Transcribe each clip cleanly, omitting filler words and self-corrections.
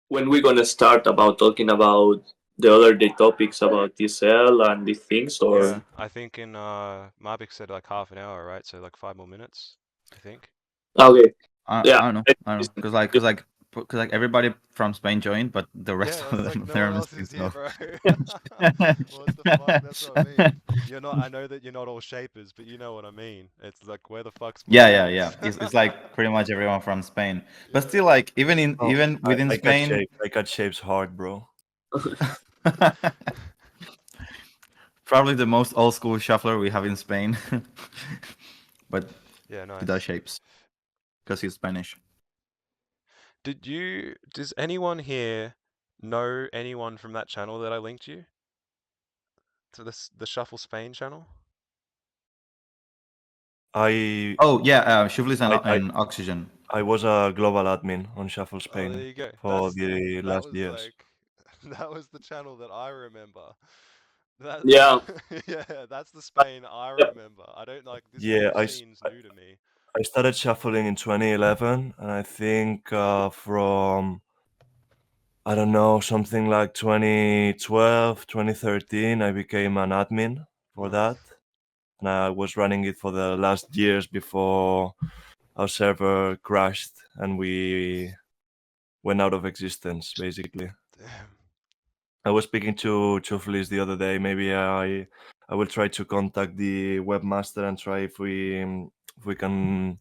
when we're gonna start about talking about the other day topics about TSL and these things, Yeah, or I think in Marbiik said like half an hour, right? So like 5 more minutes, I think. okay, I yeah, don't know. I don't know. Cause like everybody from Spain joined, but the rest Yeah, of it's them like no they're one in the else is States, here, so. bro. What the fuck? That's what I mean. You're not. I know that you're not all shapers, but you know what I mean. It's like where the fuck's my Yeah, yeah, mates? yeah. It's like pretty much everyone from Spain. But Yeah. still, like Oh, even within I cut Spain, shape. I cut shapes hard, bro. probably the most old school shuffler we have in Spain. But Yeah, he does nice. shapes because he's Spanish. Does anyone here know anyone from that channel that I linked you to the Shuffle Spain channel? I Oh yeah, Xhufflis I I and Oxygen. I was a global admin on Shuffle Oh, there Spain you go. for the That last was years. like that was the channel that I remember. That yeah, yeah, that's the Spain I yep. remember. I don't like this Yeah, whole scene's new to me. I started shuffling in 2011, and I think from I don't know, something like 2012, 2013, I became an admin for Nice. that. And I was running it for the last years before our server crashed and we went out of existence, basically. Damn. I was speaking to Xhufflis the other day. Maybe I will try to contact the webmaster and try if we can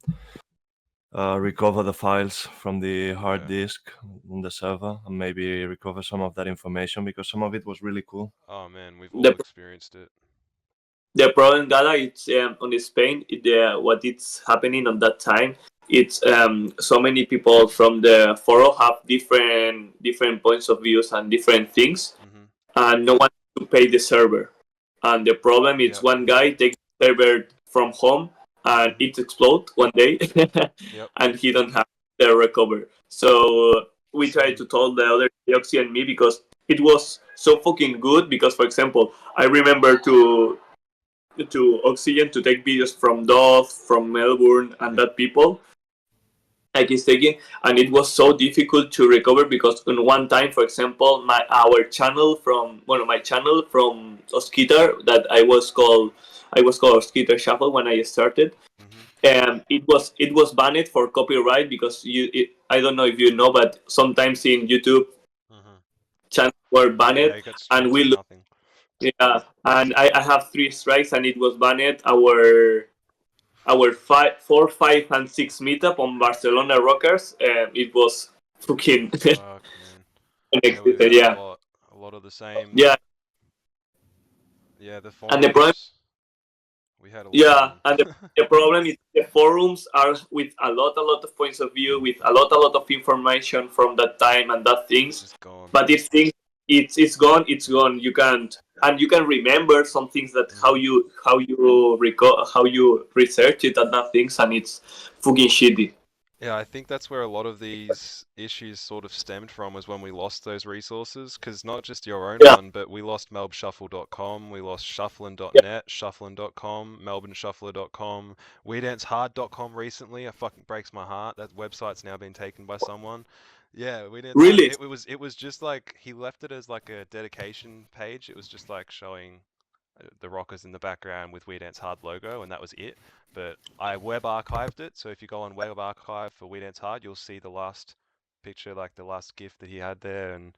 recover the files from the hard Yeah. disk on the server and maybe recover some of that information because some of it was really cool. Oh man, we've all the experienced it. the problem, Gala, it's on Spain. What it's happening on that time. It's so many people from the forum have different points of views and different things, Mhm. and no one to pay the server. And the problem is Yep. one guy takes the server from home and Mhm. it explodes one day, Yep. and he don't have the recover. So we try Same. to tell the other Yoxi and me because it was so fucking good. Because for example, I remember to Oxygen to take videos from Dove, from Melbourne, and Yep. that people like he's taking, and it was so difficult to recover because in one time, for example, my channel from Osquitar that I was called Osquitar Shuffle when I started, Mhm. and it was banned for copyright because I don't know if you know, but sometimes in YouTube Mhm. channels were banned, Yeah, you got and strikes for nothing. yeah, and I have 3 strikes, and it was banned. Our 5, 4, 5, and 6 meetup on Barcelona Rockers, it was fucking Fuck, man. Yeah, we've unexpected. had Yeah, a lot of the same. yeah, Yeah, the and the problem, forums. We had a lot of yeah, them. and the problem is the forums are with a lot of points of view, with a lot of information from that time and that It's things. just gone. But if things, it's gone, it's gone. You can't, and you can remember some things that Mhm. how you research it and that things, and it's fucking shitty. Yeah, I think that's where a lot of these issues sort of stemmed from was when we lost those resources, because not just your own Yeah, one, but we lost melbshuffle.com, we lost yeah, shufflin.net, shufflin.com, melbourneshuffler.com, weirddancehard.com recently. It fucking breaks my heart. That website's now been taken by someone. Yeah, we didn't hard. really. It was just like he left it as like a dedication page. It was just like showing the rockers in the background with We Dance Hard logo, and that was it. But I web archived it, so if you go on web archive for We Dance Hard, you'll see the last picture, like the last GIF that he had there, and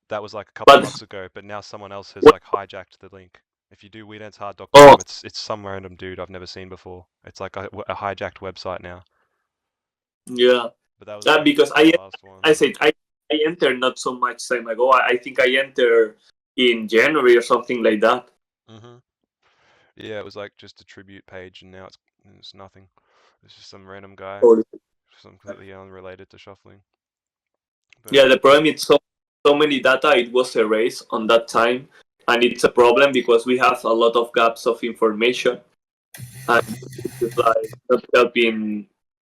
that was like a couple of But months ago. But now someone else has what? like hijacked the link. If you do Oh, WeDanceHard.com, it's some random dude I've never seen before. It's like a hijacked website now. yeah. But that was like Because the last one. I said I entered not so much time ago. I think I entered in January or something like that. Mhm. Yeah, it was like just a tribute page, and now it's nothing. It's just some random guy, Or some completely unrelated to shuffling. But yeah, the problem is so many data it was erased on that time, and it's a problem because we have a lot of gaps of information, and it's like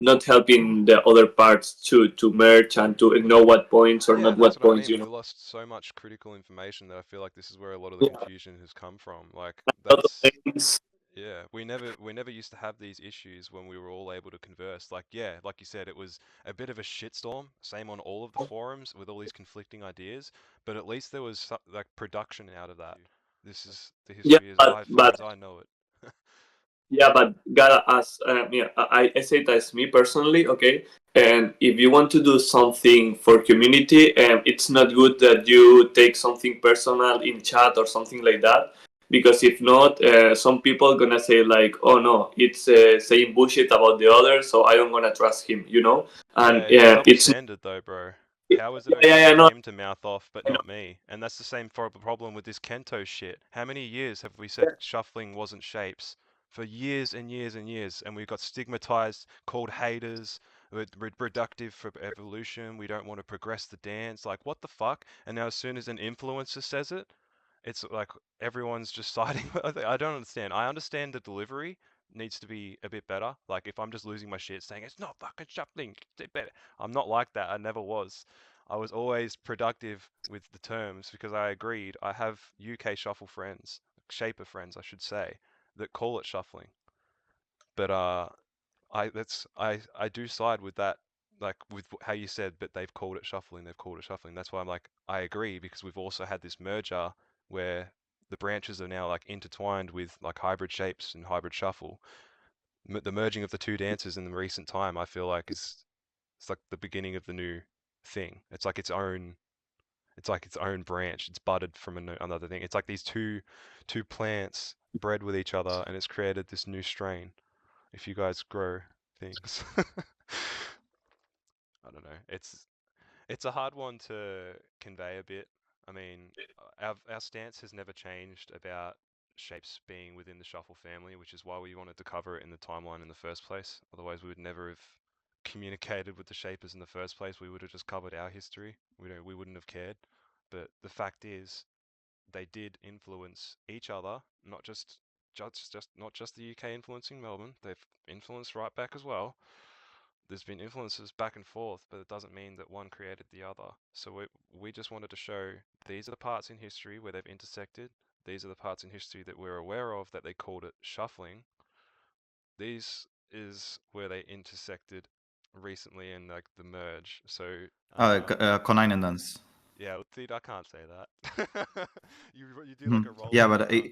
not helping the other parts to merge and to know what points or yeah, not that's what what I points. mean. We lost so much critical information that I feel like this is where a lot of the Yeah, confusion has come from. Like a lot of that's things. Yeah, we never used to have these issues when we were all able to converse. Like, yeah, like you said, it was a bit of a shitstorm, same on all of the forums with all these conflicting ideas, but at least there was like production out of that. This is the Yeah, history as I know it. yeah, but gotta ask. Yeah, I say that's me personally, okay. And if you want to do something for community, it's not good that you take something personal in chat or something like that, because if not, some people gonna say like, oh no, it's saying bullshit about the other, so I don't gonna trust him, you know. Yeah, And it's a double it's standard though, bro. How is it yeah, yeah, okay yeah, for no, him to mouth off but I know. not me? And that's the same problem with this Kento shit. How many years have we said shuffling wasn't shapes? For years and years and years, and we got stigmatized, called haters, reductive for evolution. We don't want to progress the dance. Like, what the fuck? And now, as soon as an influencer says it, it's like everyone's just siding. I don't understand. I understand the delivery needs to be a bit better. Like, if I'm just losing my shit saying it's not fucking shuffling, it's better. I'm not like that. I never was. I was always productive with the terms because I agreed. I have UK shuffle friends, shaper friends, I should say, that call it shuffling. But I do side with that, like with how you said, but they've called it shuffling. They've called it shuffling. That's why I'm like, I agree because we've also had this merger where the branches are now like intertwined with like hybrid shapes and hybrid shuffle. The merging of the two dances in the recent time, I feel like is it's like the beginning of the new thing. It's like its own. It's like its own branch. It's budded from another thing. It's like these two plants bred with each other, and it's created this new strain. If you guys grow things. I don't know. It's a hard one to convey a bit. I mean, our stance has never changed about shapes being within the shuffle family, which is why we wanted to cover it in the timeline in the first place. Otherwise, we would never have communicated with the shapers in the first place. We would have just covered our history. We wouldn't have cared. But the fact is, they did influence each other, not just the UK influencing Melbourne. They've influenced right back as well. There's been influences back and forth, but it doesn't mean that one created the other. So we just wanted to show these are the parts in history where they've intersected. These are the parts in history that we're aware of that they called it shuffling. These is where they intersected recently in like the merge. So Konijnendans. yeah, dude, I can't say that. You do like Mhm. a roll Yeah, of the but tongue.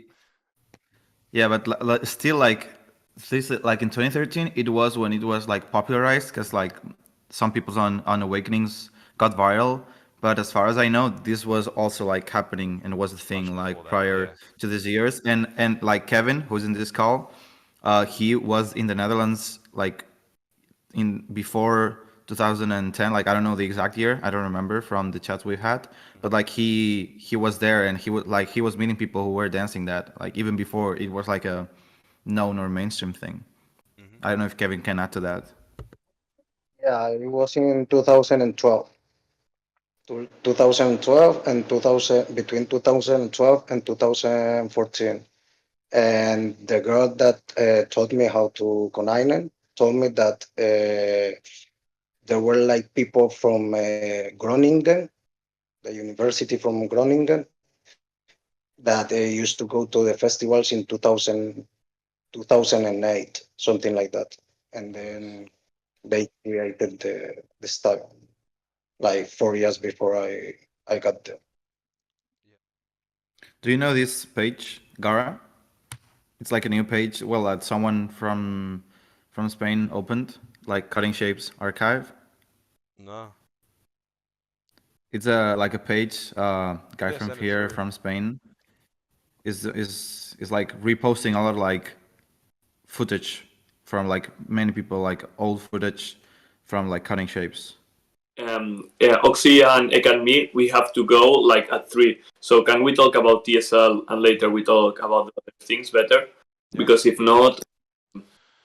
yeah, but still, like this, like in 2013, it was when it was like popularized because like some people's on Awakenings got viral. But as far as I know, this was also like happening and was a Much thing before like that, prior yeah. to these years. And like Kevin, who's in this call, he was in the Netherlands like in before 2010. Like I don't know the exact year, I don't remember from the chats we've had, but like he was there and he was meeting people who were dancing that like even before it was like a known or mainstream thing. Hmm. I don't know if Kevin can add to that. Yeah, it was in 2012. 2012 and 2000, between 2012 and 2014. And the girl that taught me how to Konijnen told me that there were like people from Groningen, the university from Groningen, that used to go to the festivals in 2008, something like that. And Nice. then they created the style like 4 years before I got there. Yeah. Do you know this page, Gara? It's like a new page, well, that someone from Spain opened, like Cutting Shapes Archive. No. It's a like a page, guy Yeah, from send it here through. from Spain is like reposting a lot of like footage from like many people, like old footage from like Cutting Shapes. Yeah, Oxy and Ek and me, we have to go like at 3. So can we talk about TSL and later we talk about the other things better? Yeah. Because if not,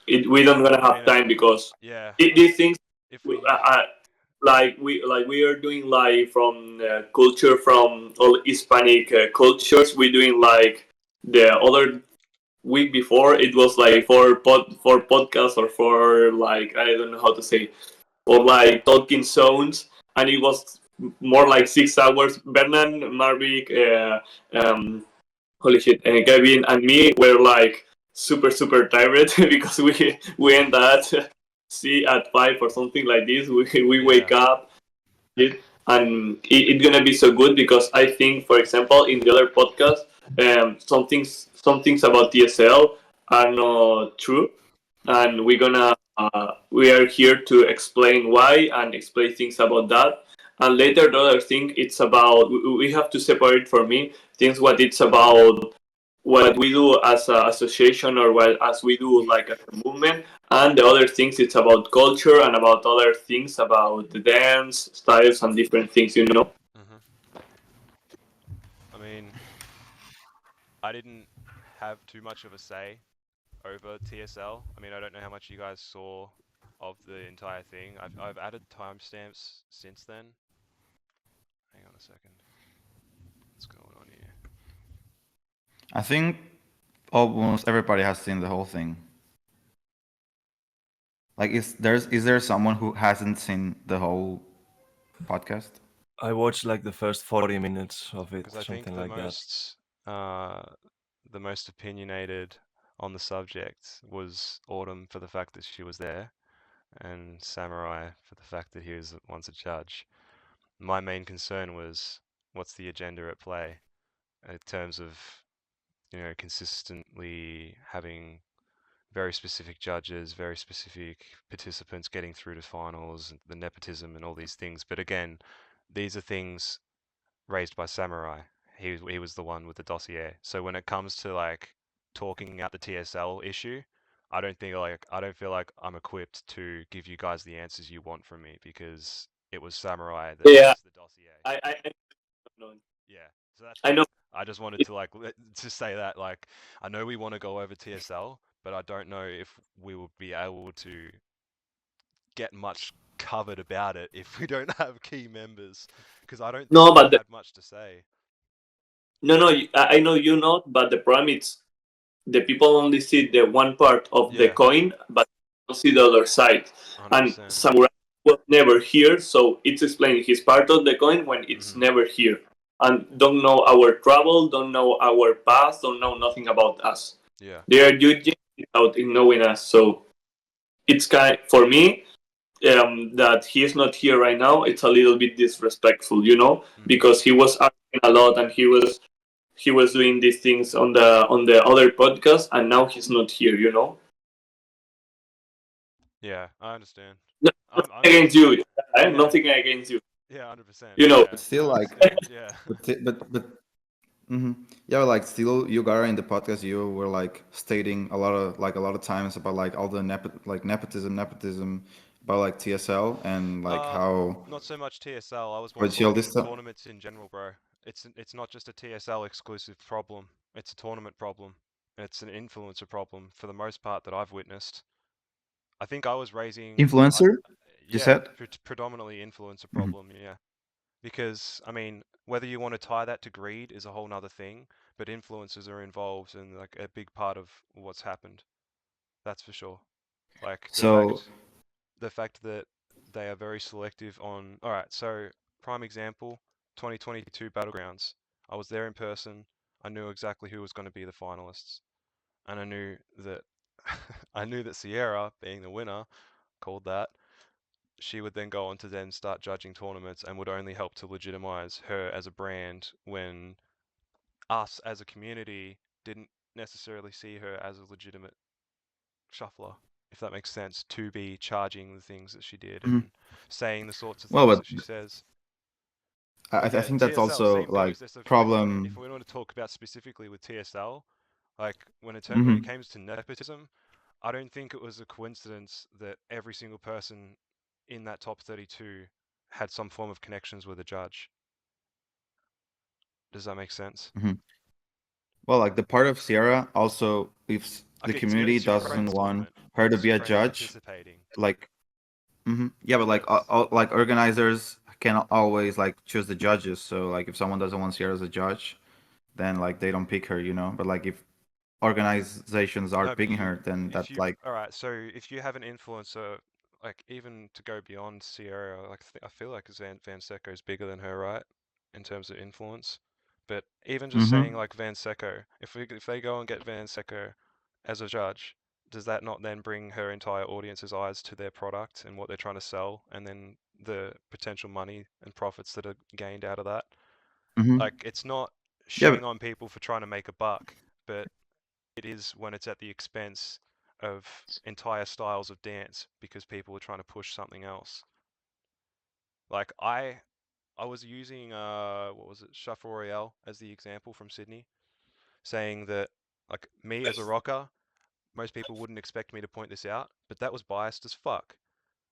we don't gonna I mean, have time because yeah. these things If we, we are doing like from culture from all Hispanic cultures. We're doing like the other week before it was like for podcasts or for like I don't know how to say or like talking zones, and it was more like 6 hours. Bernan, Marbiik, holy shit, Kevin and me were like super tired because we end at see at 5 or something like this. We wake up and it's gonna be so good because I think, for example, in the other podcast, some things about TSL are not true, and we are here to explain why and explain things about that. And later, the other thing, it's about we have to separate for me things what it's about what we do as an association or what as we do like as a movement, and the other things it's about culture and about other things about the dance styles and different things, you know. I mean, I didn't have too much of a say over TSL. I mean, I don't know how much you guys saw of the entire thing. I've added timestamps since then. Hang on a second. What's going on here? I think almost everybody has seen the whole thing. Like, is there someone who hasn't seen the whole podcast? I watched like the first 40 minutes of it, Because I think something like that. the most opinionated on the subject was Autumn for the fact that she was there, and Samurai for the fact that he was once a judge. My main concern was what's the agenda at play in terms of, you know, consistently having very specific judges, very specific participants getting through to finals, the nepotism and all these things. But again, these are things raised by Samurai. He was the one with the dossier. So when it comes to like talking out the TSL issue, I don't feel like I'm equipped to give you guys the answers you want from me because it was Samurai that Yeah, raised the dossier. I know. Yeah. So that's I know. I just wanted to like to say that like I know we want to go over TSL, but I don't know if we will be able to get much covered about it if we don't have key members because I don't think No, I but had much to say. no, I know you know, but the problem is the people only see the one part of the Yeah, coin, but don't see the other side. And 100%. Samurai was never here, so it's explaining his part of the coin when it's Mhm. never here. And don't know our trouble, don't know our past, don't know nothing about us. Yeah. They are judging without knowing us. So it's kind for me that he is not here right now. It's a little bit disrespectful, you know, Mhm. because he was arguing a lot and he was doing these things on the other podcast, and now he's not here, you know. Yeah, I understand. Nothing I'm just against you. yeah, Nothing against you. yeah, 100%. You know. Yeah, But I still, like, understand. Yeah. but yeah, like still, you Gara in the podcast, you were like stating a lot of times about like all the nepotism about like TSL and like Not so much TSL. I was more how chill this talking stuff. tournaments in general, bro. It's not just a TSL exclusive problem. It's a tournament problem. It's an influencer problem for the most part that I've witnessed. I think I was raising, Influencer, you yeah, said. predominantly influencer Hmm. problem, yeah. Because, I mean, whether you want to tie that to greed is a whole nother thing, but influencers are involved and like a big part of what's happened. That's for sure. Like So, the fact that they are very selective on, all right, so prime example, 2022 Battlegrounds. I was there in person. I knew exactly who was going to be the finalists, and I knew that I knew that Sierra, being the winner, called that, she would then go on to then start judging tournaments and would only help to legitimize her as a brand when us as a community didn't necessarily see her as a legitimate shuffler, if that makes sense, to be charging the things that she did mhm. and saying the sorts of Well, things but that she says. I But yeah, think that's TSL, also same like goes. There's like if problem. we want to talk about specifically with TSL, like when it Hmm. comes to nepotism, I don't think it was a coincidence that every single person in that top 32 had some form of connections with a judge. Does that make sense? Hmm. Well, like the part of Sierra also, if the Like community it's your doesn't friend's want tournament. her to It's be your a friends judge, participating. like, yeah, but Like that's like organizers can always like choose the judges. So like if someone doesn't want Sierra as a judge, then like they don't pick her, you know. But like if organizations are no, but picking you her, then if that's you like. all right. So if you have an influencer, like even to go beyond Sierra, like I feel like Van Secco is bigger than her, right? In terms of influence. But even just saying Hmm. like Van Secco, if they go and get Van Secco as a judge, does that not then bring her entire audience's eyes to their product and what they're trying to sell, and then the potential money and profits that are gained out of that? Hmm. Like, it's not Yeah, shitting on people for trying to make a buck, but it is when it's at the expense of entire styles of dance because people are trying to push something else. Like, I was using what was it, Shuffle Royale as the example from Sydney, saying that like me as a rocker, most people wouldn't expect me to point this out, but that was biased as fuck.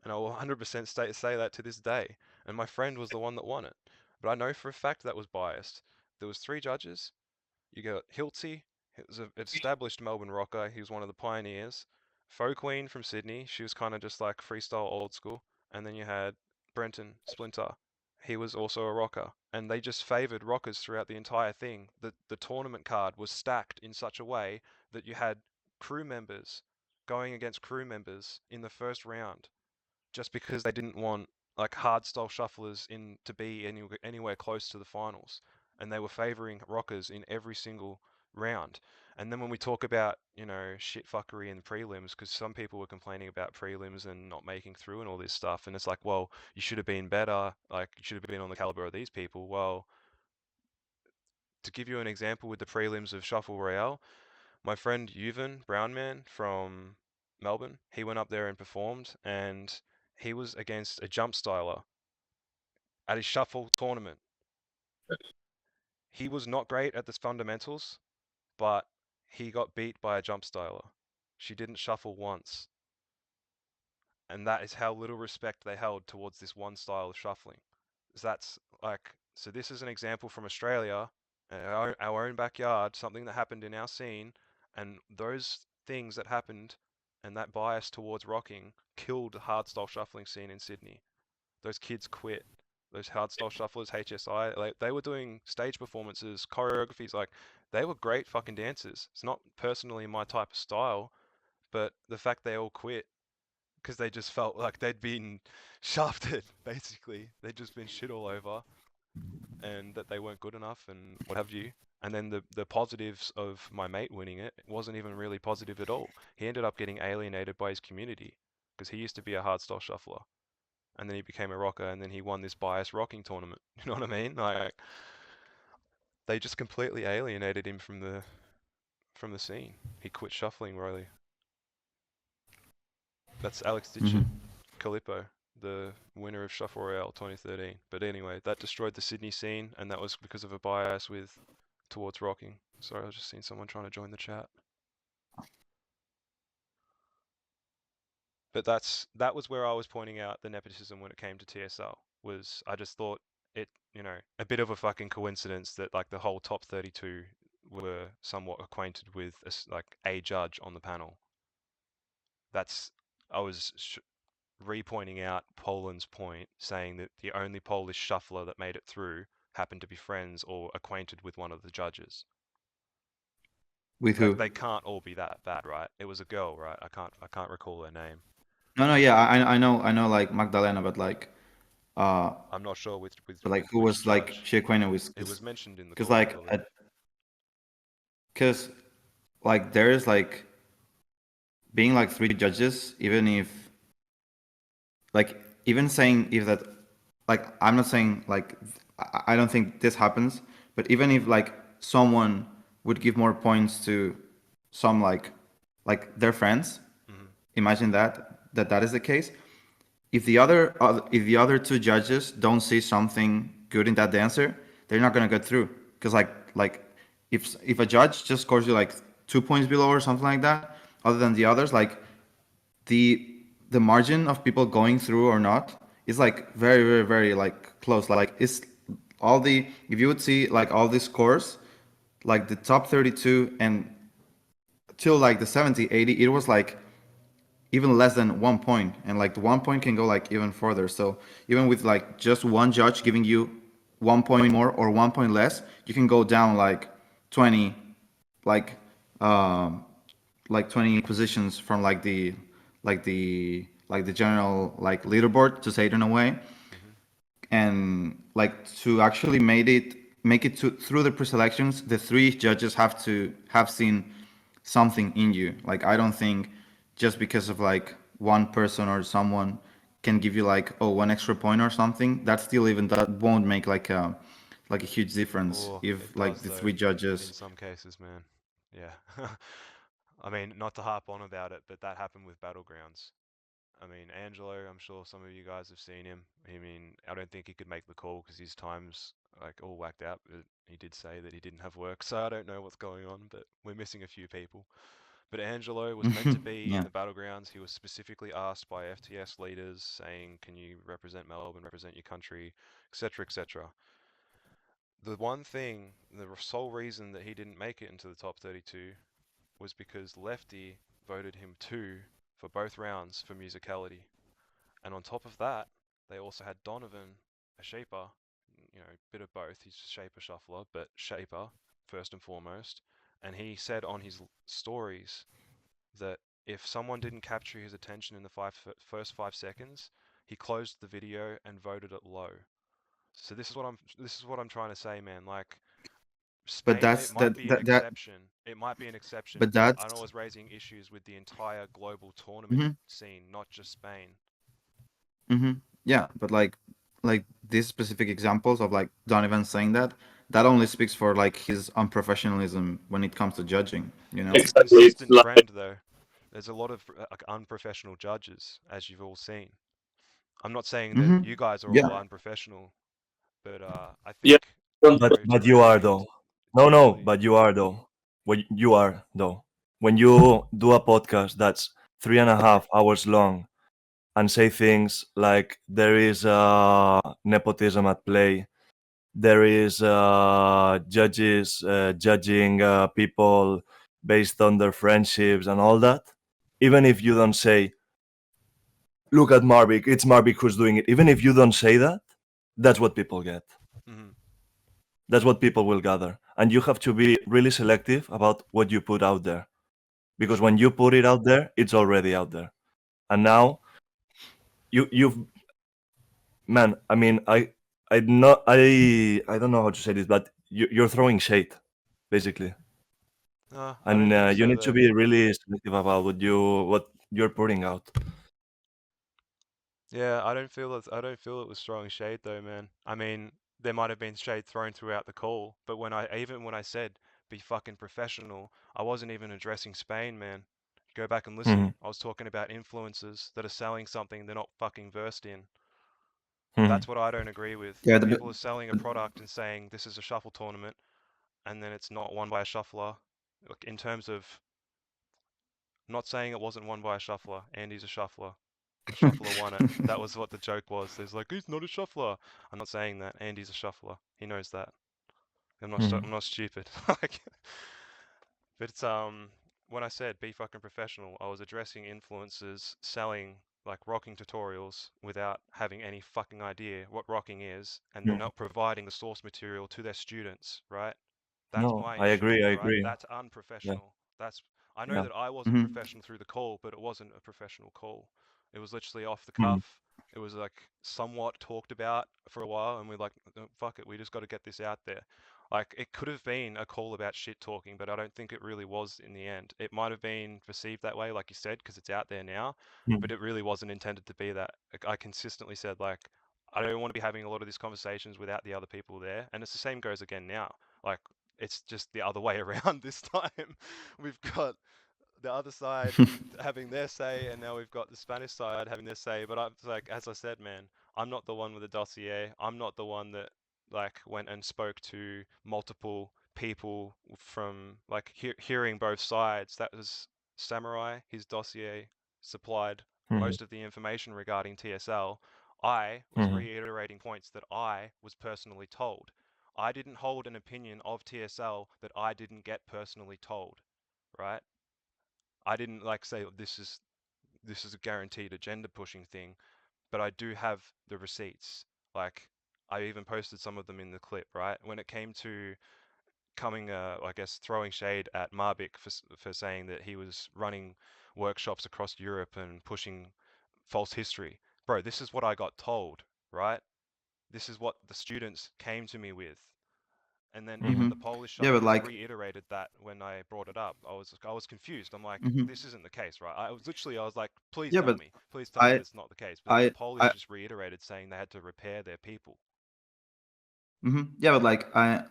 And I will 100% say that to this day. And my friend was the one that won it. But I know for a fact that was biased. There was 3 judges. You got Hilty, he was an established Melbourne rocker. He was one of the pioneers. Faux Queen from Sydney. She was kind of just like freestyle old school. And then you had Brenton Splinter. He was also a rocker. And they just favored rockers throughout the entire thing. The tournament card was stacked in such a way that you had crew members going against crew members in the first round just because they didn't want like hardstyle shufflers in to be anywhere close to the finals, and they were favoring rockers in every single round. And then when we talk about shit fuckery in the prelims, because some people were complaining about prelims and not making through and all this stuff, and it's like, well, you should have been better, like you should have been on the caliber of these people. Well, to give you an example with the prelims of Shuffle Royale, my friend Jhonkevin Brownman from Melbourne, he went up there and performed, and he was against a jump styler at his shuffle tournament. He was not great at the fundamentals, but he got beat by a jump styler. She didn't shuffle once. And that is how little respect they held towards this one style of shuffling. That's like, so this is an example from Australia, our own backyard, something that happened in our scene, and those things that happened and that bias towards rocking killed the hardstyle shuffling scene in Sydney. Those kids quit. Those hardstyle shufflers, HSI, like they were doing stage performances, choreographies, like they were great fucking dancers. It's not personally my type of style, but the fact they all quit because they just felt like they'd been shafted, basically. They'd just been shit all over, and that they weren't good enough, and what have you. And then the positives of my mate winning it wasn't even really positive at all. He ended up getting alienated by his community because he used to be a hardstyle shuffler, and then he became a rocker, and then he won this bias rocking tournament. You know what I mean? Like they just completely alienated him from the scene. He quit shuffling, really. That's Alex hmm Ditchin, Calippo, the winner of Shuffle Royale 2013. But anyway, that destroyed the Sydney scene, and that was because of a bias towards rocking. Sorry, I was just seeing someone trying to join the chat. But that was where I was pointing out the nepotism when it came to TSL. Was I just thought it, a bit of a fucking coincidence that like the whole top 32 were somewhat acquainted with like a judge on the panel. I was re-pointing out Poland's point, saying that the only Polish shuffler that made it through happened to be friends or acquainted with one of the judges. With Like who? they can't all be that bad, right? It was a girl, right? I can't recall her name. No, yeah, I know, like Magdalena, but like, I'm not sure but like, who which was like judge. she acquainted with? It was mentioned in the Because call, I like, believe. because like there is like being like 3 judges, even if like even saying if that like I'm not saying like I don't think this happens, but even if like someone would give more points to some like their friends, Mm-hmm. imagine that is the case. If the other 2 judges don't see something good in that dancer, they're not gonna get through. Because like if a judge just scores you like 2 points below or something like that, other than the others, like the margin of people going through or not is like very very very like close. Like it's all the if you would see like all the scores, like the top 32 and till like the 70 80, it was like even less than 1 point, and like the 1 point can go like even further. So even with like just one judge giving you 1 point more or 1 point less, you can go down like 20 like um like 20 positions from like the general like leaderboard, to say it in a way. Mm-hmm. And like to actually make it to through the pre-selections, the 3 judges have to have seen something in you. Like I don't think just because of like one person or someone can give you like, oh, one extra point or something, that still even that won't make like a huge difference Oh, it if like does the though, three in judges. some cases, man. Yeah. I mean, not to harp on about it, but that happened with Battlegrounds. I mean, Angelo, I'm sure some of you guys have seen him. I mean, I don't think he could make the call because his time's like all whacked out. But he did say that he didn't have work, so I don't know what's going on, but we're missing a few people. But Angelo was meant to be in Yeah. the Battlegrounds. He was specifically asked by FTS leaders saying, can you represent Melbourne, represent your country, etc., etc. The one thing, the sole reason that he didn't make it into the top 32 was because Lefty voted him 2 for both rounds for musicality. And on top of that, they also had Donovan, a shaper, you know, bit of both. He's a shaper shuffler, but shaper first and foremost. And he said on his stories that if someone didn't capture his attention in the first 5 seconds, he closed the video and voted it low. So this is what I'm trying to say, man. Like But Spain, it that's might be an that. exception. It might be an exception, But but that's I know I was raising issues with the entire global tournament hmm scene, not just Spain. yeah. But like these specific examples of like Donovan saying that, that only speaks for like his unprofessionalism when it comes to judging. You know. It's a Exactly. It's consistent like trend, though. There's a lot of like unprofessional judges, as you've all seen. I'm not saying that you guys are Yeah. all unprofessional, but I yeah. think the don't- approach But that you he are did though. No, didn't no, really. but you are though. When you are though. When you do a podcast that's 3.5 hours long and say things like there is nepotism at play, there is judges judging people based on their friendships and all that. Even if you don't say, look at Marbiik, it's Marbiik who's doing it. Even if you don't say that, that's what people get. Mhm. That's what people will gather. And you have to be really selective about what you put out there. For Because when sure. you put it out there, it's already out there. And now you've man, I mean I don't know how to say this, but you're throwing shade, basically. I don't And think you so, need to though. be really selective about what you're putting out. Yeah, I don't feel it was throwing shade though, man. I mean, there might have been shade thrown throughout the call, but even when I said be fucking professional, I wasn't even addressing Spain, man. Go back and Mhm, listen. I was talking about influencers that are selling something they're not fucking versed in. mhm. That's what I don't agree with. Yeah. People are selling a product and saying this is a shuffle tournament, and then it's not won by a shuffler. Look, in terms of, I'm not saying it wasn't won by a shuffler. Andy's a shuffler. The shuffler won it. That was what the joke was. There's like, he's not a shuffler. I'm not saying that. Andy's a shuffler. He knows that. I'm not stupid. Like, but it's when I said be fucking professional, I was addressing influencers selling like rocking tutorials without having any fucking idea what rocking is, and they're No, not providing the source material to their students, right? That's no, my I issue, agree. I right? agree. That's Yeah, unprofessional. That's I know yeah. that I wasn't hmm professional through the call, but it wasn't a professional call. It was literally off the Mhm, cuff. It was like somewhat talked about for a while, and we're like, "No, fuck it, we just got to get this out there." Like it could have been a call about shit talking, but I don't think it really was in the end. It might have been perceived that way, like you said, because it's out there now, mhm, but it really wasn't intended to be that. Like, I consistently said, like, I don't want to be having a lot of these conversations without the other people there, and it's the same goes again now. Like it's just the other way around this time. We've got the other side having their say, and now we've got the Spanish side having their say. But I'm like, as I said, man, I'm not the one with the dossier. I'm not the one that like went and spoke to multiple people from like hearing both sides. That was Samurai. His dossier supplied mhm, most of the information regarding TSL. I was mhm. reiterating points that I was personally told. I didn't hold an opinion of TSL that I didn't get personally told, right? I didn't like say this is a guaranteed agenda pushing thing, but I do have the receipts. Like I even posted some of them in the clip, right? When it came to coming, I guess, throwing shade at Marbiik for saying that he was running workshops across Europe and pushing false history. Bro, this is what I got told, right? This is what the students came to me with. And then even Mm-hmm. the Polish Yeah, but shufflers like, reiterated that when I brought it up. I was confused. I'm like, mm-hmm. this isn't the case, right? I was like, please Yeah, tell but me, please tell me I, that's not the case. But then the I, Polish I, just reiterated saying they had to repair their people. yeah, but like, I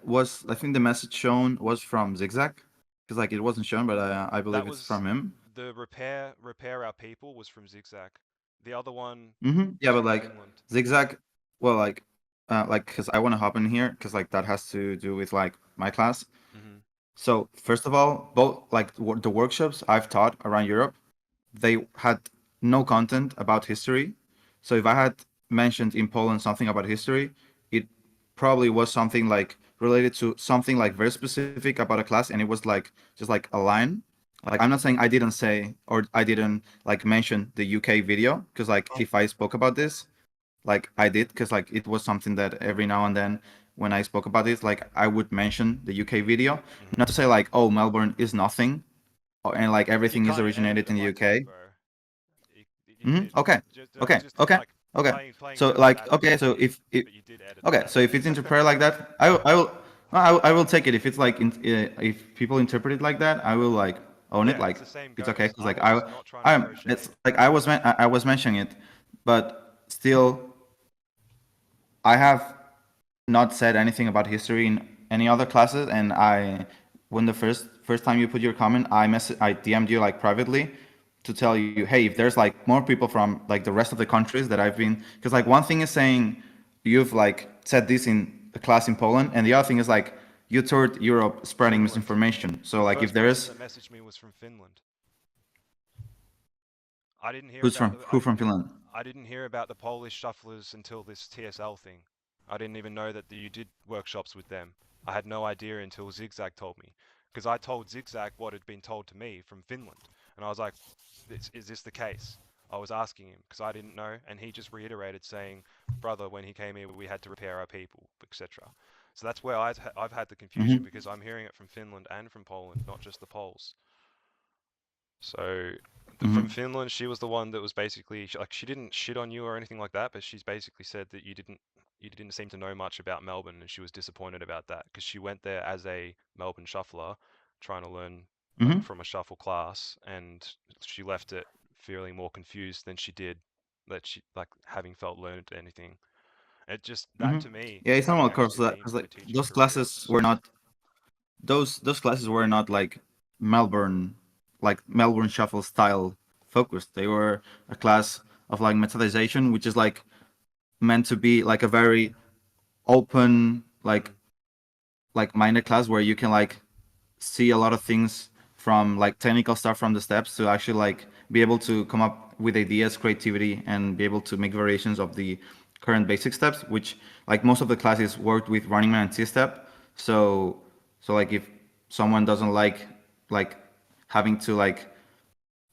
think the message shown was from Zigzag, because like it wasn't shown, but I believe That it's was from him. the repair our people was from Zigzag. The other one Yeah, was but from like Finland. Zigzag, well, like, because I want to hop in here, because like that has to do with like my class. Hmm. So first of all, both like the workshops I've taught around Europe, they had no content about history. So if I had mentioned in Poland something about history, it probably was something like related to something like very specific about a class, and it was like just like a line. Like I'm not saying I didn't say or I didn't like mention the UK video, because like if I spoke about this, like I did, because like it was something that every now and then when I spoke about this, like I would mention the UK video, Hmm. not to say like, oh, Melbourne is nothing and like You everything is kind of edited originated it in the like that, UK. bro. You did. Okay, That's just okay, like okay. playing So devil's like, okay, advocate so here, if but you did edit it okay, that so if way. it's interpreted like that, I will I will take it. If it's like if people interpret it like that, I will like own it. Yeah, Like it's the same it's okay, goes. because I like was not trying to throw it's shade. like I was mentioning it, but still I have not said anything about history in any other classes. And I, when the first time you put your comment, I DM'd you like privately to tell you, hey, if there's like more people from like the rest of the countries that I've been, because like one thing is saying you've like said this in a class in Poland, and the other thing is like you toured Europe spreading Finland. misinformation. So The like if first there person is, that messaged me was from Finland. I didn't hear who's about from who from Finland? I didn't hear about the Polish shufflers until this TSL thing. I didn't even know that you did workshops with them. I had no idea until Zigzag told me. Because I told Zigzag what had been told to me from Finland. And I was like, is this the case? I was asking him because I didn't know. And he just reiterated saying, brother, when he came here, we had to repair our people, etc. So that's where I've had the confusion because I'm hearing it from Finland and from Poland, not just the Poles. So from Finland, she was the one that was basically like she didn't shit on you or anything like that, but she's basically said that you didn't seem to know much about Melbourne, and she was disappointed about that because she went there as a Melbourne shuffler, trying to learn like from a shuffle class, and she left it feeling more confused than she did that she like having felt learned anything. It just that to me Yeah, is it's having normal, of course, actually been because in like a teaching those career. classes were not those classes were not like Melbourne, like Melbourne Shuffle style focused. They were a class of like methodization, which is like meant to be like a very open, like minded class where you can like see a lot of things from like technical stuff from the steps to actually like be able to come up with ideas, creativity, and be able to make variations of the current basic steps, which like most of the classes worked with Running Man and T-step. So like if someone doesn't like having to like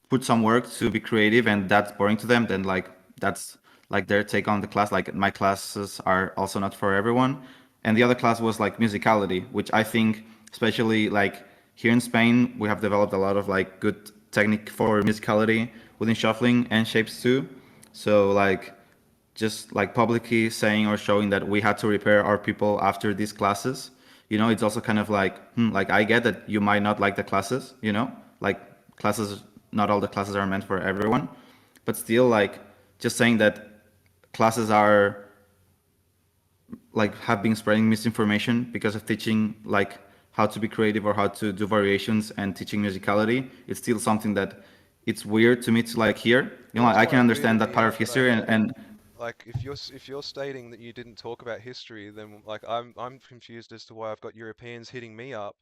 put some work to be creative and that's boring to them, then like that's like their take on the class. Like my classes are also not for everyone. And the other class was like musicality, which I think, especially like here in Spain, we have developed a lot of like good technique for musicality within shuffling and shapes too. So like just like publicly saying or showing that we had to repair our people after these classes, it's also kind of like like I get that you might not like the classes, like classes, not all the classes are meant for everyone, but still like just saying that classes are like have been spreading misinformation because of teaching like how to be creative or how to do variations and teaching musicality. It's still something that it's weird to me to like hear. Well, it's I can quite weird understand in that part here, of but I history, and like if you're stating that you didn't talk about history, then like I'm confused as to why I've got Europeans hitting me up,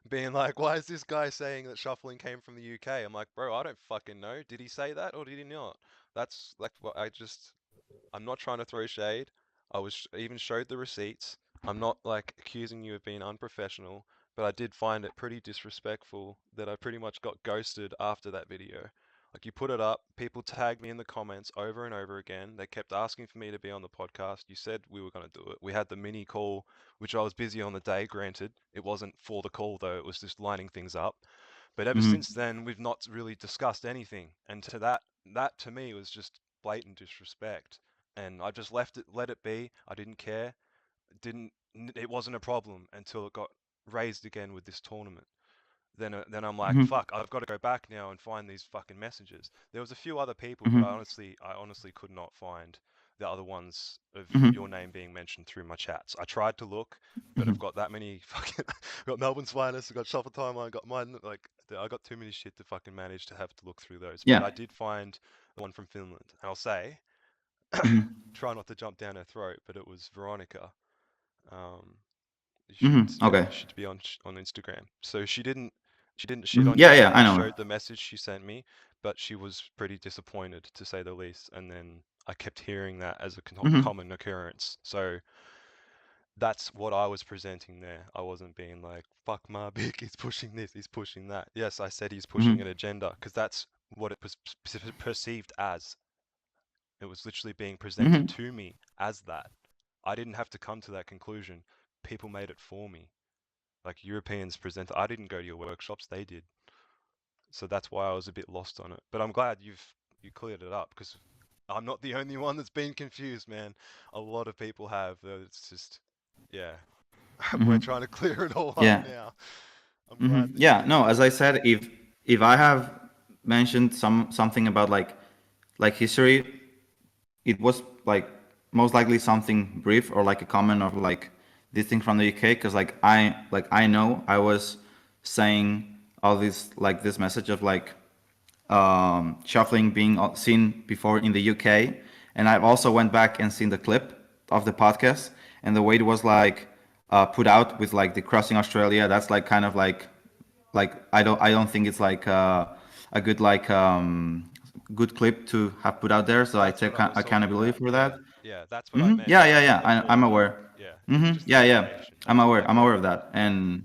being like, why is this guy saying that shuffling came from the UK? I'm like, bro, I don't fucking know. Did he say that or did he not? That's like what I'm not trying to throw shade. Even showed the receipts. I'm not like accusing you of being unprofessional, but I did find it pretty disrespectful that I pretty much got ghosted after that video. Like you put it up, people tagged me in the comments over and over again. They kept asking for me to be on the podcast. You said we were going to do it. We had the mini call, which I was busy on the day, granted. It wasn't for the call though, it was just lining things up. But ever since then, we've not really discussed anything. And to that to me was just blatant disrespect. And I just let it be. I didn't care. Didn't it wasn't a problem until it got raised again with this tournament. Then I'm like, Mhm. fuck, I've got to go back now and find these fucking messages. There was a few other people, but Mhm. I honestly could not find the other ones of your Mhm. name being mentioned through my chats. I tried to look, but I've Mhm. got that many fucking. I've got Melbourne's Finest, I've got Shuffle Timeline, I got mine. Like, I got too many shit to fucking manage to have to look through those. But Yeah. I did find the one from Finland, and I'll say, Mhm. try not to jump down her throat, but it was Veronica. Um, Mhm. Okay. you should be on Instagram. So she didn't shit Mhm. on you. Yeah, She yeah, I didn't know her. show the message she sent me, but she was pretty disappointed to say the least. And then I kept hearing that as a Mhm. common occurrence. So that's what I was presenting there. I wasn't being like, fuck Marbiik, he's pushing this, he's pushing that. Yes, I said he's pushing an Mhm. agenda because that's what it was perceived as. It was literally being presented Mhm. to me as that. I didn't have to come to that conclusion. People made it for me. Like Europeans present. I didn't go to your workshops, they did. So that's why I was a bit lost on it. But I'm glad you cleared it up because I'm not the only one that's been confused, man. A lot of people have. It's just, yeah, we're Mhm. trying to clear it all up Yeah. now. I'm glad Mhm. that you Yeah. did No, that. as I said, if I have mentioned something about like history, it was like most likely something brief or like a comment of like this thing from the UK, because I know I was saying all this like this message of like shuffling being seen before in the UK, and I've also went back and seen the clip of the podcast, and the way it was like put out with like the crossing Australia. That's like kind of like I don't think it's like a good like good clip to have put out there. So I That's take what I was talking accountability about. for Yeah, that. yeah, that's what I meant. Yeah, Like yeah, I yeah. never brought I'm it up. aware. Yeah, it was just an Yeah, yeah. observation. I I'm didn't aware. like I'm bring aware it of up. that. And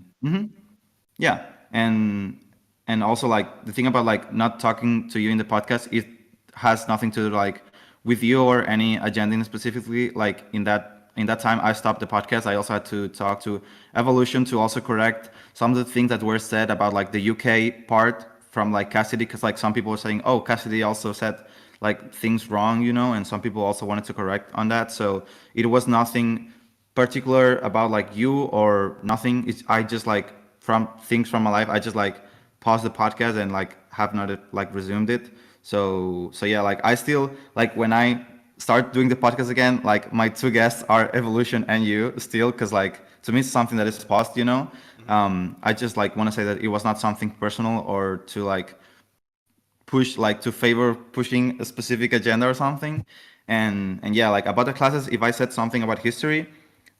yeah, and also like the thing about like not talking to you in the podcast, it has nothing to do like with you or any agenda specifically. Like in that time, I stopped the podcast. I also had to talk to Evolution to also correct some of the things that were said about like the UK part from like Cassidy, because like some people were saying, oh, Cassidy also said like things wrong, and some people also wanted to correct on that. So it was nothing particular about like you or nothing. It's I just like from things from my life. I just like paused the podcast and like have not like resumed it. So yeah, like I still like when I start doing the podcast again, like my two guests are Evolution and you still, because like to me it's something that is paused. Hmm. I just like want to say that it was not something personal or to like push like to favor pushing a specific agenda or something. And yeah, like about the classes, if I said something about history,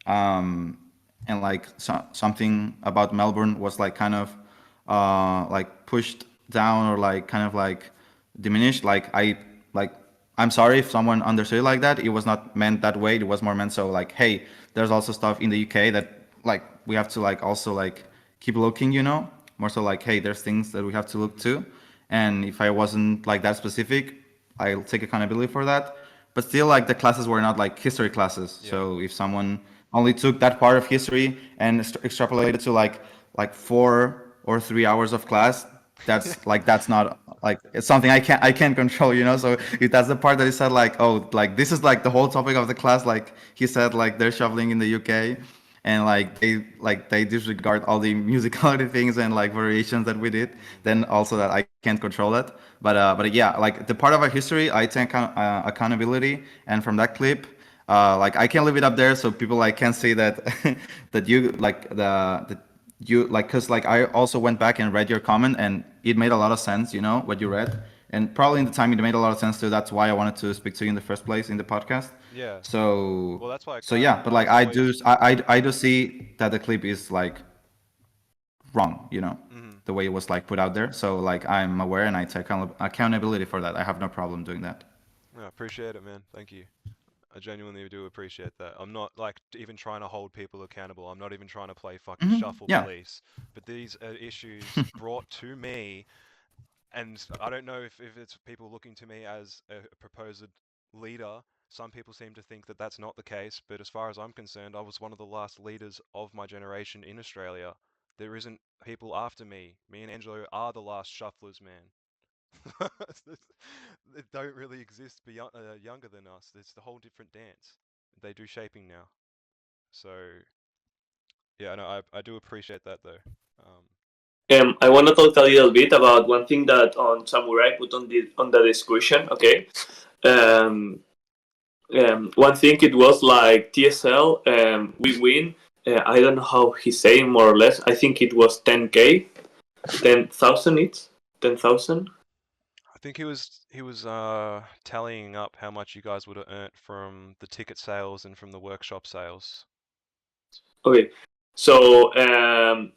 and like something about Melbourne was like kind of like pushed down or like kind of like diminished, like I'm sorry if someone understood it like that. It was not meant that way. It was more meant so like, hey, there's also stuff in the UK that like we have to like also like keep looking. More so like, hey, there's things that we have to look Hmm. to. And if I wasn't like that specific, I'll take accountability for that. But still, like the classes were not like history classes. Yeah. So if someone only took that part of history and extrapolated to like 4 or 3 hours of class, that's not like it's something I can't control. So if that's the part that he said like, oh, like this is like the whole topic of the class, like he said like they're shoveling in the UK, and like they disregard all the musicality things and like variations that we did, Hmm. then also that I can't control it. But yeah, like the part of our history, I take accountability, and from that clip, like I can leave it up there so people like can see that that you like the you like, because like I also went back and read your comment, and it made a lot of sense, what you read, and probably in the time it made a lot of sense too. That's why I wanted to speak to you in the first place in the podcast. Yeah. So Well, that's why so yeah, but I like was always. I do see that the clip is like wrong, Mhm. the way it was like put out there. So like I'm aware and I take accountability for that. I have no problem doing that. I appreciate it, man. Thank you. I genuinely do appreciate that. I'm not like even trying to hold people accountable. I'm not even trying to play fucking shuffle Yeah. police. But these are issues brought to me, and I don't know if it's people looking to me as a proposed leader. Some people seem to think that that's not the case, but as far as I'm concerned, I was one of the last leaders of my generation in Australia. There isn't people after me. Me and Angelo are the last shufflers, man. They don't really exist beyond younger than us. It's a whole different dance. They do shaping now. So Yeah, no, I do appreciate that though. I want to talk a little bit about one thing that on Samurai put on the description. Okay, one thing it was like TSL. We win. I don't know how he's saying more or less. I think it was 10k, 10,000. It's 10,000. I think he was tallying up how much you guys would have earned from the ticket sales and from the workshop sales. Okay, so I'm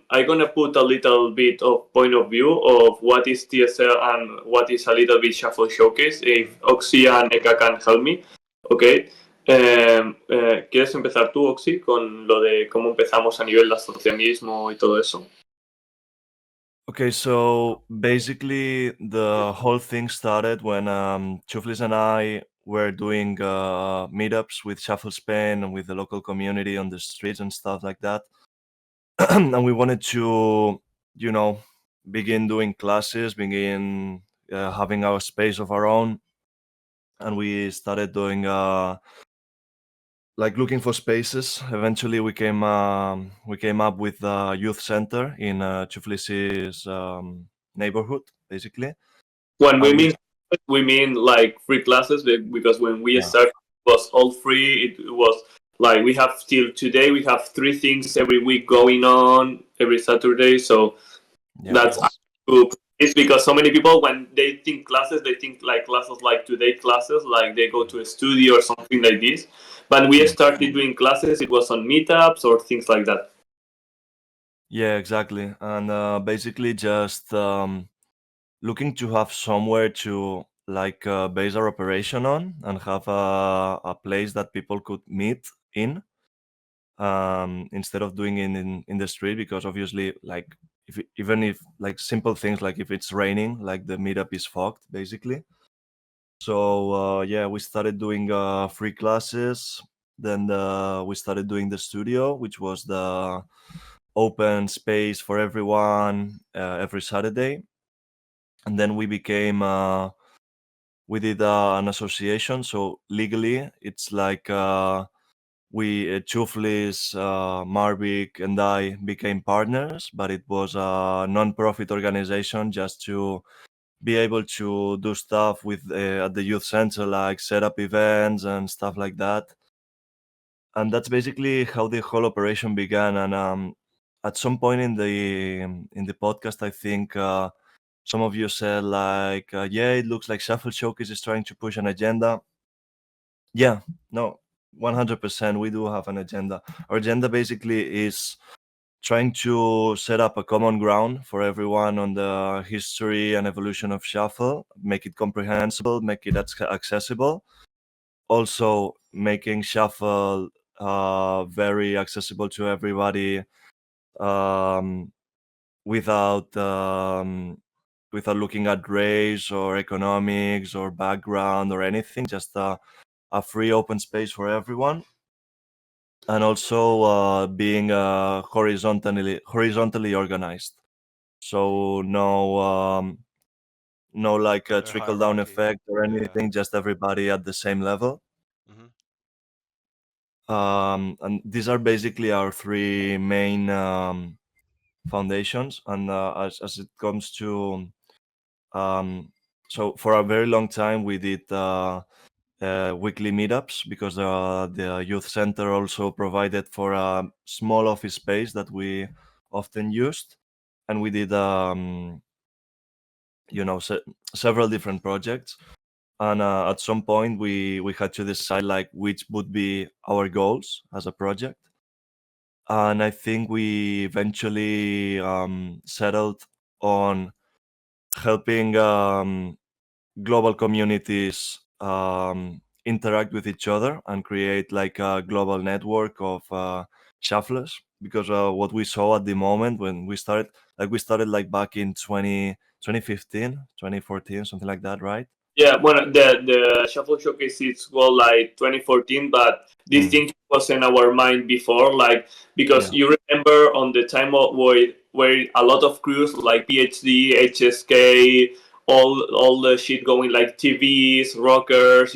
gonna put a little bit of point of view of what is TSL and what is a little bit Shuffle Showcase. If Oxy and Eka can help me, okay. ¿Quieres empezar tú, Oxy, con lo de cómo empezamos a nivel de asociacionismo y todo eso? Okay, so basically the whole thing started when Xhufflis and I were doing meetups with Shuffle Spain and with the local community on the streets and stuff like that. And we wanted to, you know, begin doing classes, begin having our space of our own. And we started doing like looking for spaces. Eventually, we came up with the youth center in Xhufflis's neighborhood, basically. When And we mean like free classes, because when we Yeah. started it was all free. It was like we have till today we have 3 things every week going on every Saturday. So Yeah. that's Nice. cool. It's because so many people when they think classes, they think like classes like today classes, like they go to a studio or something like this. But we Yeah. started doing classes. It was on meetups or things like that. Yeah, exactly. And basically just looking to have somewhere to like base our operation on and have a place that people could meet in, instead of doing it in the street, because obviously like even if like simple things like if it's raining, like the meetup is fogged basically. So yeah, we started doing free classes. Then we started doing the studio, which was the open space for everyone every Saturday. And then we became we did an association. So legally, it's like we Xhufflis, Marbiik, and I became partners, but it was a non-profit organization just to be able to do stuff with at the youth center, like set up events and stuff like that. And that's basically how the whole operation began. And at some point in the podcast, I think some of you said like, yeah, it looks like Shuffle Showcase is trying to push an agenda. Yeah, no, 100%. We do have an agenda. Our agenda basically is trying to set up a common ground for everyone on the history and evolution of Shuffle, make it comprehensible, make it accessible. Also, making Shuffle very accessible to everybody, um, without without looking at race or economics or background or anything. Just a free open space for everyone, and also being horizontally organized. So no like a No trickle down hierarchy. effect or Yeah. anything. Just everybody at the same level. hmm And these are basically our 3 main foundations. And as it comes to so for a very long time we did weekly meetups, because the youth center also provided for a small office space that we often used. And we did several different projects. And at some point we had to decide like which would be our goals as a project. And I think we eventually settled on helping global communities interact with each other and create like a global network of shufflers. Because what we saw at the moment when we started like back in 2015, 2014, something like that, right? Yeah, well, the Shuffle Showcase is well like 2014, but this Mm. thing was in our mind before, like because Yeah. you remember on the time of where a lot of crews like PhD, HSK, all the shit going like TVs, rockers,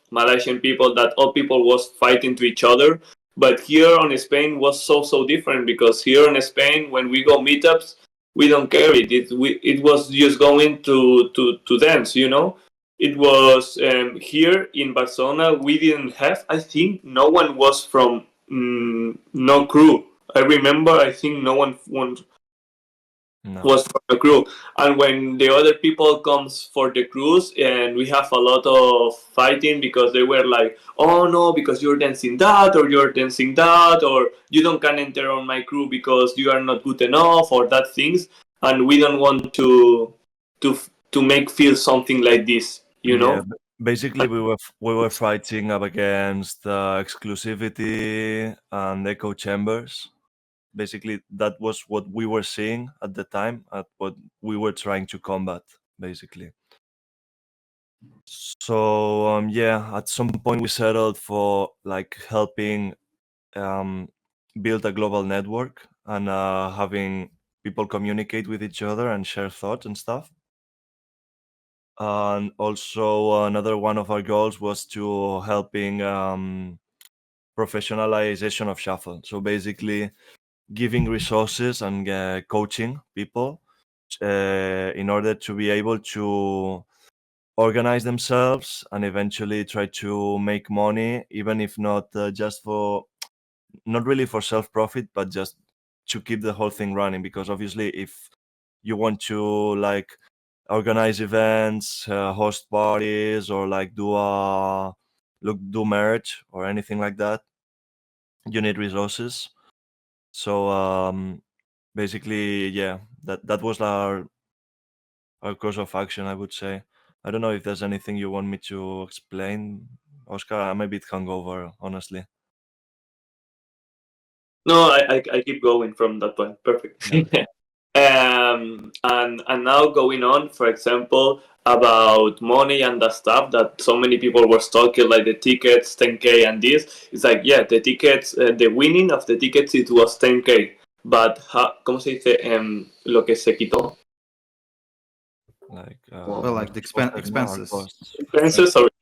Malaysian people, that all people was fighting to each other. But here on Spain was so different, because here in Spain, when we go meetups, we don't care it. It was just going to dance, you know. It was here in Barcelona. We didn't have. I think no one was from no crew. I remember. I think no one No. was for the crew. And when the other people comes for the cruise, and we have a lot of fighting, because they were like, oh no, because you're dancing that, or you're dancing that, or you don't can enter on my crew because you are not good enough, or that things. And we don't want to make feel something like this, you know. Basically we were fighting up against exclusivity and echo chambers. Basically, that was what we were seeing at the time, at what we were trying to combat, basically. So at some point we settled for like helping build a global network and having people communicate with each other and share thoughts and stuff. And also another one of our goals was to helping professionalization of shuffle. So basically giving resources and coaching people in order to be able to organize themselves and eventually try to make money, even if not just for, not really for self-profit, but just to keep the whole thing running. Because obviously if you want to like organize events, host parties, or like do merch or anything like that, you need resources. So basically, yeah, that was our course of action, I would say. I don't know if there's anything you want me to explain, Oscar. Maybe it can go over, honestly. No, I keep going from that point. Perfect. Yeah. And now going on, for example, about money and the stuff that so many people were talking, like the tickets, 10K, and this. It's like, yeah, the tickets, the winning of the tickets, it was 10K. But, ¿cómo se dice? Lo que se quitó. Like, Well, like the expenses.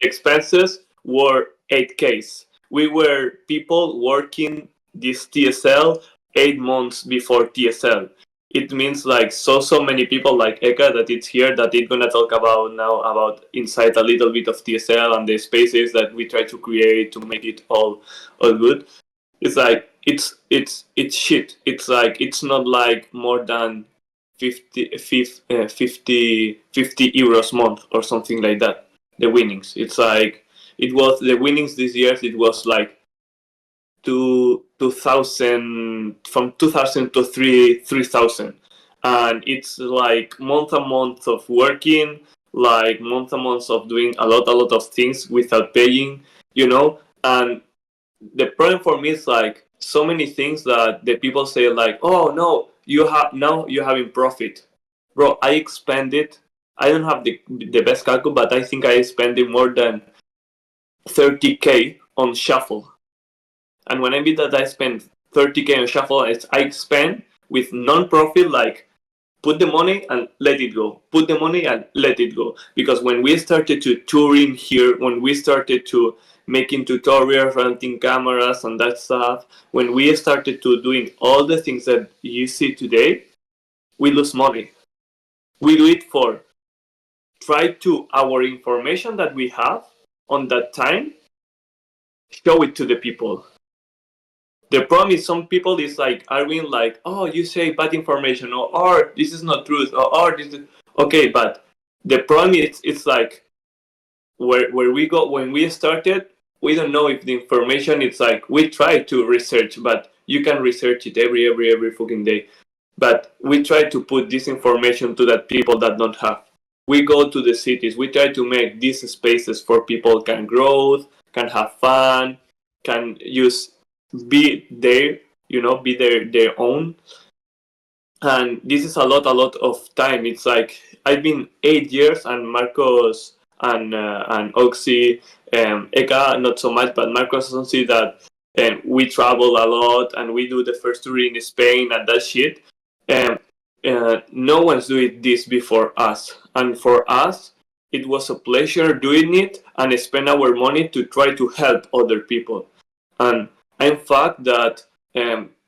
Expenses were 8Ks. We were people working this TSL 8 months before TSL. It means like so many people like Eka that it's here that it's gonna talk about now, about inside a little bit of TSL and the spaces that we try to create to make it all good. It's like it's shit. It's like it's not like more than 50 euros month or something like that. The winnings. It's like it was the winnings this year. It was like 2000 from 2000 to 3000, and it's like month a month of working, like month a month of doing a lot of things without paying, you know. And the problem for me is like so many things that the people say like, oh no, you're having profit, bro. I expended. I don't have the best calcul, but I think I spent more than 30K on shuffle. And when I mean that I spend 30K on shuffle, I spend with non-profit, like put the money and let it go. Put the money and let it go. Because when we started to touring here, when we started to making tutorials, renting cameras and that stuff, when we started to doing all the things that you see today, we lose money. We do it for try to our information that we have on that time, show it to the people. The problem is some people is like arguing like, oh, you say bad information, or this is not truth, or this is okay. But the problem is it's like where we go when we started, we don't know if the information. It's like we try to research, but you can research it every fucking day. But we try to put this information to that people that don't have. We go to the cities. We try to make these spaces for people can grow, can have fun, can be there, you know, be their own. And this is a lot of time. It's like I've been 8 years, and Marcos and Oxy, Eka not so much, but Marcos doesn't see that. We travel a lot, and we do the first tour in Spain and that shit. No one's doing this before us, and for us it was a pleasure doing it and spend our money to try to help other people. And I'm fact that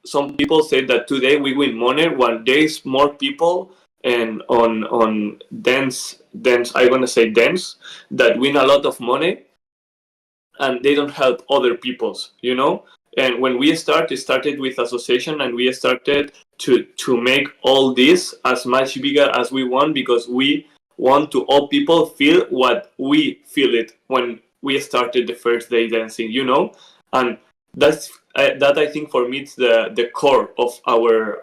some people say that today we win money when there is more people and on dance I'm gonna say dance that win a lot of money and they don't help other people's, you know. And when we it started with association, and we started to make all this as much bigger as we want, because we want to all people feel what we feel it when we started the first day dancing, you know. And that's that I think for me it's the core of our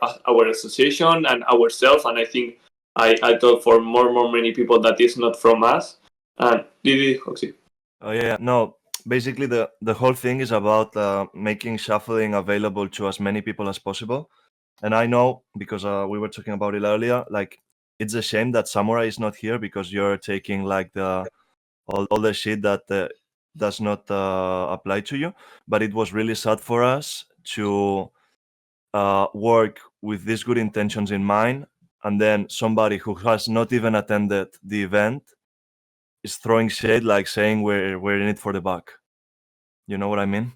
association and ourselves. And I think I thought for more many people that is not from us. And Didi, Oxy. Oh yeah, no. Basically, the whole thing is about making shuffling available to as many people as possible. And I know, because we were talking about it earlier, like it's a shame that Samurai is not here, because you're taking like the all the shit that does not apply to you. But it was really sad for us to work with these good intentions in mind, and then somebody who has not even attended the event is throwing shade, like saying we're in it for the buck. You know what I mean?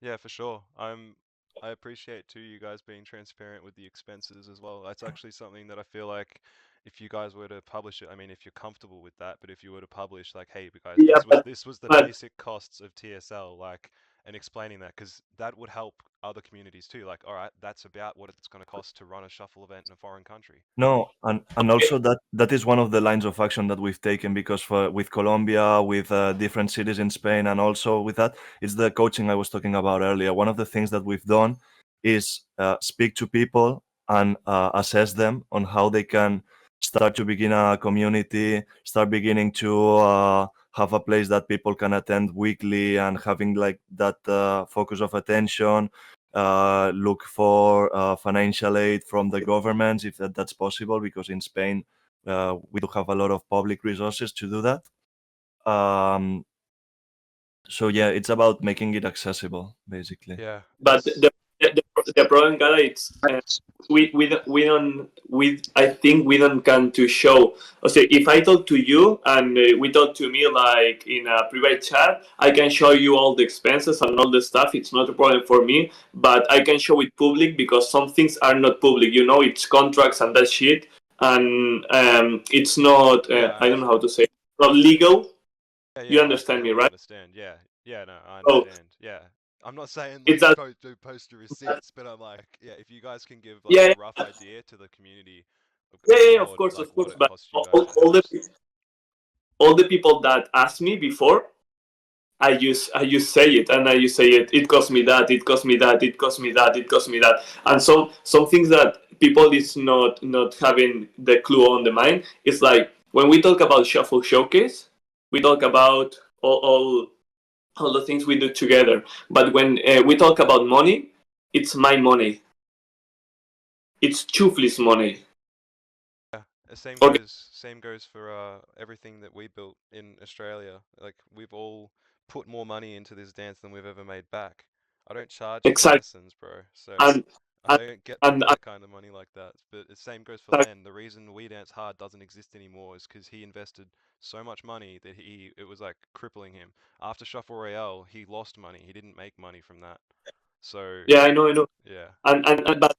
Yeah, for sure. I appreciate too you guys being transparent with the expenses as well. That's actually something that I feel like if you guys were to publish it, I mean, if you're comfortable with that, but if you were to publish like, hey, guys, Yeah, this was the but basic costs of TSL, like, and explaining that, because that would help other communities too. Like, all right, that's about what it's going to cost to run a shuffle event in a foreign country. No, and also that is one of the lines of action that we've taken, because with Colombia, with different cities in Spain, and also with that, it's the coaching I was talking about earlier. One of the things that we've done is speak to people and assess them on how they can start to begin a community, start beginning to have a place that people can attend weekly, and having like that focus of attention. Look for financial aid from the governments if that's possible, because in Spain we do have a lot of public resources to do that. So yeah, it's about making it accessible, basically. Yeah, but it's the problem, Gara, it's we I think we don't can to show. Okay, if I talk to you and we talk to me like in a private chat, I can show you all the expenses and all the stuff. It's not a problem for me, but I can show it public because some things are not public. You know, it's contracts and that shit, and it's not. yeah, I I don't know how understand. to say. Not legal. Yeah, You yeah, I understand me, totally right? understand. Yeah, yeah, no, I So understand. Yeah, I'm not saying it's like that. post your receipts, but I'm like, yeah, if you guys can give like Yeah, a rough idea to the community yeah, abroad, of like what course. it But costs you guys, that all the helps. all the people that asked me before, I just say it, and I just say it. It cost me that. It cost me that. It cost me that. It cost me that. And some things that people is not having the clue on the mind. It's like when we talk about Shuffle Showcase, we talk about all the things we do together. But when we talk about money, it's my money. It's Xhufflis' money. Yeah, Okay, same goes for everything that we built in Australia. Like we've all put more money into this dance than we've ever made back. I don't charge for exactly. lessons, bro. So And I and don't get and, paid and that kind of money like that. But the same goes for Len. The reason We Dance Hard doesn't exist anymore is because he invested so much money that it was like crippling him. After Shuffle Royale, he lost money. He didn't make money from that. So yeah, I know. yeah, And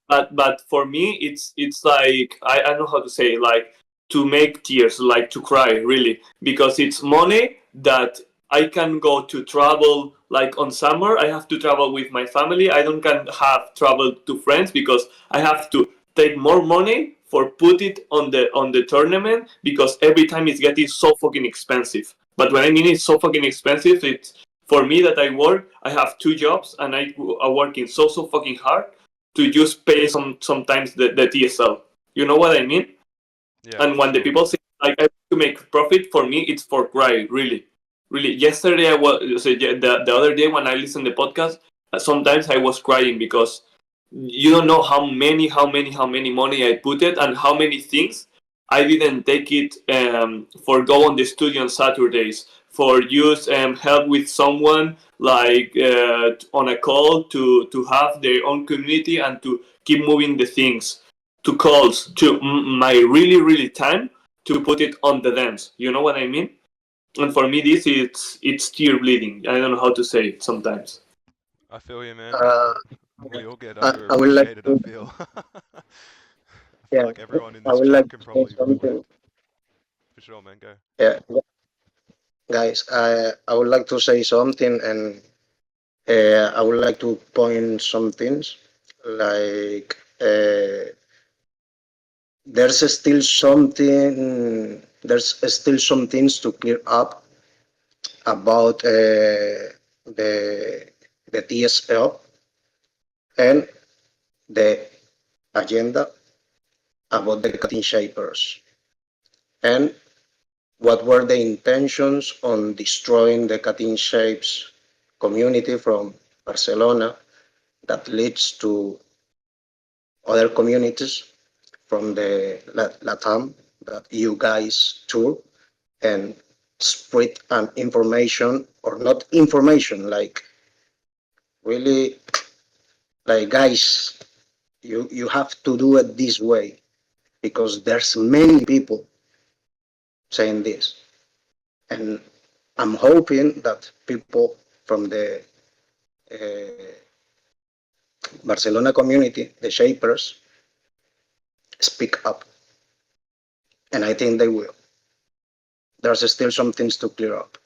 but for me it's like I don't know how to say, like to make tears, like to cry really, because it's money that I can go to travel. Like on summer I have to travel with my family. I don't can have travel to friends because I have to take more money for put it on the tournament, because every time it's getting so fucking expensive. But when I mean it's so fucking expensive, it's for me that I work, I have two jobs, and I are working so fucking hard to just pay sometimes the TSL. You know what I mean? yeah, And for when the sure. people say like I have to make profit, for me it's for cry, really, really. Yesterday I was the other day when I listened to the podcast, sometimes I was crying because you don't know how many money I put it, and how many things I didn't take it for go on the studio on Saturdays, for use help with someone like on a call to have their own community and to keep moving the things, to calls, to my really time to put it on the dance. You know what I mean? And for me, this it's tear bleeding. I don't know how to say it sometimes. I feel you, man. Uh, We all get I would like underappreciated, to, I feel. I feel yeah, like everyone in I this would chat like can to say probably... something. For sure, man, go. Yeah, guys, I would like to say something, and I would like to point some things. Like there's still some things to clear up about the TSL and the agenda about the cutting shapers, and what were the intentions on destroying the cutting shapes community from Barcelona that leads to other communities from the Latam that you guys tour and spread an information, or not information, like really, like, guys, you have to do it this way, because there's many people saying this, and I'm hoping that people from the uh, Barcelona community, the shapers, speak up, and I think they will. There's still some things to clear up.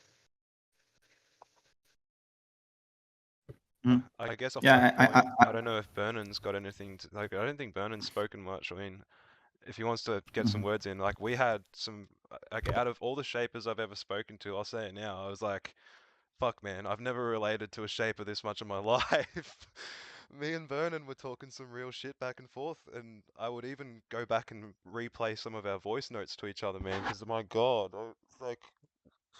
I guess off Yeah, that point, I don't know if Bernan's got anything to, like, I don't think Bernan's spoken much. I mean, if he wants to get some words in, like, we had some, like, out of all the shapers I've ever spoken to, I'll say it now, I was like, fuck, man, I've never related to a shaper this much in my life. Me and Bernan were talking some real shit back and forth, and I would even go back and replay some of our voice notes to each other, man, because my god, it's like,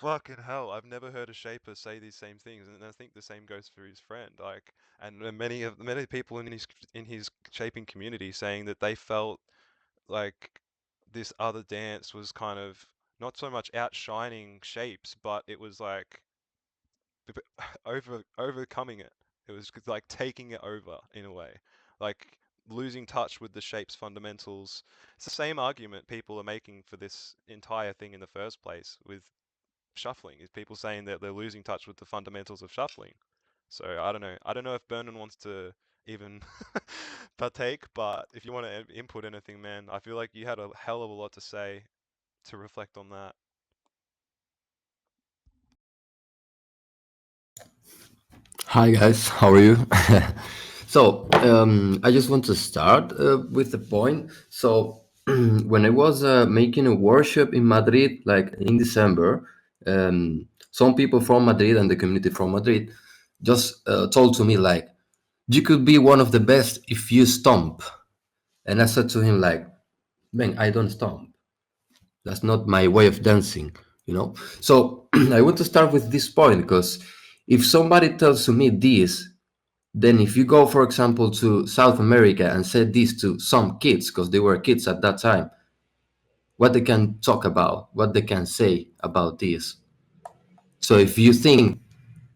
fucking hell, I've never heard a shaper say these same things, and I think the same goes for his friend. Like, and many people in his shaping community saying that they felt like this other dance was kind of not so much outshining shapes, but it was like overcoming it. It was like taking it over in a way, like losing touch with the shape's fundamentals. It's the same argument people are making for this entire thing in the first place with shuffling, is people saying that they're losing touch with the fundamentals of shuffling. So I don't know. I don't know if Bernan wants to even partake, but if you want to input anything, man, I feel like you had a hell of a lot to say to reflect on that. Hi guys, how are you? So I just want to start with the point. So when I was making a workshop in Madrid, like in December, some people from Madrid and the community from Madrid just told to me like, you could be one of the best if you stomp. And I said to him like, man, I don't stomp. That's not my way of dancing, you know? So I want to start with this point because if somebody tells to me this, then if you go, for example, to South America and say this to some kids, because they were kids at that time, what they can talk about, what they can say about this. So if you think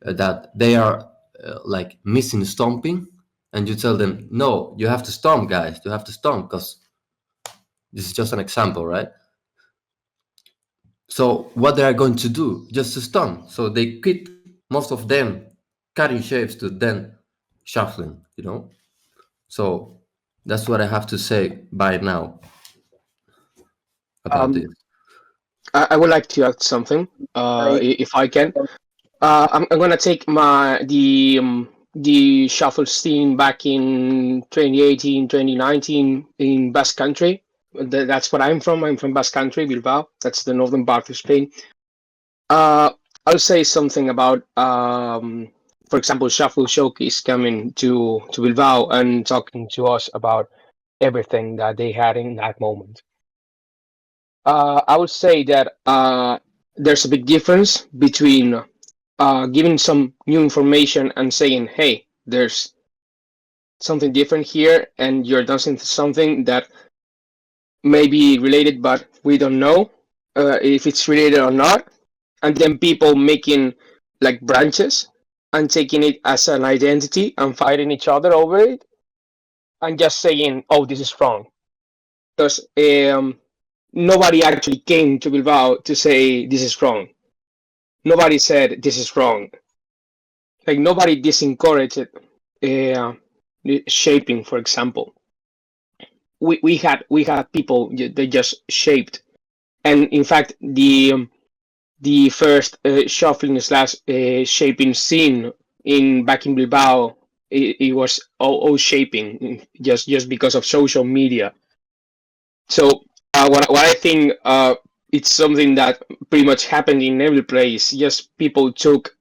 that they are like missing stomping, and you tell them, no, you have to stomp, guys, you have to stomp, because this is just an example, right? So what they are going to do, just to stomp. So they quit, most of them, cutting shapes to then shuffling, you know? So that's what I have to say by now about this. I would like to add something, if I can. I'm gonna take the shuffle scene back in 2018, 2019 in Basque Country. That's what I'm from. I'm from Basque Country, Bilbao. That's the northern part of Spain. I'll say something about, for example, Shuffle Showcase coming to Bilbao and talking to us about everything that they had in that moment. I would say that there's a big difference between giving some new information and saying, hey, there's something different here, and you're dancing to something that may be related, but we don't know if it's related or not. And then people making like branches and taking it as an identity and fighting each other over it and just saying, oh, this is wrong. Because nobody actually came to Bilbao to say this is wrong. Nobody said this is wrong. like nobody disencouraged shaping, for example. We had people that just shaped, and in fact the first shuffling slash shaping scene in back in Bilbao, it was all shaping just because of social media. So what I think it's something that pretty much happened in every place. Just people took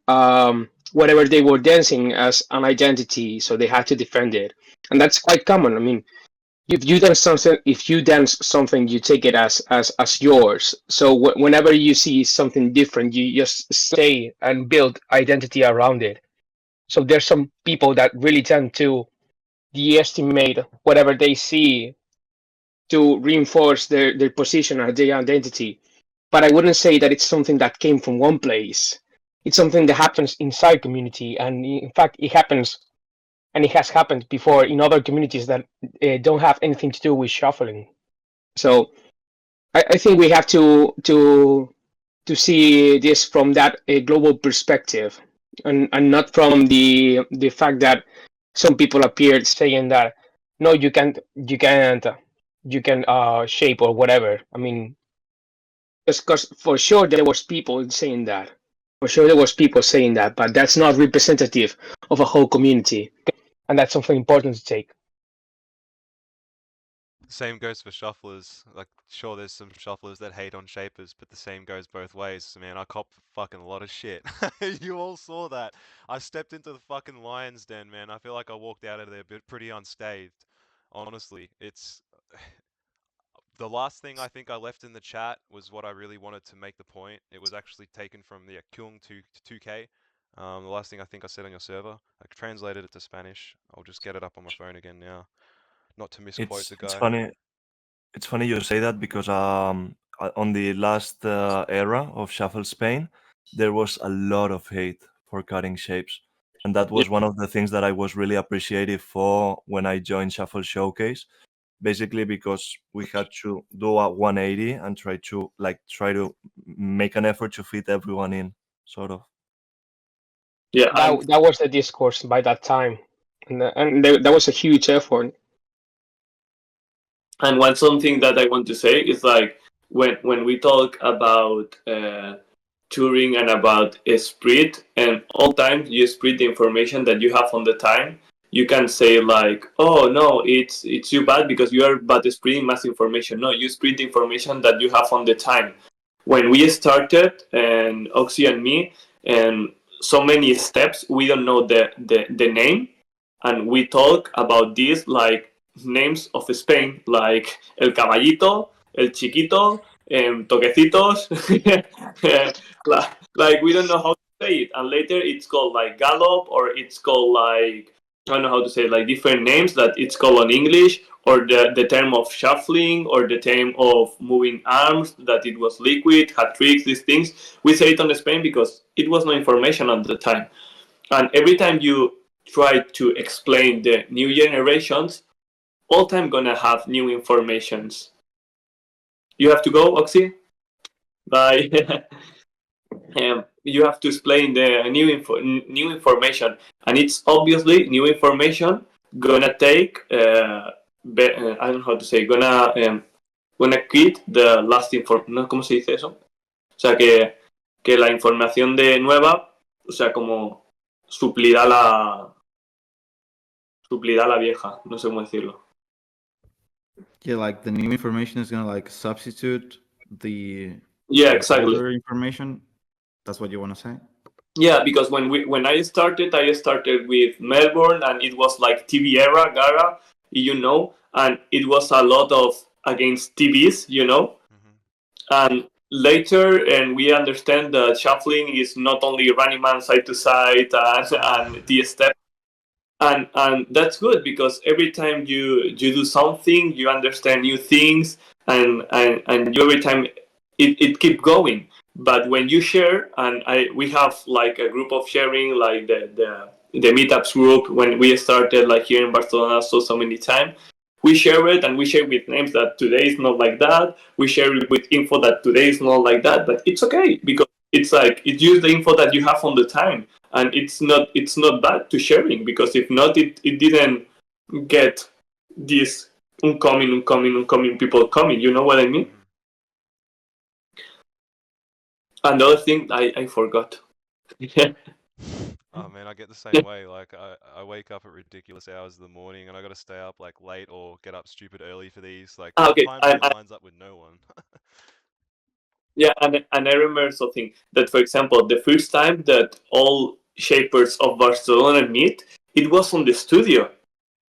whatever they were dancing as an identity, so they had to defend it, and that's quite common. I mean, if you dance something, you take it as yours. So whenever you see something different, you just stay and build identity around it. So there's some people that really tend to de-estimate whatever they see to reinforce their position or their identity. But I wouldn't say that it's something that came from one place. It's something that happens inside community, and in fact, it happens, and it has happened before in other communities that don't have anything to do with shuffling. So I think we have to see this from that global perspective, and not from the fact that some people appeared saying that no, you can shape or whatever. I mean, because for sure there was people saying that. For sure there was people saying that, but that's not representative of a whole community, and that's something important to take. Same goes for shufflers. Like, sure, there's some shufflers that hate on shapers, but the same goes both ways. So, man, I cop fucking a lot of shit. You all saw that. I stepped into the fucking lion's den, man. I feel like I walked out of there pretty unscathed. Honestly, it's the last thing I think I left in the chat was what I really wanted to make the point. It was actually taken from the Kyung 2K. The last thing I think I said on your server. I translated it to Spanish. I'll just get it up on my phone again now. Not to misquote the guy. It's funny. It's funny you say that because on the last era of Shuffle Spain, there was a lot of hate for cutting shapes, and that was one of the things that I was really appreciative for when I joined Shuffle Showcase. Basically, because we had to do a 180 and try to make an effort to fit everyone in, sort of. Yeah, That was the discourse by that time, and that was a huge effort. and one something that I want to say is like when we talk about touring and about a spread, and all times you spread the information that you have on the time. You can say like, oh no, it's you bad because you are bad spreading mass information. No, you spread the information that you have on the time. When we started, and Oxy and me, and so many steps, we don't know the name, and we talk about this like names of Spain, like El Caballito, El Chiquito, Toquecitos. Like we don't know how to say it, and later it's called like Gallop, or it's called like, I don't know how to say it, like different names that it's called in English, or the term of shuffling, or the term of moving arms, that it was liquid, had tricks, these things. We say it on Spain because it was no information at the time. And every time you try to explain the new generations, all time gonna have new informations. You have to go, Oxy? Bye. You have to explain the new information, and it's obviously new information gonna take I don't know how to say, gonna quit the last no, ¿cómo se dice eso? O sea que la información de nueva, o sea, como suplirá la vieja, no sé cómo decirlo. Yeah, like the new information is gonna like substitute the exactly older information. That's what you want to say? Yeah, because when I started with Melbourne, and it was like TV era, Gaara, and it was a lot of against TVs, and later, and we understand that shuffling is not only running man side to side and the step, and that's good, because every time you do something, you understand new things, and you every time it keep going. But when you share, and we have like a group of sharing, like the meetups group, when we started like here in Barcelona so many times, we share it, and we share with names that today is not like that. We share it with info that today is not like that, but it's okay, because it's like, it's just the info that you have on the time, and it's not bad to sharing, because if not, it didn't get this incoming people coming. You know what I mean? Another thing I forgot. Oh man, I get the same way. Like I wake up at ridiculous hours in the morning, and I got to stay up like late or get up stupid early for these. Like the Okay, timetable lines up with no one. yeah, and I remember something that, for example, the first time that all shapers of Barcelona meet, it was on the studio.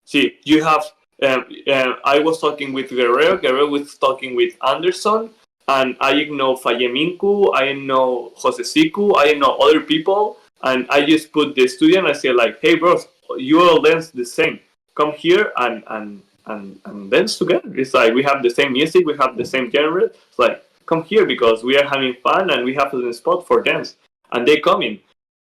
See, you have. I was talking with Guerrero. Guerrero was talking with Anderson, and I know Fayeminku. I know Josesiku. I know other people, and I just put the studio and I say like, "Hey, bros, you all dance the same. Come here and dance together." It's like we have the same music, we have the same genre. It's like, come here because we are having fun and we have a spot for dance, and they come in.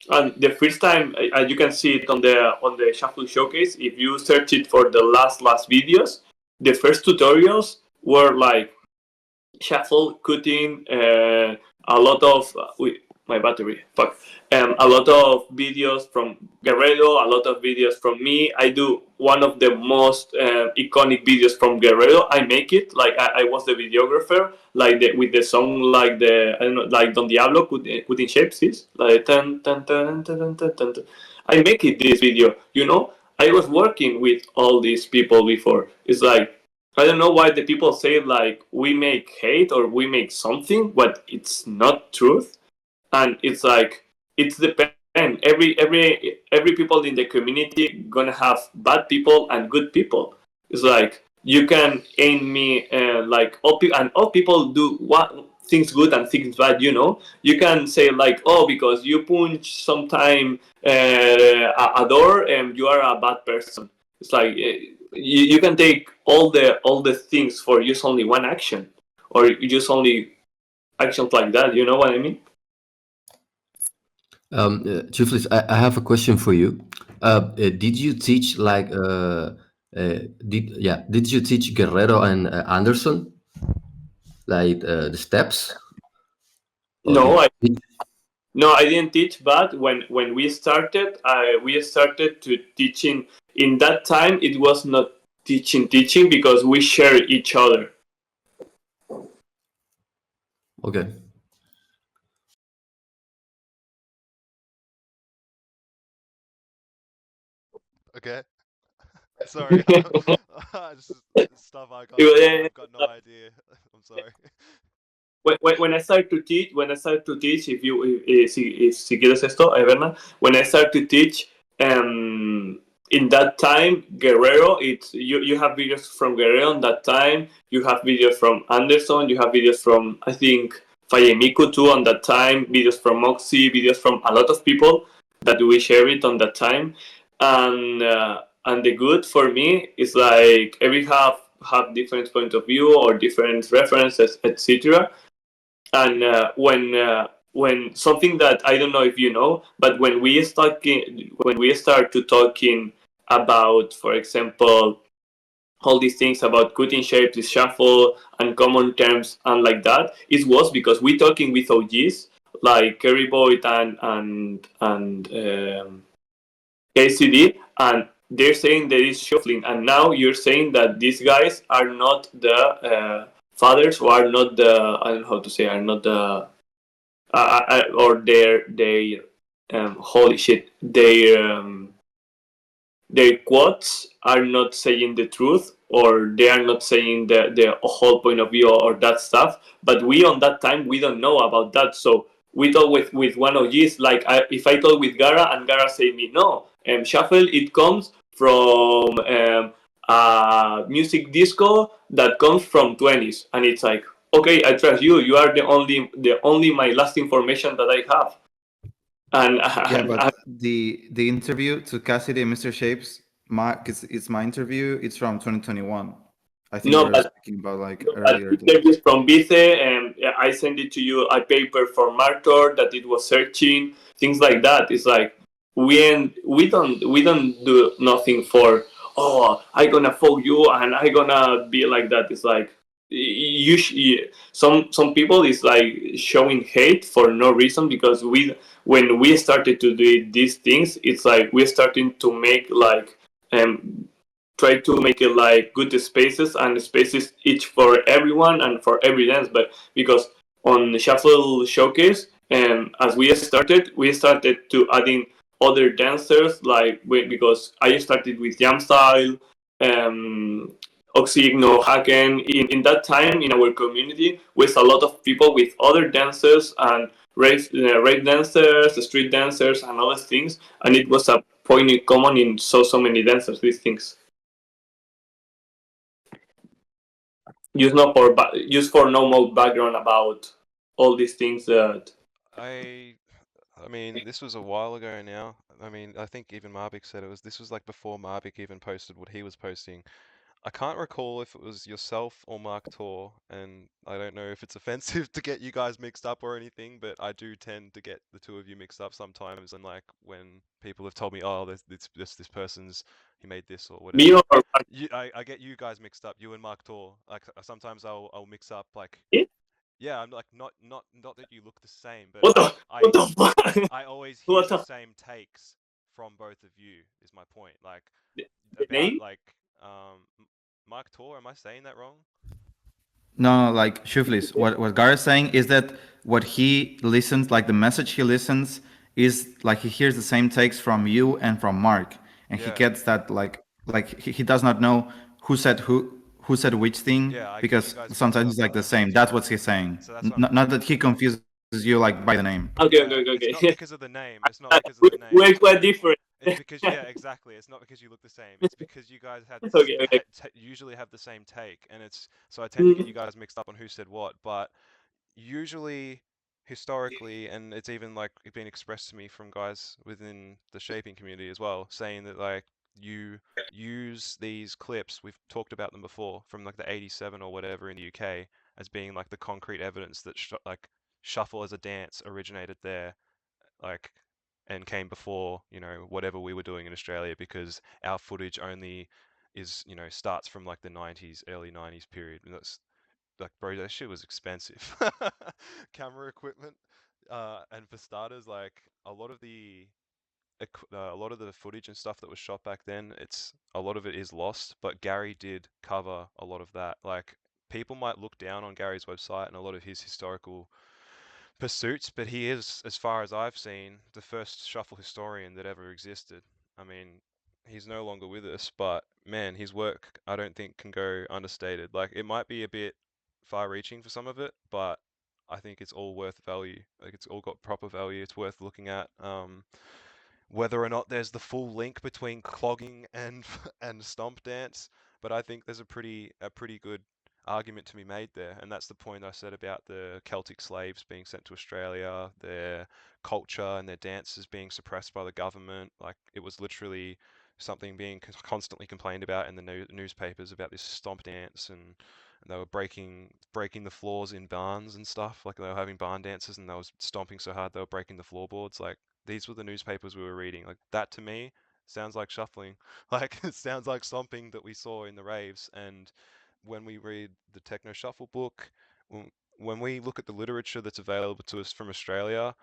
And the first time, you can see it on the Shuffle showcase. If you search it for the last videos, the first tutorials were like shuffle, cutting, a lot of my battery. Fuck. A lot of videos from Guerrero, a lot of videos from me. I do one of the most iconic videos from Guerrero. I make it like I was the videographer, like with the song, like the I don't know, like Don Diablo, cutting shapes is like tan tan tan tan tan tan. I make it this video. You know, I was working with all these people before. It's like I don't know why the people say like we make hate or we make something, but it's not truth. And it's like it's depend. Every people in the community gonna have bad people and good people. It's like you can aim me like all people do what things good and things bad. You know, you can say like, oh, because you punch sometime a door and you are a bad person. It's like you can take all the things for use only one action, or use only actions like that. You know what I mean? Jhofflis, I have a question for you. Did you teach like did you teach Guerrero and Anderson like the steps? Or No, did no, I didn't teach. But when we started to teaching. In that time, it was not teaching because we share each other. okay. Okay. Sorry. Just stuff I got. Yeah, I've got no idea. I'm sorry. when I started to teach, si quieres esto, Bernan, when I started to teach, in that time, Guerrero, you have videos from Guerrero in that time, you have videos from Anderson, you have videos from, I think, Fayemiku too on that time, videos from Moxie, videos from a lot of people that we share it on that time. And the good for me is like every have different point of view or different references, etc. And when something that I don't know if you know, but when we start to talking about, for example, all these things about cutting shapes, the shuffle, and common terms, and like that, it was because we talking with OGs like Kerry Boyd and KCD, and they're saying there is shuffling, and now you're saying that these guys are not the fathers, or are not the, I don't know how to say, are not the or they holy shit, their quotes are not saying the truth, or they are not saying the whole point of view or that stuff. But we on that time we don't know about that, so we talk with one of these. Like if I talk with Gaara and Gaara say me no, shuffle it comes from music disco that comes from 20s, and it's like, okay, I trust you. You are the only my last information that I have. And Yeah, but the interview to Cassidy and Mr. Shapes, it's my interview. It's from 2021. I think no, we're but speaking about like no, earlier days. interviews from Vice, and I sent it to you a paper for Martor that it was searching things like that. It's like we don't do nothing for, oh, I gonna follow you and I gonna be like that. It's like some people is like showing hate for no reason, because when we started to do these things, it's like we're starting to make like try to make it like good spaces and spaces each for everyone and for every dance. But because on Shuffle Showcase, as we started to adding other dancers, like because I started with Jam Style, Oxygno, Haken. In that time in our community with a lot of people with other dancers and rave dancers, street dancers, and other things, and it was a point in common in so many dancers. These things. Just for normal background about all these things that. I mean, this was a while ago now. I mean, I think even Marbiik said this was like before Marbiik even posted what he was posting. I can't recall if it was yourself or Mark Tor, and I don't know if it's offensive to get you guys mixed up or anything, but I do tend to get the two of you mixed up sometimes. And like when people have told me, "Oh, this person's he made this or Me whatever," or I get you guys mixed up, you and Mark Tor. Like sometimes I'll mix up like. yeah? Yeah, I'm like not that you look the same, but What the I what the fuck? I always hear What the the, same takes from both of you, is my point. Like the about name? like Mark Tor, am I saying that wrong? No, like Xhufflis. What Garry is saying is that what he listens, like the message he listens, is like he hears the same takes from you and from Mark, and he Yeah. gets that like he does not know who said which thing, Yeah, I get you because guys mixed sometimes up it's like on the that. same. That's what he's saying. So that's what I'm Not that he confuses you like by the name. Okay, yeah, okay, okay, it's not okay. because of the name. It's not because of the name. We're quite different. It's because yeah, exactly. It's not because you look the same. It's because you guys Okay, okay. usually have the same take, and it's so I tend to get Mhm. you guys mixed up on who said what. But usually, historically, and it's even like been expressed to me from guys within the shaping community as well, saying that like you use these clips, we've talked about them before, from like the 87 or whatever in the UK as being like the concrete evidence that like shuffle as a dance originated there, like, and came before, whatever we were doing in Australia, because our footage only is, starts from like the 90s, early 90s period. And that's like, bro, that shit was expensive. Camera equipment. And for starters, like a lot of the footage and stuff that was shot back then, a lot of it is lost, but Garry did cover a lot of that. Like, people might look down on Garry's website and a lot of his historical pursuits, but he is, as far as I've seen, the first shuffle historian that ever existed. I mean, he's no longer with us, but man, his work I don't think can go understated. Like, it might be a bit far-reaching for some of it, but I think it's all worth value. Like, it's all got proper value. It's worth looking at. Whether or not there's the full link between clogging and and stomp dance, but I think there's a pretty good argument to be made there, and that's the point I said about the Celtic slaves being sent to Australia, their culture and their dances being suppressed by the government. Like, it was literally something being constantly complained about in the newspapers about this stomp dance, and they were breaking the floors in barns and stuff. Like, they were having barn dances and they was stomping so hard they were breaking the floorboards. Like, these were the newspapers we were reading. Like, that to me sounds like shuffling. Like, it sounds like stomping that we saw in the raves. And when we read the Techno Shuffle book, when we look at the literature that's available to us from Australia,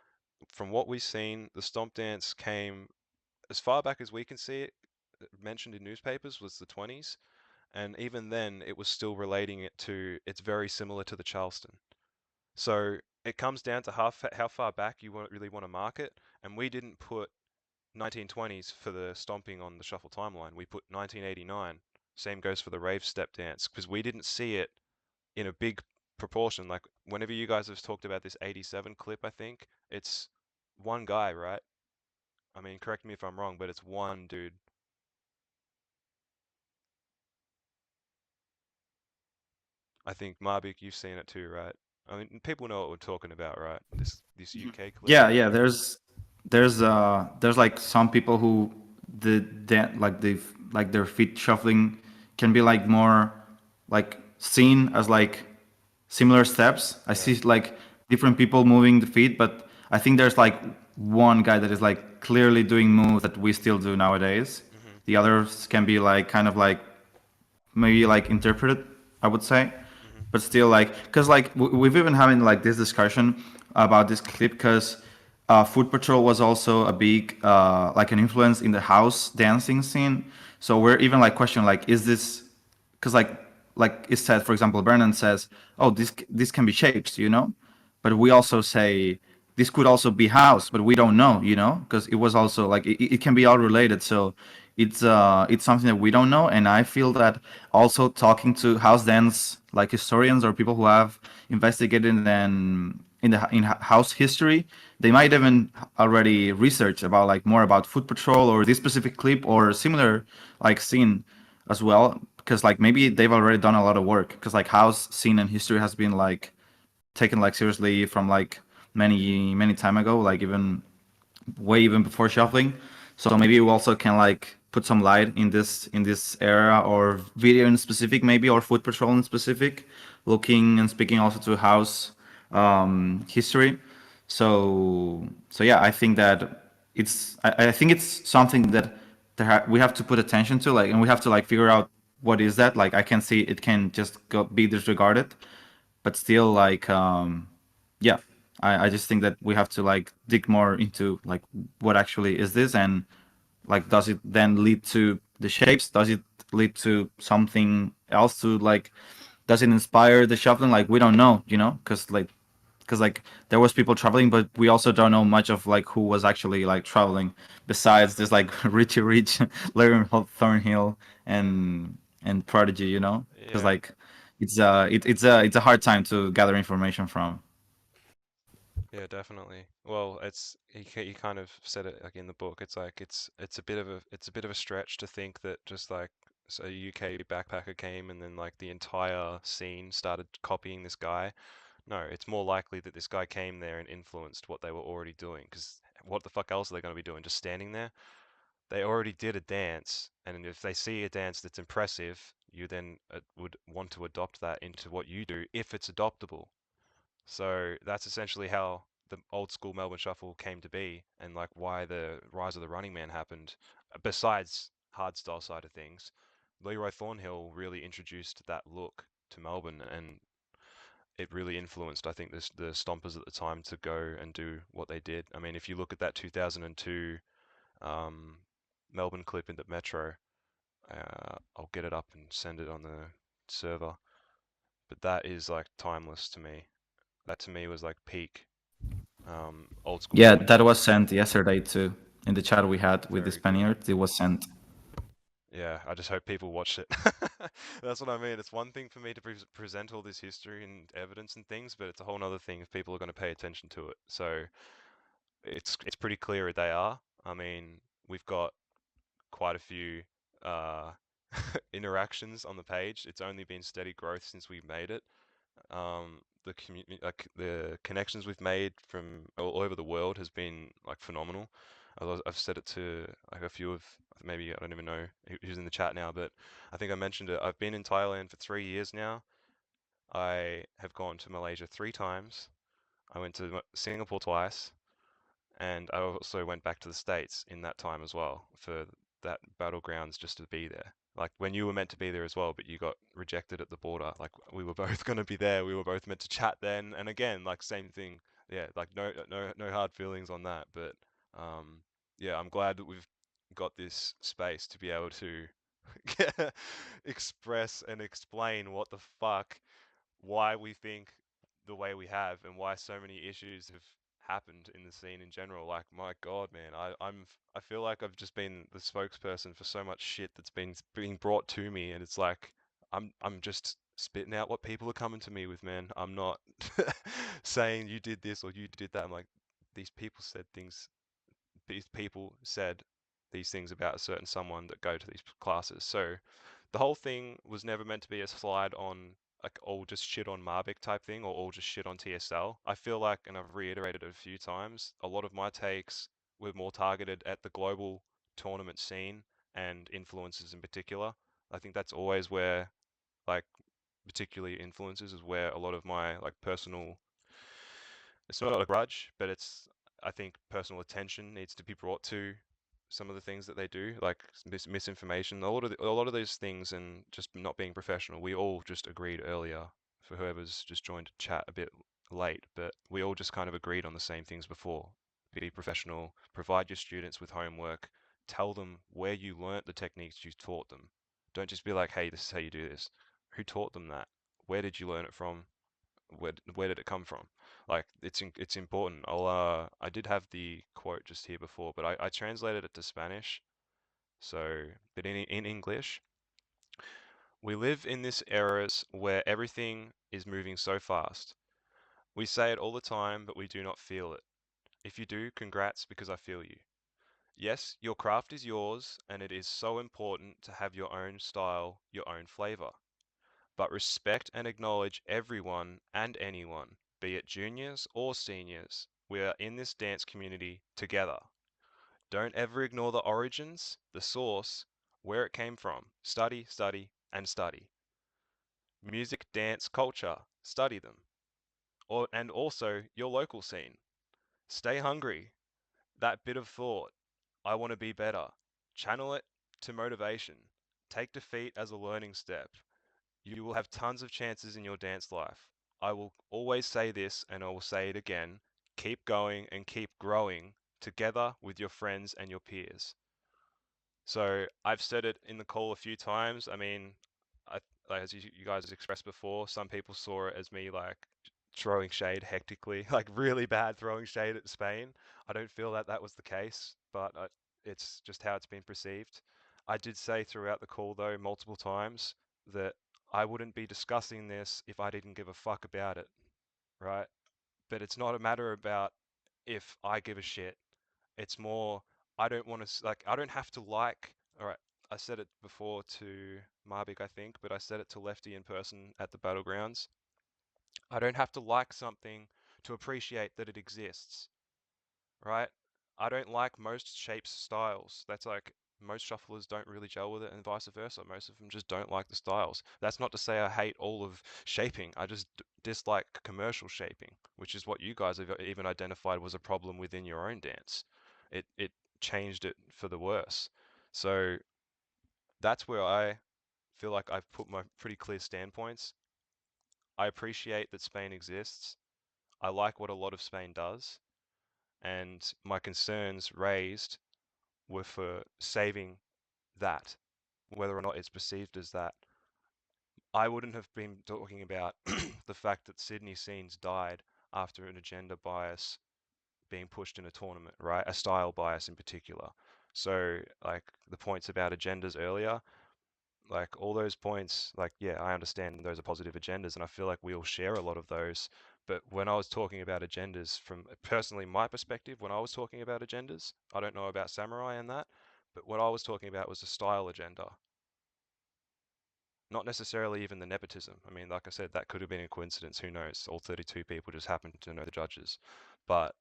from what we've seen, the stomp dance came as far back as we can see it, mentioned in newspapers, was the 20s. And even then, it was still relating it to, it's very similar to the Charleston. So it comes down to how far back you really want to mark it. And we didn't put 1920s for the stomping on the shuffle timeline. We put 1989. Same goes for the rave step dance, because we didn't see it in a big proportion. Like, whenever you guys have talked about this 87 clip, I think it's one guy, right? I mean, correct me if I'm wrong, but it's one dude. I think Marbiik, you've seen it too, right? I mean, people know what we're talking about, right? This UK clip. Yeah. There's like some people who like their feet shuffling can be like more like seen as like similar steps. I Yeah. see like different people moving the feet, but I think there's like one guy that is like clearly doing moves that we still do nowadays. Hmm. The others can be like kind of like maybe like interpreted, I would say. Hmm. but still, like, because like we've even having like this discussion about this clip because Foot Patrol was also a big like an influence in the house dancing scene. So we're even like questioning like, is this because like it said, for example, Bernan says, oh, this can be shapes, you know, but we also say this could also be house, but we don't know, you know, because it was also like it can be all related. So it's something that we don't know, and I feel that also talking to house dance like historians or people who have investigated in house history, they might even already research about like more about Foot Patrol or this specific clip or similar like scene as well, because like maybe they've already done a lot of work because like house scene and history has been like taken like seriously from like many time ago, like even way even before shuffling. So maybe we also can like put some light in this era or video in specific maybe or Foot Patrol in specific, looking and speaking also to house history. So yeah, I think that I think it's something that we have to put attention to, like, and we have to like figure out what is that. Like I can see it can just be disregarded, but still like yeah, I just think that we have to like dig more into like what actually is this, and like does it then lead to the shapes, does it lead to something else, to like does it inspire the shuffling, like we don't know, you know, because like there was people traveling, but we also don't know much of like who was actually like traveling besides this like Richie Rich, Larry Thornhill, and Prodigy, you know, because Yeah. like it's a hard time to gather information from. Yeah, definitely. Well, it's he kind of said it like in the book. It's like it's a bit of a stretch to think that just like so a UK backpacker came and then like the entire scene started copying this guy. No, it's more likely that this guy came there and influenced what they were already doing. Because what the fuck else are they going to be doing? Just standing there? They already did a dance, and if they see a dance that's impressive, you then would want to adopt that into what you do if it's adoptable. So that's essentially how the old school Melbourne Shuffle came to be, and like why the rise of the Running Man happened. Besides hardstyle side of things, Leroy Thornhill really introduced that look to Melbourne, and it really influenced, I think, the Stompers at the time to go and do what they did. I mean, if you look at that 2002 Melbourne clip in the Metro, I'll get it up and send it on the server. But that is like timeless to me. That to me was like peak old school Yeah, Melbourne that was Shuffle. sent yesterday too. In the chat we had with the Very good. Spaniards, it was sent. Yeah, I just hope people watch it. That's what I mean. It's one thing for me to present all this history and evidence and things, but it's a whole other thing if people are going to pay attention to it. So it's pretty clear they are. I mean, we've got quite a few uh, interactions on the page. It's only been steady growth since we made it. The connections we've made from all over the world has been like phenomenal. I've said it to like a few of maybe I don't even know who's in the chat now, but I think I mentioned it. I've been in Thailand for 3 years now. I have gone to Malaysia 3 times. I went to Singapore twice, and I also went back to the States in that time as well for that battlegrounds just to be there. Like when you were meant to be there as well, but you got rejected at the border. Like we were both going to be there. We were both meant to chat then. And again, like same thing. Yeah, like no hard feelings on that. But um, yeah, I'm glad that we've got this space to be able to express and explain what the fuck why we think the way we have and why so many issues have happened in the scene in general. Like, my God, man, I feel like I've just been the spokesperson for so much shit that's been being brought to me, and it's like I'm just spitting out what people are coming to me with, man. I'm not saying you did this or you did that. I'm like, these people said things. These people said these things about a certain someone that go to these classes. So the whole thing was never meant to be a slide on like all just shit on Marbiik type thing or all just shit on TSL. I feel like, and I've reiterated it a few times, a lot of my takes were more targeted at the global tournament scene and influences in particular. I think that's always where, like, particularly influences is where a lot of my like personal, it's not a grudge, but it's, I think personal attention needs to be brought to some of the things that they do, like misinformation, a lot of those things, and just not being professional. We all just agreed earlier for whoever's just joined chat a bit late, but we all just kind of agreed on the same things before. Be professional, provide your students with homework, tell them where you learnt the techniques you taught them. Don't just be like, hey, this is how you do this. Who taught them that? Where did you learn it from? Where did it come from? Like it's important. I did have the quote just here before, but I translated it to Spanish. So, but in English, we live in this eras where everything is moving so fast. We say it all the time, but we do not feel it. If you do, congrats, because I feel you. Yes, your craft is yours, and it is so important to have your own style, your own flavor. But respect and acknowledge everyone and anyone, be it juniors or seniors. We are in this dance community together. Don't ever ignore the origins, the source, where it came from. Study, study, and study. Music, dance, culture, study them. And also your local scene. Stay hungry. That bit of thought, I want to be better. Channel it to motivation. Take defeat as a learning step. You will have tons of chances in your dance life. I will always say this and I will say it again. Keep going and keep growing together with your friends and your peers. So I've said it in the call a few times. I mean, like as you guys expressed before, some people saw it as me like throwing shade hectically, like really bad throwing shade at Spain. I don't feel that that was the case, but it's just how it's been perceived. I did say throughout the call though multiple times that I wouldn't be discussing this if I didn't give a fuck about it, right? But it's not a matter about if I give a shit. It's more I don't want to like I don't have to like. All right, I said it before to Marbiik, I think, but I said it to Lefty in person at the battlegrounds. I don't have to like something to appreciate that it exists, right? I don't like most shapes styles. That's like most shufflers don't really gel with it and vice versa. Most of them just don't like the styles. That's not to say I hate all of shaping. I just dislike commercial shaping, which is what you guys have even identified was a problem within your own dance. It changed it for the worse. So that's where I feel like I've put my pretty clear standpoints. I appreciate that Spain exists. I like what a lot of Spain does. And my concerns raised were for saving that, whether or not it's perceived as that. I wouldn't have been talking about the fact that Sydney scenes died after an agenda bias being pushed in a tournament, right? A style bias in particular. So, like the points about agendas earlier, like all those points, like, yeah, I understand those are positive agendas, and I feel like we all share a lot of those. But when I was talking about agendas from personally my perspective, when I was talking about agendas, I don't know about Samurai and that, but what I was talking about was a style agenda, not necessarily even the nepotism. I mean, like I said, that could have been a coincidence. Who knows? All 32 people just happened to know the judges. But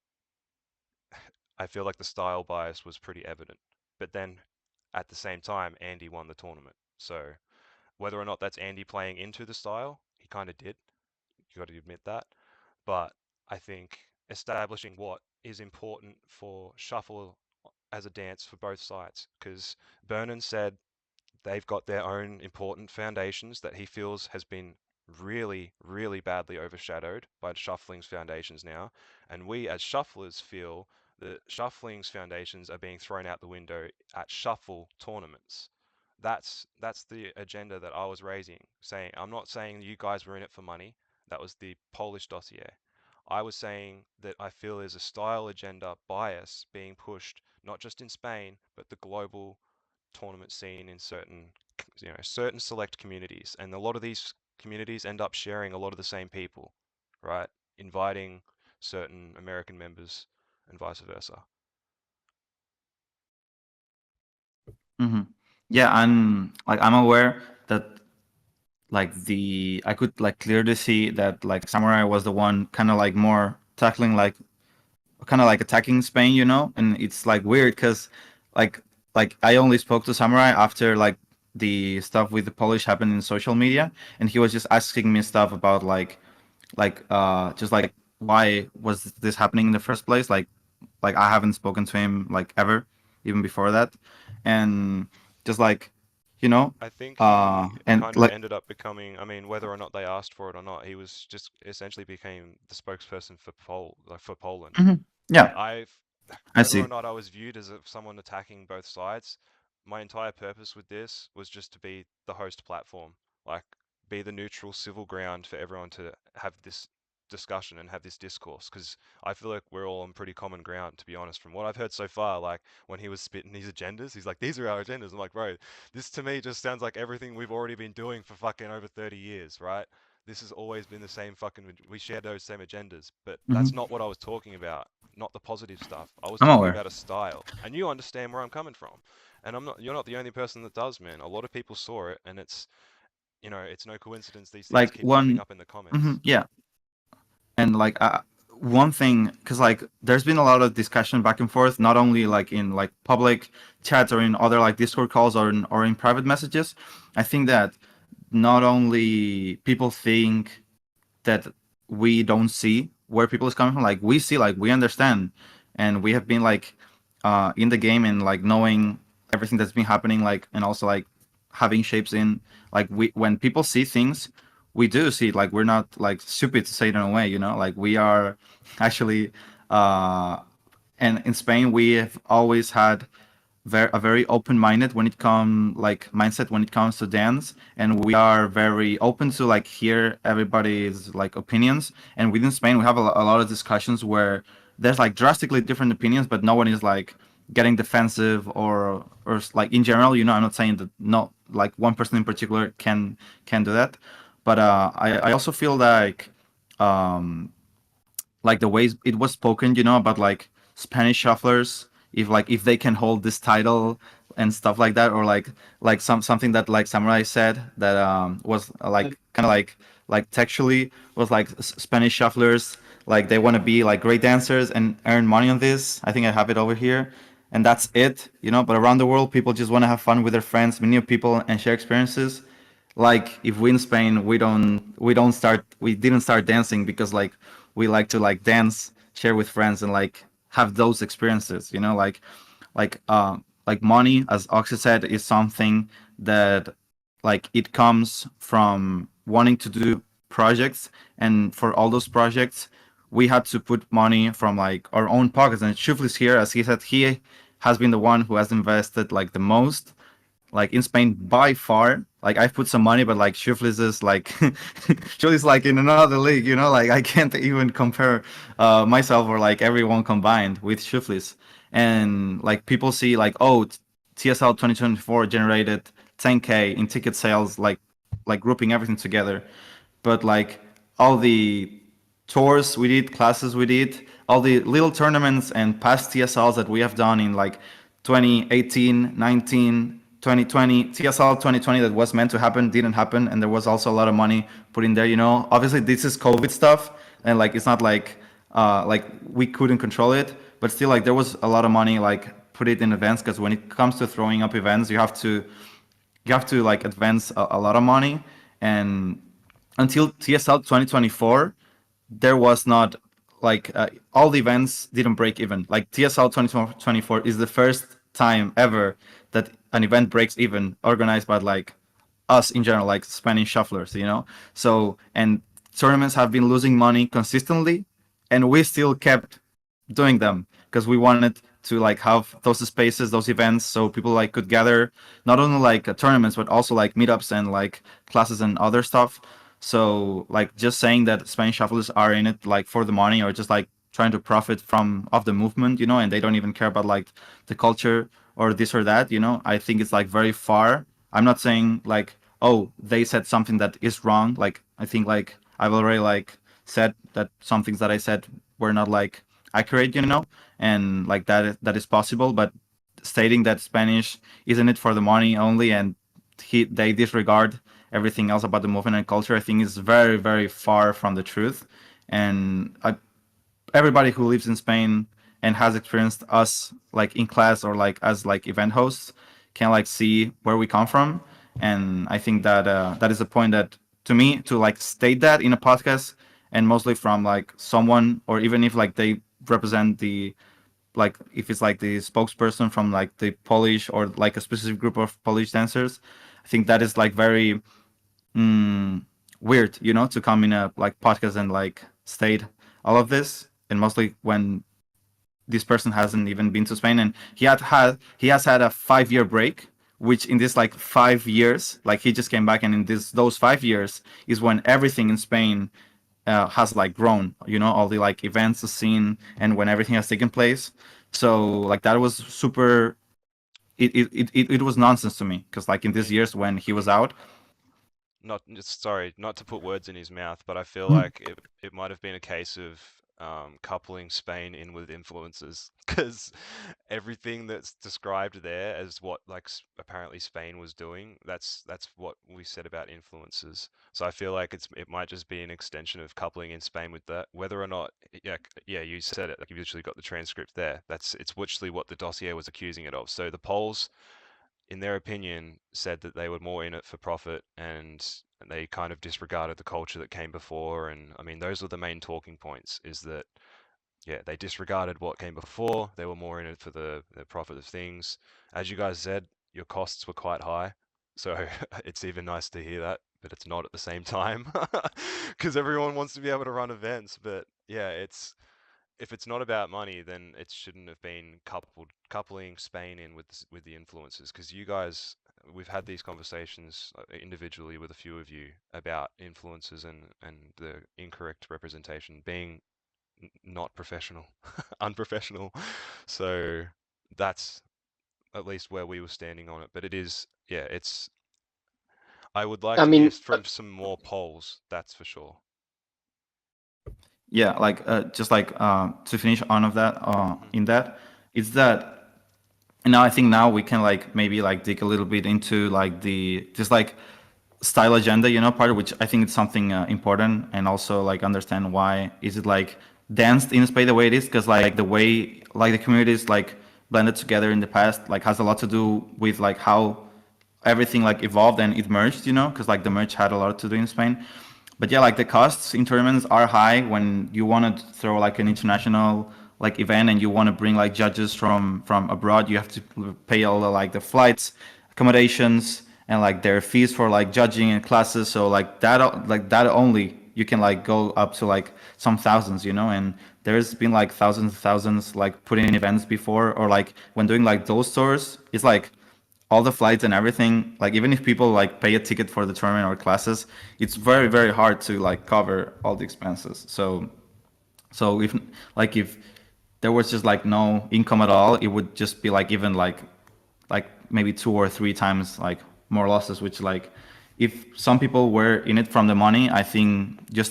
I feel like the style bias was pretty evident. But then at the same time, Andy won the tournament. So whether or not that's Andy playing into the style, he kind of did. You got to admit that. But I think establishing what is important for shuffle as a dance for both sides, because Bernan said they've got their own important foundations that he feels has been really, really badly overshadowed by shuffling's foundations now. And we as shufflers feel that shuffling's foundations are being thrown out the window at shuffle tournaments. That's the agenda that I was raising, saying I'm not saying you guys were in it for money. That was the Polish dossier. I was saying that I feel there's a style agenda bias being pushed not just in Spain, but the global tournament scene in certain certain select communities, and a lot of these communities end up sharing a lot of the same people, right? Inviting certain American members and vice versa. Hmm. Yeah, I'm aware that I could like clearly see that like Samurai was the one kind of like more tackling like kind of like attacking Spain, you know, and it's like weird because like I only spoke to Samurai after like the stuff with the Polish happened in social media, and he was just asking me stuff about just like why was this happening in the first place, like I haven't spoken to him like ever even before that, and just like you know. I think he And kind of like, ended up becoming, I mean, whether or not they asked for it or not, he was just essentially became the spokesperson for for Poland. mhm, yeah, I've, I whether see. or not I was viewed as someone attacking both sides, my entire purpose with this was just to be the host platform, like be the neutral civil ground for everyone to have this discussion and have this discourse, because I feel like we're all on pretty common ground, to be honest. From what I've heard so far, like when he was spitting these agendas, he's like, these are our agendas. I'm like, bro, this to me just sounds like everything we've already been doing for fucking over 30 years, right? This has always been the same fucking, we share those same agendas, but Hmm. that's not what I was talking about, not the positive stuff. I was I'm talking aware. about a style, and you understand where I'm coming from. And you're not the only person that does, man. A lot of people saw it, and it's, it's no coincidence these things Like keep coming one, up in the mhm, comments. yeah, and like one thing, because like there's been a lot of discussion back and forth, not only like in like public chats or in other like Discord calls or in private messages. I think that not only people think that we don't see where people is coming from, like we see, like we understand, and we have been like in the game and like knowing everything that's been happening, like, and also like having shapes in, like, we, when people see things, we do see it. Like we're not like stupid, to say it in a way, you know, like we are actually uh and in Spain we have always had a very open-minded when it come like mindset when it comes to dance, and we are very open to like hear everybody's like opinions. And within Spain we have a lot of discussions where there's like drastically different opinions, but no one is like getting defensive or like in general, you know. I'm not saying that not like one person in particular can do that, but I also feel like the ways it was spoken, you know, about like Spanish shufflers, if they can hold this title and stuff like that, or like something that like Samurai said that was like kind of like textually was like Spanish shufflers, like they want to be like great dancers and earn money on this. I think I have it over here, and that's it, you know. But around the world, people just want to have fun with their friends, meet new people, and share experiences. Like if we in Spain we didn't start dancing because like we like to like dance, share with friends, and like have those experiences, you know. Like money, as Oxy said, is something that like it comes from wanting to do projects, and for all those projects we had to put money from like our own pockets. And Xhufflis here, as he said, he has been the one who has invested like the most like in Spain by far. Like I've put some money, but like Xhufflis is like Xhufflis like in another league, you know. Like I can't even compare myself or like everyone combined with Xhufflis. And like people see like, oh, TSL 2024 generated 10K in ticket sales, like grouping everything together. But like all the tours we did, classes we did, all the little tournaments and past TSLs that we have done in like 2018, 19, 2020, TSL 2020 that was meant to happen didn't happen, and there was also a lot of money put in there. You know, obviously this is COVID stuff, and like it's not like we couldn't control it, but still like there was a lot of money like put it in events, because when it comes to throwing up events, you have to like advance a lot of money. And until TSL 2024, there was not like all the events didn't break even. Like TSL 2024 is the first time ever that an event breaks even, organized by like us in general, like Spanish shufflers, you know. So, and tournaments have been losing money consistently, and we still kept doing them because we wanted to like have those spaces, those events, so people like could gather, not only like tournaments but also like meetups and like classes and other stuff. So like just saying that Spanish shufflers are in it like for the money, or just like trying to profit from of the movement, you know, and they don't even care about like the culture or this or that, you know, I think it's like very far. I'm not saying like, oh, they said something that is wrong. Like I think like I've already like said that some things that I said were not like accurate, you know, and like that is possible. But stating that Spanish isn't it for the money only, and they disregard everything else about the movement and culture, I think is very very far from the truth. And everybody who lives in Spain and has experienced us like in class or like as like event hosts can like see where we come from. And I think that that is a point that, to me, to like state that in a podcast, and mostly from like someone, or even if like they represent the, like if it's like the spokesperson from like the Polish or like a specific group of Polish dancers, I think that is like very weird, you know, to come in a like podcast and like state all of this, and mostly when this person hasn't even been to Spain, and he has had a 5-year break, which in this like 5 years, like he just came back, and in those 5 years is when everything in Spain has like grown, you know, all the like events, the scene, and when everything has taken place. So like that was super. It was nonsense to me because like in these years when he was out. Sorry, not to put words in his mouth, but I feel like it might have been a case of coupling Spain in with influences, because everything that's described there as what like apparently Spain was doing, that's what we said about influences. So I feel like it might just be an extension of coupling in Spain with that, whether or not, yeah, you said it, like you've literally got the transcript there. It's literally what the dossier was accusing it of. So the Poles, in their opinion, said that they were more in it for profit, and they kind of disregarded the culture that came before. And I mean, those were the main talking points, is that, yeah, they disregarded what came before. They were more in it for the profit of things. As you guys said, your costs were quite high. So it's even nice to hear that, but it's not at the same time, because everyone wants to be able to run events. But yeah, if it's not about money, then it shouldn't have been coupling Spain in with the influences. Because you guys, we've had these conversations individually with a few of you about influences and the incorrect representation being not professional, unprofessional. So that's at least where we were standing on it. But it is, yeah, it's. I would like I to hear mean, from some more polls. That's for sure. Yeah, like just like to finish on of that in that, it's that now I think now we can like maybe like dig a little bit into like the just like style agenda, you know, part of which I think it's something important, and also like understand why is it like danced in Spain the way it is, because like the way like the community is like blended together in the past like has a lot to do with like how everything like evolved and it merged, you know, because like the merge had a lot to do in Spain. But yeah, like the costs in tournaments are high when you want to throw like an international like event and you want to bring like judges from abroad. You have to pay all the like the flights, accommodations, and like their fees for like judging and classes. So like that only you can like go up to like some thousands, you know. And there's been like thousands like put in events before, or like when doing like those tours, it's like all the flights and everything, like even if people like pay a ticket for the tournament or classes, it's very hard to like cover all the expenses. So if there was just like no income at all, it would just be like even like maybe 2 or 3 times like more losses, which like if some people were in it from the money, I think you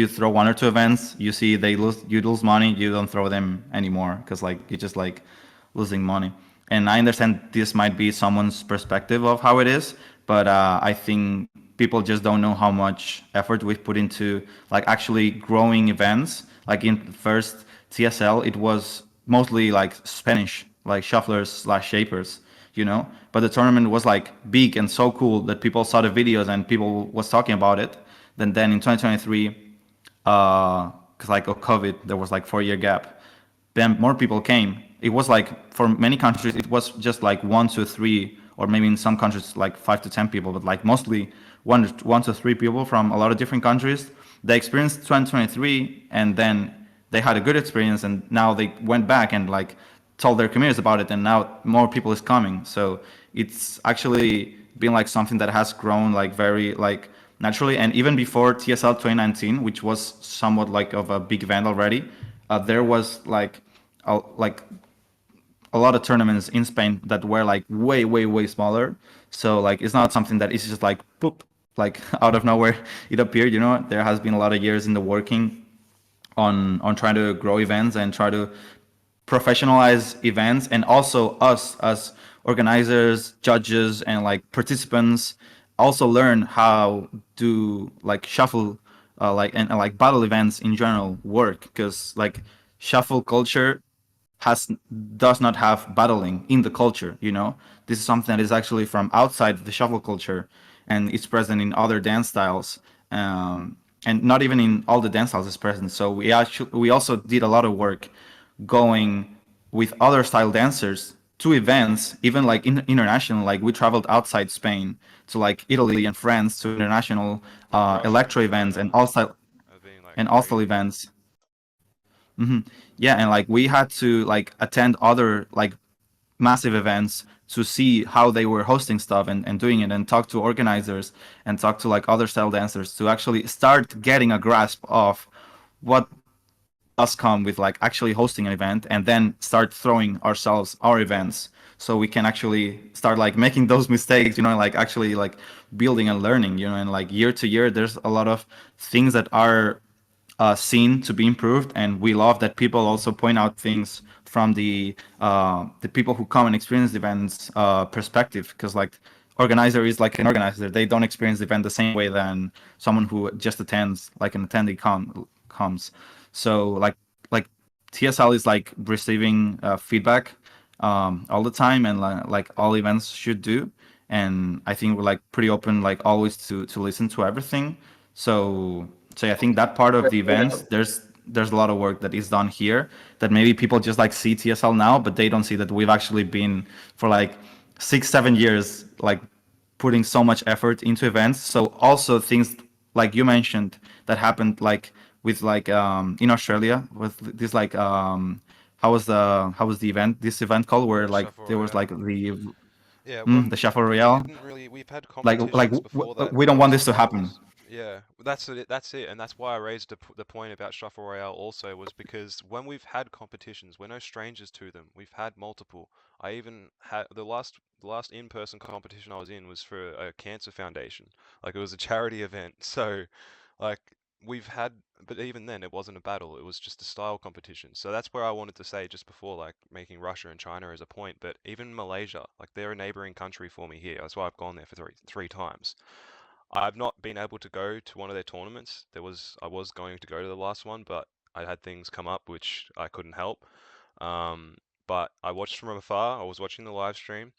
throw 1 or 2 events, you see you lose money, you don't throw them anymore, because like you're just like losing money. And I understand this might be someone's perspective of how it is, but I think people just don't know how much effort we've put into like actually growing events. Like in first TSL, it was mostly like Spanish, like shufflers slash shapers, you know. But the tournament was like big and so cool that people saw the videos and people was talking about it. Then in 2023, because like of COVID, there was like 4-year gap. Then more people came. It was like for many countries, it was just like 1 to 3, or maybe in some countries like 5 to 10 people, but like mostly 1 to 3 people from a lot of different countries. They experienced 2023, and then they had a good experience, and now they went back and like told their communities about it, and now more people is coming. So it's actually been like something that has grown like very like naturally. And even before TSL 2019, which was somewhat like of a big event already, there was like a lot of tournaments in Spain that were like way smaller. So like it's not something that is just like boop, like out of nowhere it appeared. You know, there has been a lot of years in the working on trying to grow events and try to professionalize events, and also us as organizers, judges, and like participants also learn how do like shuffle like and like battle events in general work, because like shuffle culture has does not have battling in the culture, you know. This is something that is actually from outside the shuffle culture, and it's present in other dance styles, and not even in all the dance styles is present. So we also did a lot of work going with other style dancers to events, even like international. Like we traveled outside Spain to like Italy and France to international Russia electro and events China and also are being like and also crazy. events. Yeah, and like we had to like attend other like massive events to see how they were hosting stuff and doing it, and talk to organizers and talk to like other style dancers to actually start getting a grasp of what does come with like actually hosting an event, and then start throwing ourselves our events so we can actually start like making those mistakes, you know, like actually like building and learning, you know. And like year to year there's a lot of things that are seen to be improved, and we love that people also point out things from the people who come and experience the events perspective, because like organizer is like an organizer, they don't experience the event the same way than someone who just attends, like an attendee comes. So like TSL is like receiving feedback all the time, and like all events should do. And I think we're like pretty open, like always to listen to everything. So yeah, I think that part of the events, there's a lot of work that is done here that maybe people just like see TSL now, but they don't see that we've actually been for like 6-7 years like putting so much effort into events. So also things like you mentioned that happened like with like in Australia with this like how was the event, this event called, where like Shuffle there was like Royale. the Yeah, when the Shuffle we Royale. didn't really, we've had Like competitions before that we where don't it want was this to happen. battles. Yeah, that's it, and that's why I raised the point about Shuffle Royale also, was because when we've had competitions, we're no strangers to them. We've had multiple. I even had the last in-person competition I was in was for a cancer foundation. Like it was a charity event. So, like we've had, but even then it wasn't a battle. It was just a style competition. So that's where I wanted to say just before, like making Russia and China as a point. But even Malaysia, like they're a neighboring country for me here. That's why I've gone there for three times. I've not been able to go to one of their tournaments. I was going to go to the last one, but I had things come up which I couldn't help. Um, but I watched from afar. I was watching the live stream,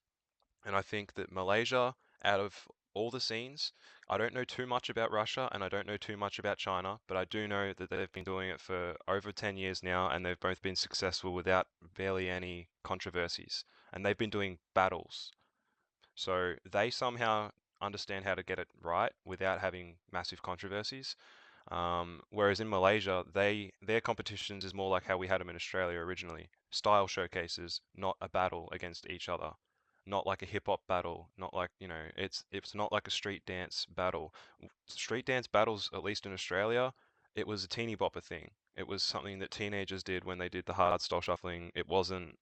and I think that Malaysia, out of all the scenes, I don't know too much about Russia and I don't know too much about China, but I do know that they've been doing it for over 10 years now, and they've both been successful without barely any controversies. And they've been doing battles. So they somehow understand how to get it right without having massive controversies. Whereas in Malaysia, their competitions is more like how we had them in Australia originally. Style showcases, not a battle against each other. Not like a hip hop battle, not like, it's not like a street dance battle. Street dance battles, at least in Australia, it was a teeny bopper thing. It was something that teenagers did when they did the hard style shuffling. It wasn't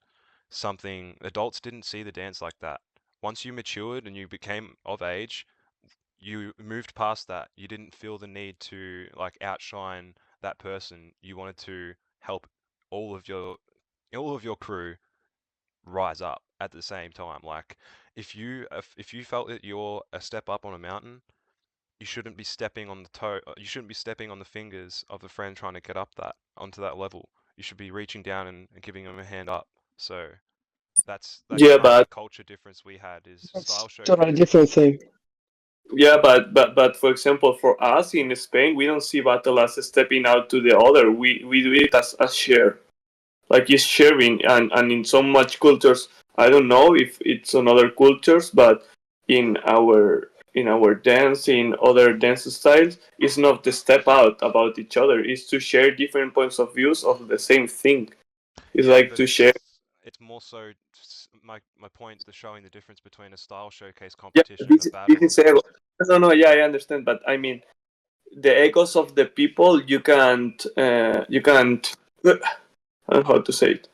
something adults didn't see the dance like that. Once you matured and you became of age, you moved past that. You didn't feel the need to like outshine that person. You wanted to help all of your crew rise up at the same time. Like if you felt that you're a step up on a mountain, you shouldn't be stepping on the toe. You shouldn't be stepping on the fingers of the friend trying to get up that onto that level. You should be reaching down and giving them a hand up. So that's Yeah, kind of but the culture difference we had is style That's totally showcase. different thing. yeah, but for example, for us in Spain, we don't see battle as stepping out to the other. We do it as a share, like it's sharing, and in so much cultures, I don't know if it's on other cultures, but in our dance, in other dance styles, it's not to step out about each other. It's to share different points of views of the same thing. It's Yeah, like but to share. it's more so my point, the showing the difference between a style showcase Yeah, competition and a this battle. is ego. No, no, yeah, I understand, but I mean the egos of the people. You can't. I don't know how to say it.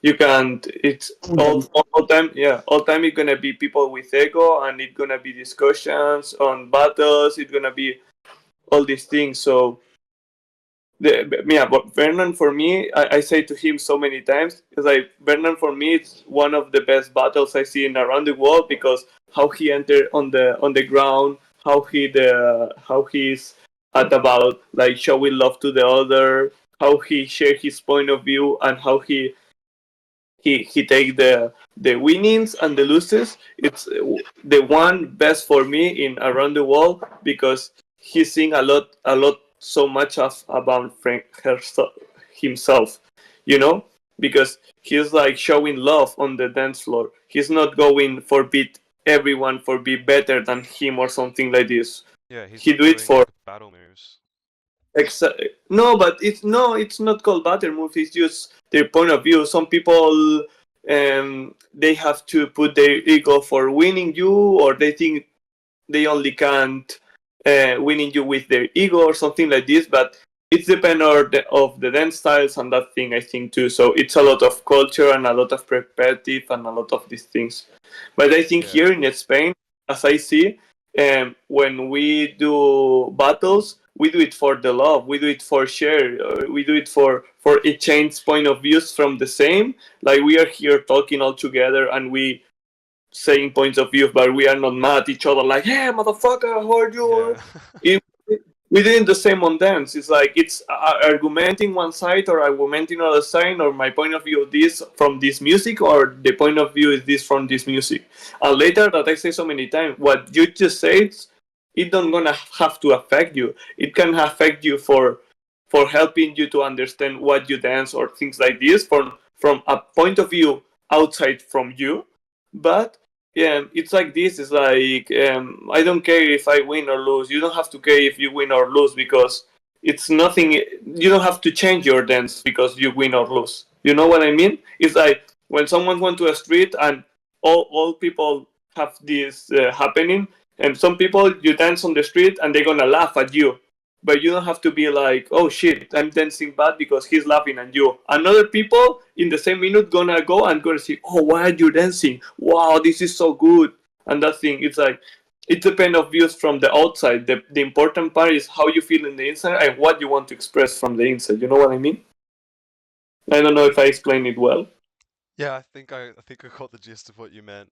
You can't. It's all time. Yeah, all time. It's gonna be people with ego, and it's gonna be discussions on battles. It's gonna be all these things. So yeah, but Bernan for me, I say to him so many times, it's like Bernan for me, it's one of the best battles I see in around the world, because how he entered on the ground, how he's at about like showing love to the other, how he share his point of view, and how he take the winnings and the losses. It's the one best for me in around the world, because he's seeing a lot so much of about himself, you know. because he's like showing love on the dance floor. He's not going for beat everyone for be better than him or something like this. Yeah, he's He not do it doing for battle moves. no, but it's not called battle move. It's just their point of view. Some people they have to put their ego for winning you, or they think they only can't winning you with their ego or something like this. But it's depend of the dance styles and that thing, I think, too. So it's a lot of culture and a lot of perspective and a lot of these things. But I think here in Spain, as I see, when we do battles, we do it for the love. We do it for share. We do it for exchange point of views from the same. Like we are here talking all together and we saying points of view, but we are not mad at each other like, "Hey, motherfucker, how are you?" Yeah. We're doing the same on dance. It's like it's argumenting one side or argumenting other side, or my point of view of this from this music, or the point of view is this from this music. And later, that I say so many times, what you just said, it don't gonna have to affect you. It can affect you for helping you to understand what you dance or things like this from a point of view outside from you. But yeah, it's like this. It's like I don't care if I win or lose. You don't have to care if you win or lose because it's nothing. You don't have to change your dance because you win or lose. You know what I mean? It's like when someone went to a street and all people have this happening, and some people you dance on the street and they're gonna laugh at you, but you don't have to be like, oh shit, I'm dancing bad because he's laughing at you. Another people in the same minute gonna go and gonna say, oh, why are you dancing? Wow, this is so good. And that thing, it's like, it depends of views from the outside. The important part is how you feel in the inside and what you want to express from the inside. You know what I mean? I don't know if I explained it well. Yeah, I think I caught the gist of what you meant.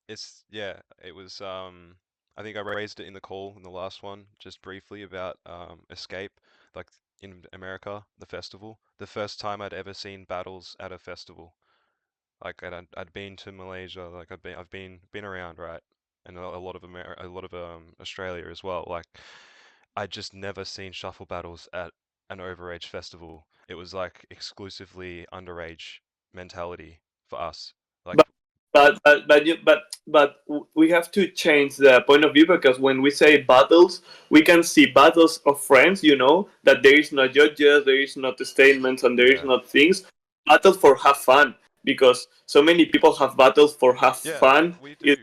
It was I think I raised it in the call in the last one just briefly about Escape, like in America, the festival. The first time I'd ever seen battles at a festival. Like I'd been to Malaysia, like I've been around, right? And a lot of Australia as well. Like I'd just never seen shuffle battles at an overage festival. It was like exclusively underage mentality for us. Like, But we have to change the point of view, because when we say battles, we can see battles of friends. You know that there is no judges, there is not statements, and there is yeah, not things. Battles for have fun, because so many people have battles for have yeah, fun. we do.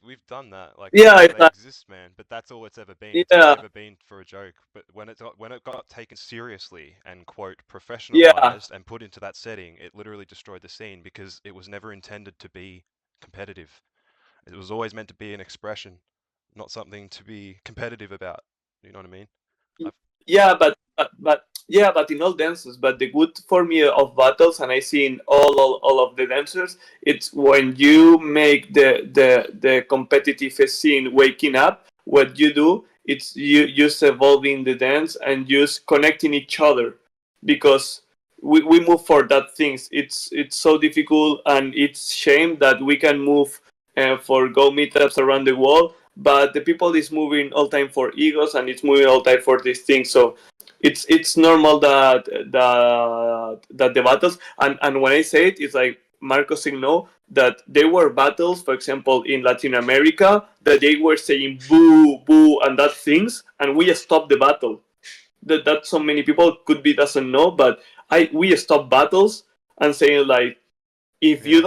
We've done that. Like Yeah, it's they like, exist, man. But that's all it's ever been. It's only yeah, ever been for a joke. But when it got taken seriously and quote yeah. professionalized and put into that setting, it literally destroyed the scene because it was never intended to be competitive. It was always meant to be an expression, not something to be competitive about. You know what I mean? I've, Yeah, but yeah, but in all dances. But the good for me of battles, and I see in all of the dancers, it's when you make the competitive scene waking up. What you do, it's you just evolving the dance and just connecting each other, because we move for that things. It's so difficult, and it's shame that we can move for go meetups around the world, but the people is moving all time for egos, and it's moving all time for these things. So it's normal that the battles, and when I say it, it's like Marcos know that there were battles, for example, in Latin America, that they were saying boo boo and that things, and we stopped the battle. That so many people could be doesn't know, but we stopped battles and saying like, if yeah,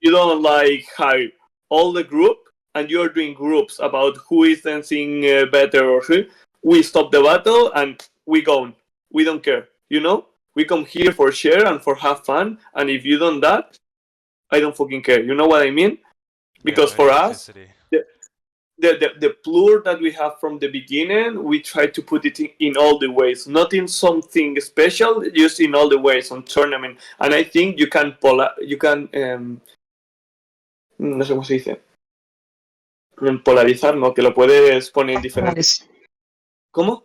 you don't like hire all the group and you're doing groups about who is dancing better or who, we stop the battle and we go. We don't care. You know, we come here for share and for have fun. And if you don't that, I don't fucking care. You know what I mean? yeah. Because for us, Authenticity. the plur that we have from the beginning, we try to put it in all the ways, not in something special, just in all the ways on tournament. And I think you can no sé cómo se dice, polarizar, no, que lo puedes poner en diferentes. Polarize. ¿Cómo?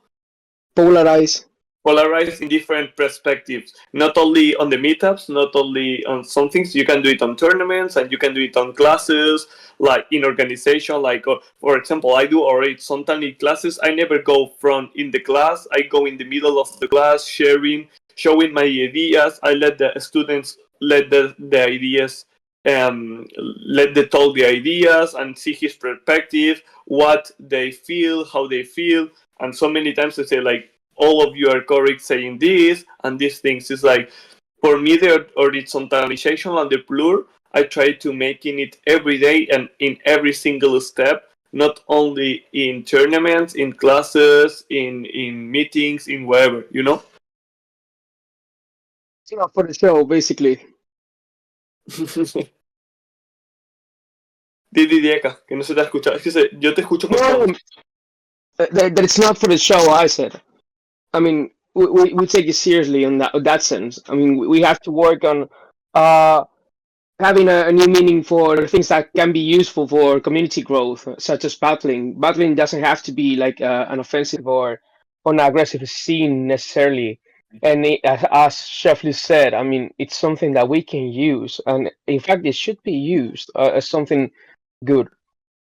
Polarize. Polarize in different perspectives, not only on the meetups, not only on some things. You can do it on tournaments, and you can do it on classes, like in organization. Like for example, I do already sometimes in classes. I never go from in the class. I go in the middle of the class, sharing showing my ideas. I let the students let the ideas, let the talk the ideas and see his perspective, what they feel, how they feel. And so many times they say like, all of you are correct saying this and these things. Is like, for me, the horizontalization and the blur, I try to making it every day and in every single step, not only in tournaments, in classes, in meetings, in wherever, you know? It's not for the show, basically. Didi Dieka, que no se te ha escuchado. Es que yo te escucho cortado. No, that it's not for the show, I said. I mean, we take it seriously in that sense. I mean, we have to work on having a new meaning for things that can be useful for community growth, such as battling. Battling doesn't have to be like an offensive or an aggressive scene necessarily. And as Xhufflis said, I mean, it's something that we can use, and in fact, it should be used as something good.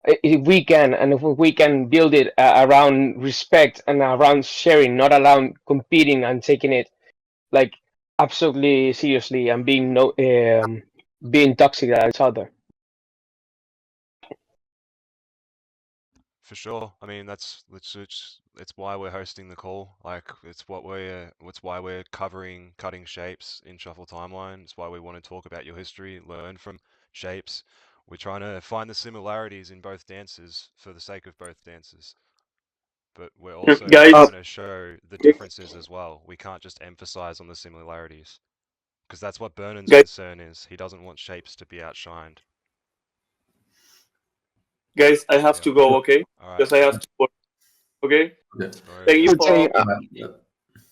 If we can, and if we can build it around respect and around sharing, not around competing and taking it like absolutely seriously and being toxic at each other. For sure. I mean, it's why we're hosting the call. Like, it's why we're cutting shapes in Shuffle Timeline. It's why we want to talk about your history, learn from shapes. We're trying to find the similarities in both dances for the sake of both dances. But we're also Guys, trying to show the differences as well. We can't just emphasize on the similarities. Because that's what Bernan's concern is. He doesn't want shapes to be outshined. Guys, I have to go, okay? All Because right. I have to work, okay? Yeah. Thank you for all. Yeah.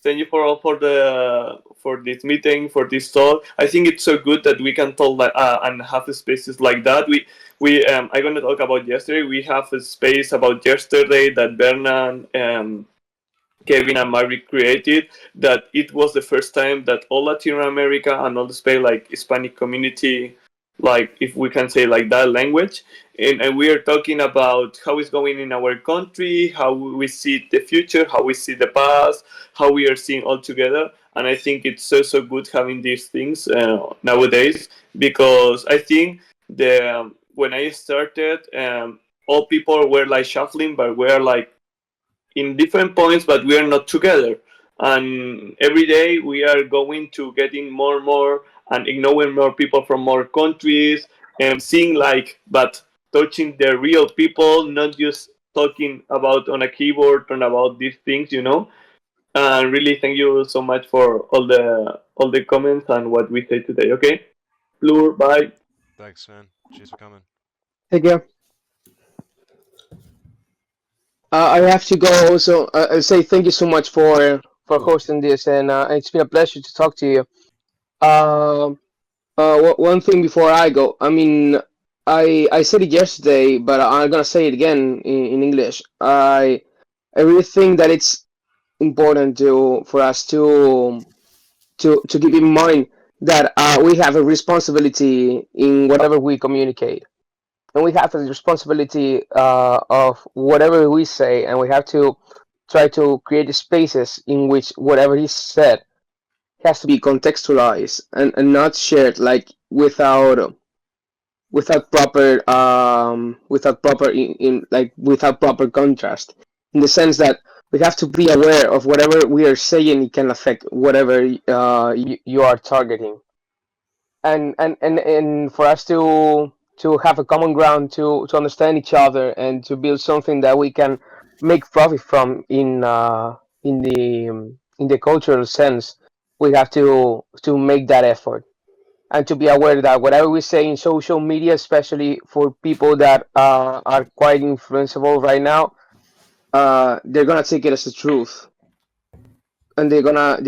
Thank you for this meeting, for this talk. I think it's so good that we can talk and have spaces like that. I'm gonna talk about yesterday. We have a space about yesterday that Bernan, Kevin and Marbiik created. That it was the first time that all Latin America and all the space, like Hispanic community, like if we can say like that language, and we are talking about how it's going in our country, how we see the future, how we see the past, how we are seeing all together. And I think it's so good having these things nowadays, because I think when I started, all people were like shuffling, but we're like in different points, but we are not together. And every day we are going to getting more and more and ignoring more people from more countries and seeing like, but touching the real people, not just talking about on a keyboard and about these things, you know. And really, thank you so much for all the comments and what we say today. Okay, Fleur, bye. Thanks, man. Cheers for coming. Take care. I have to go also. I say thank you so much for hosting this, and it's been a pleasure to talk to you. One thing before I go, I mean, I said it yesterday, but I'm gonna say it again in English. I really think that it's important for us to keep in mind that we have a responsibility in whatever we communicate, and we have a responsibility of whatever we say, and we have to try to create spaces in which whatever is said has to be contextualized and not shared like without proper contrast, in the sense that we have to be aware of whatever we are saying, it can affect whatever you are targeting, and for us to have a common ground to understand each other and to build something that we can make profit from in the cultural sense. We have to make that effort and to be aware that whatever we say in social media, especially for people that are quite influenceable right now, they're gonna take it as the truth, and they're gonna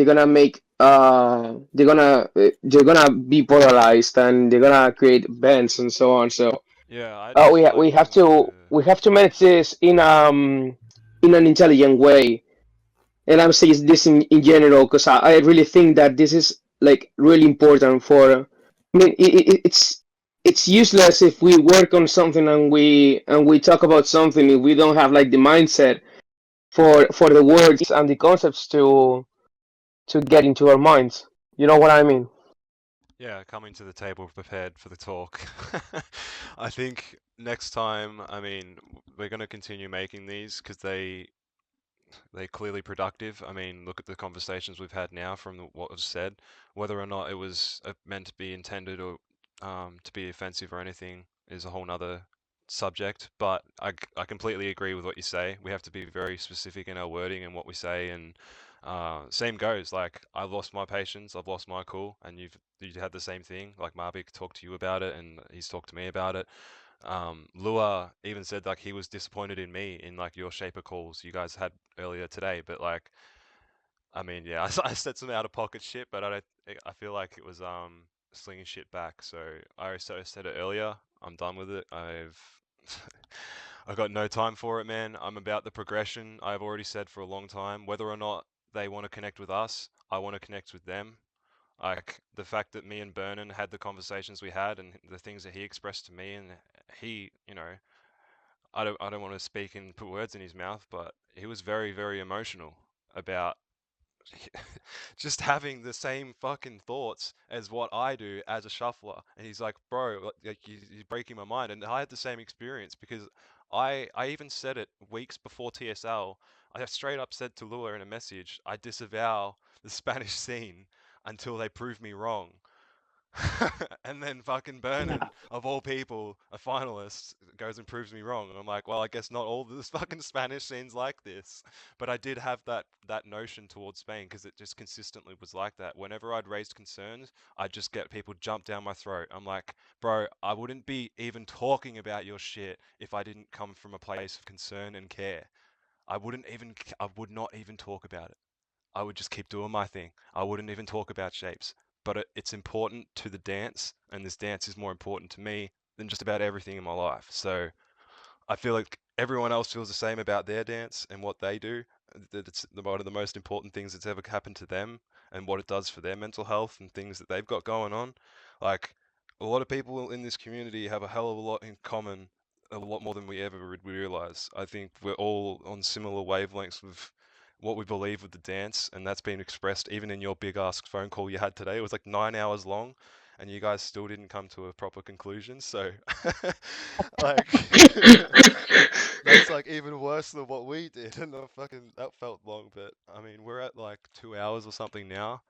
be polarized, and they're gonna create bands and so on. So Yeah, I'd just like we have to manage this in an intelligent way. And I'm saying this in general because I really think that this is like really important for. I mean, it's useless if we work on something and we talk about something if we don't have like the mindset for the words and the concepts to get into our minds. You know what I mean? Yeah, coming to the table prepared for the talk. I think next time, I mean, we're going to continue making these because they're clearly productive. I mean, look at the conversations we've had now from what was said. Whether or not it was meant to be intended or to be offensive or anything is a whole nother subject. But I completely agree with what you say. We have to be very specific in our wording and what we say. And same goes. Like, I've lost my patience, I've lost my cool, and you had the same thing. Like, Marbiik talked to you about it, and he's talked to me about it. Lua even said like he was disappointed in me in like your shaper calls you guys had earlier today, but like, I mean, yeah, I said some out of pocket shit, but I feel like it was slinging shit back. So I said it earlier. I'm done with it. I've got no time for it, man. I'm about the progression. I've already said for a long time, whether or not they want to connect with us, I want to connect with them. Like the fact that me and Bernan had the conversations we had and the things that he expressed to me, and he, I don't want to speak and put words in his mouth, but he was very, very emotional about just having the same fucking thoughts as what I do as a shuffler. And he's like, bro, like you're breaking my mind. And I had the same experience because I even said it weeks before TSL. I straight up said to Lua in a message, I disavow the Spanish scene until they prove me wrong. And then fucking Bernan, of all people, a finalist, goes and proves me wrong. And I'm like, well, I guess not all the fucking Spanish scenes like this. But I did have that notion towards Spain because it just consistently was like that. Whenever I'd raised concerns, I'd just get people jump down my throat. I'm like, bro, I wouldn't be even talking about your shit if I didn't come from a place of concern and care. I would not even talk about it. I would just keep doing my thing. I wouldn't even talk about shapes. But it's important to the dance, and this dance is more important to me than just about everything in my life. So I feel like everyone else feels the same about their dance and what they do. That it's one of the most important things that's ever happened to them and what it does for their mental health and things that they've got going on. Like, a lot of people in this community have a hell of a lot in common, a lot more than we ever would realize. I think we're all on similar wavelengths with what we believe with the dance, and that's been expressed even in your big ask phone call you had today. It was like 9 hours long, and you guys still didn't come to a proper conclusion. So, like, that's like even worse than what we did, and that felt long. But I mean, we're at like 2 hours or something now,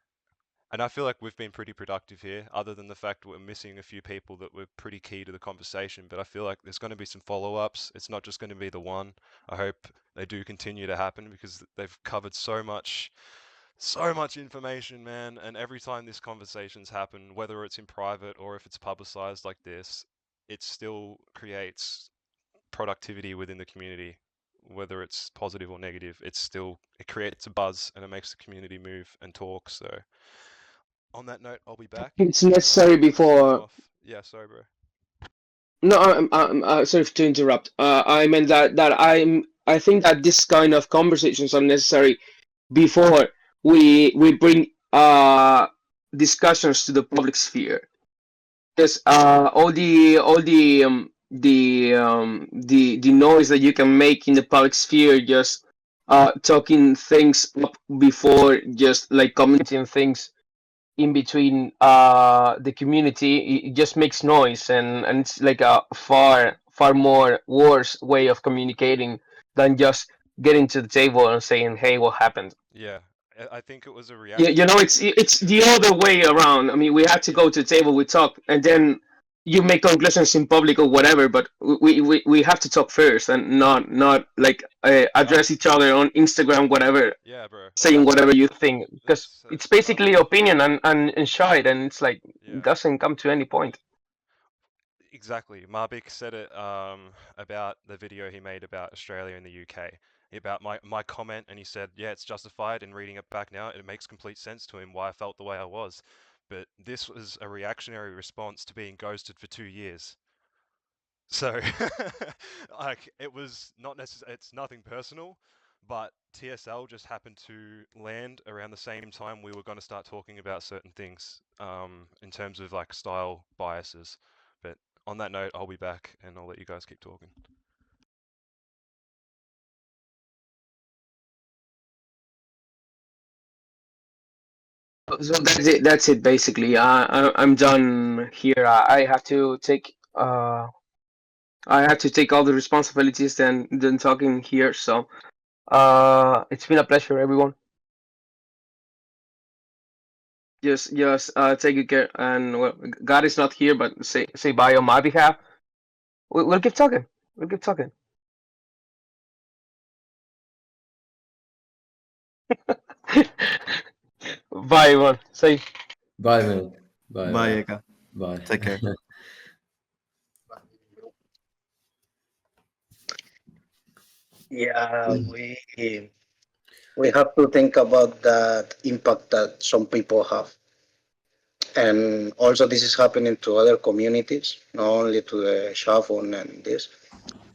and I feel like we've been pretty productive here, other than the fact we're missing a few people that were pretty key to the conversation. But I feel like there's going to be some follow-ups. It's not just going to be the one. I hope they do continue to happen because they've covered so much information, man. And every time this conversation's happened, whether it's in private or if it's publicized like this, it still creates productivity within the community. Whether it's positive or negative, it creates a buzz and it makes the community move and talk. So on that note, I'll be back. It's And necessary I'm gonna sign before. off. Yeah, sorry, bro. No, I'm sorry to interrupt. I meant I think that this kind of conversations are necessary before we bring discussions to the public sphere. Because all the noise that you can make in the public sphere, just talking things up before, just like commenting things in between the community, it just makes noise, and it's like a far more worse way of communicating than just getting to the table and saying, hey, what happened. Yeah, I think it was a You know, reactionary. it's the other way around. I mean, we had to Yeah, go to the table, we talk, and then you make conclusions in public or whatever. But we have to talk first, and not like address each other on Instagram, whatever, yeah, bro. saying That's whatever you think, because it's another. basically opinion and shite, and it's like it Yeah. doesn't come to any point. Exactly. Marbiik said it about the video he made about Australia and the UK, about my comment, and he said, yeah, it's justified. In reading it back now, it makes complete sense to him why I felt the way I was. But this was a reactionary response to being ghosted for 2 years. So, like, it was not necessary. It's nothing personal, but TSL just happened to land around the same time we were going to start talking about certain things, in terms of like style biases. But on that note, I'll be back and I'll let you guys keep talking. So that's it. That's it basically. I'm done here. I have to take all the responsibilities than talking here. So it's been a pleasure, everyone. Just take good care. And well, God is not here, but say bye on my behalf. We'll keep talking. We'll keep talking. Bye, everyone. Say. Bye, man. Bye, Bye, bye. Eka. Bye. Take care. Yeah, we have to think about that impact that some people have. And also this is happening to other communities, not only to the shuffle and this.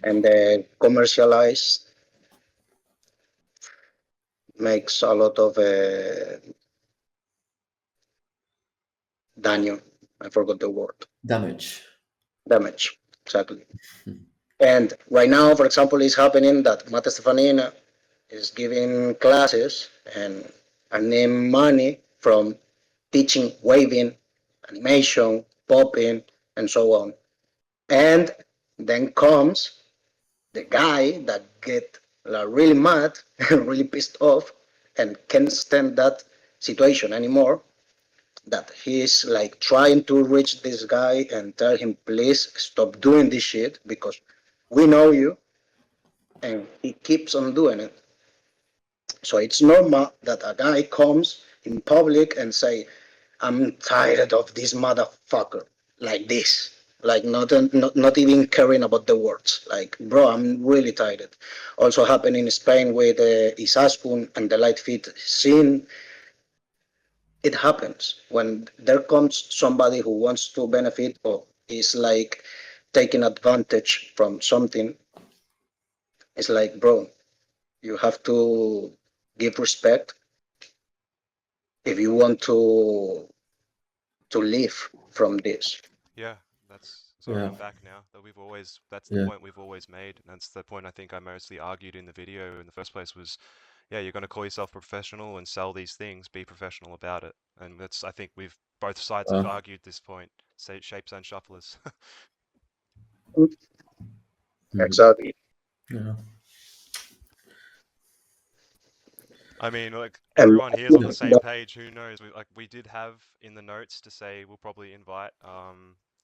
And the commercialized makes a lot of daño. I forgot the word. Damage. Damage, exactly. And right now, for example, it's happening that Mata Stefanina is giving classes and earning money from teaching waving, animation, popping, and so on. And then comes the guy that get like, really mad, really pissed off, and can't stand that situation anymore. That he's like trying to reach this guy and tell him, please stop doing this shit because we know you, and he keeps on doing it. So it's normal that a guy comes in public and say, I'm tired of this motherfucker, like this. Like not even caring about the words. Like, bro, I'm really tired. Also happened in Spain with Isaskun and the light feet scene. It happens when there comes somebody who wants to benefit or is like taking advantage from something. It's like, bro, you have to give respect if you want to live from this. Yeah, that's so Yeah. I'm back now. That's the Yeah. point we've always made. And that's the point I think I mostly argued in the video in the first place was, yeah, you're going to call yourself a professional and sell these things, be professional about it. And that's, I think both sides have argued this point, say shapes and shufflers. Exactly. Yeah. I mean, like And everyone here's on the same page. Who knows? We did have in the notes to say we'll probably invite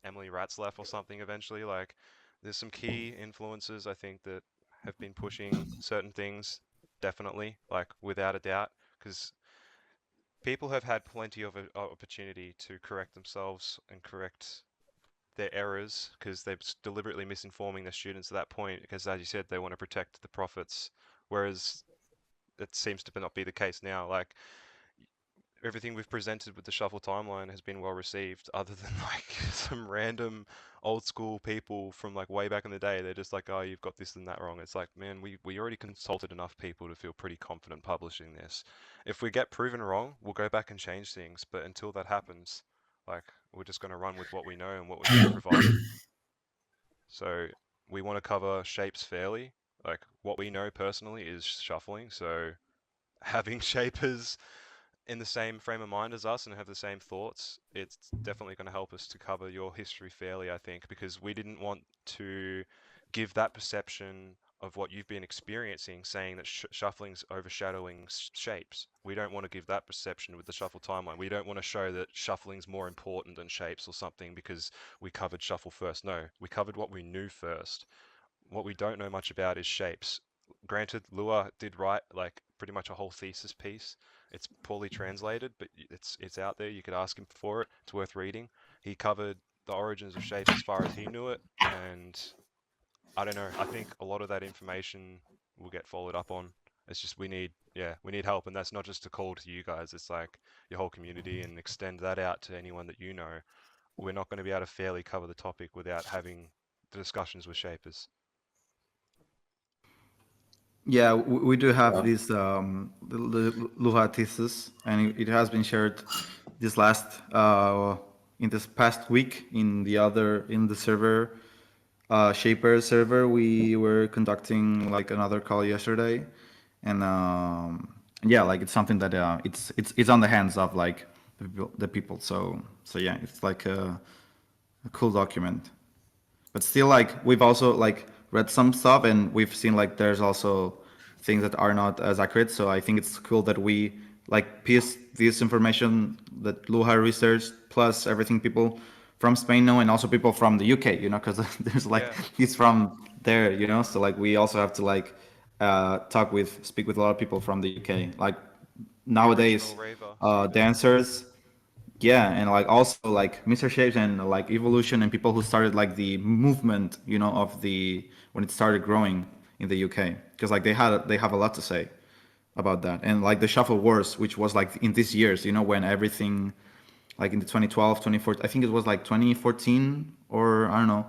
Emily Ratzlaff or something eventually. Like, there's some key influences I think that have been pushing certain things, definitely, like without a doubt, because people have had plenty of opportunity to correct themselves and correct their errors because they're deliberately misinforming their students at that point because, as you said, they want to protect the profits, whereas it seems to not be the case now. Like everything we've presented with the shuffle timeline has been well received, other than like some random old school people from like way back in the day. They're just like, oh, you've got this and that wrong. It's like, man, we already consulted enough people to feel pretty confident publishing this. If we get proven wrong, we'll go back and change things. But until that happens, like we're just going to run with what we know and what we've been provided. So we want to cover shapes fairly. Like what we know personally is shuffling. So having shapers in the same frame of mind as us and have the same thoughts, it's definitely going to help us to cover your history fairly, I think, because we didn't want to give that perception of what you've been experiencing, saying that shuffling's overshadowing shapes. We don't want to give that perception with the shuffle timeline. We don't want to show that shuffling's more important than shapes or something because we covered shuffle first. No, we covered what we knew first. What we don't know much about is shapes. Granted, Lua did write like pretty much a whole thesis piece. It's poorly translated, but it's out there. You could ask him for it. It's worth reading. He covered the origins of shapes as far as he knew it, and I don't know. I think a lot of that information will get followed up on. It's just we need help, and that's not just a call to you guys. It's like your whole community, and extend that out to anyone that you know. We're not going to be able to fairly cover the topic without having the discussions with shapers. Yeah, we do have Yeah. this the Luha thesis, and it has been shared this last in this past week in the server Shaper server. We were conducting like another call yesterday, and yeah, like it's something that it's on the hands of like the people. So yeah, it's like a cool document. But still, like we've also like read some stuff, and we've seen like there's also things that are not as accurate. So I think it's cool that we like piece this information that Luha researched plus everything people from Spain know, and also people from the UK, you know, because there's like Yeah. he's from there, you know. So like we also have to like speak with a lot of people from the UK. Like The nowadays, original Raver student. dancers, yeah, and like also like Mr. Shapes and like Evolution and people who started like the movement, you know, of the when it started growing in the UK, because like they have a lot to say about that, and like the Shuffle Wars, which was like in these years, you know, when everything like in the 2012, 2014, I think it was like 2014 or I don't know,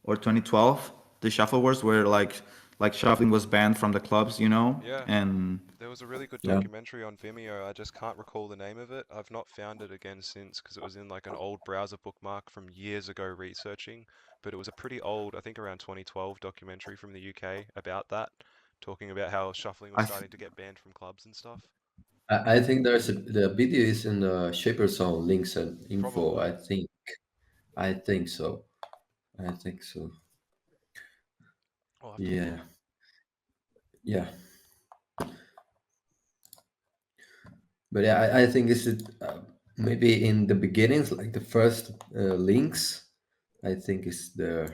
or 2012, the Shuffle Wars where like shuffling was banned from the clubs, you know, Yeah. and There was a really good Yeah. documentary on Vimeo. I just can't recall the name of it. I've not found it again since because it was in like an old browser bookmark from years ago researching. But it was a pretty old, I think around 2012 documentary from the UK about that, talking about how shuffling was I starting to get banned from clubs and stuff. I think the video is in the Shaper Zone links and info. Probably. I think so. I think so. I'll have to Yeah. look. Yeah. But yeah, I think this is maybe in the beginnings, like the first links. I think is the.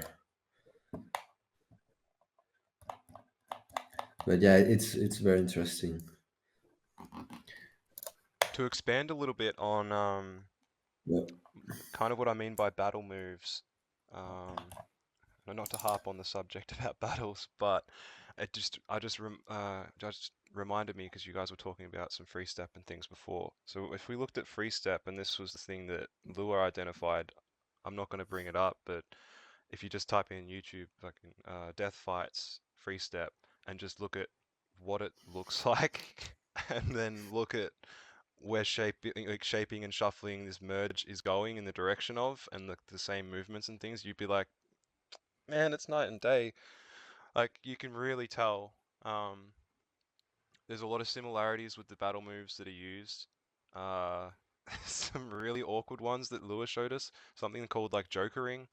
But yeah, it's very interesting. To expand a little bit on Yeah. kind of what I mean by battle moves. Not to harp on the subject about battles, but just reminded me because you guys were talking about some free step and things before. So if we looked at free step, and this was the thing that Lua identified, I'm not going to bring it up, but if you just type in YouTube, like death fights free step, and just look at what it looks like, and then look at where shaping and shuffling this merge is going in the direction of, and the same movements and things, you'd be like, man, it's night and day. Like you can really tell. There's a lot of similarities with the battle moves that are used. Uh, some really awkward ones that Lewis showed us. Something called like jokering,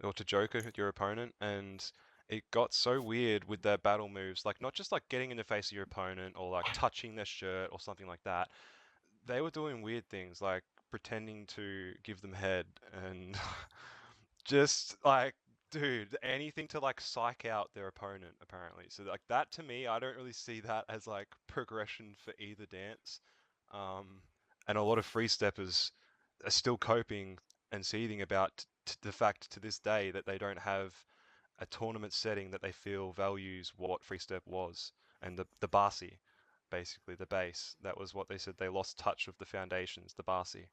or to joker your opponent, and it got so weird with their battle moves. Like not just like getting in the face of your opponent or like touching their shirt or something like that. They were doing weird things like pretending to give them head and just like, dude, anything to like psych out their opponent, apparently. So like that to me, I don't really see that as like progression for either dance. Um, and a lot of free steppers are still coping and seething about the fact to this day that they don't have a tournament setting that they feel values what free step was, and the Barsi, basically the base. That was what they said. They lost touch of the foundations, the Barsi.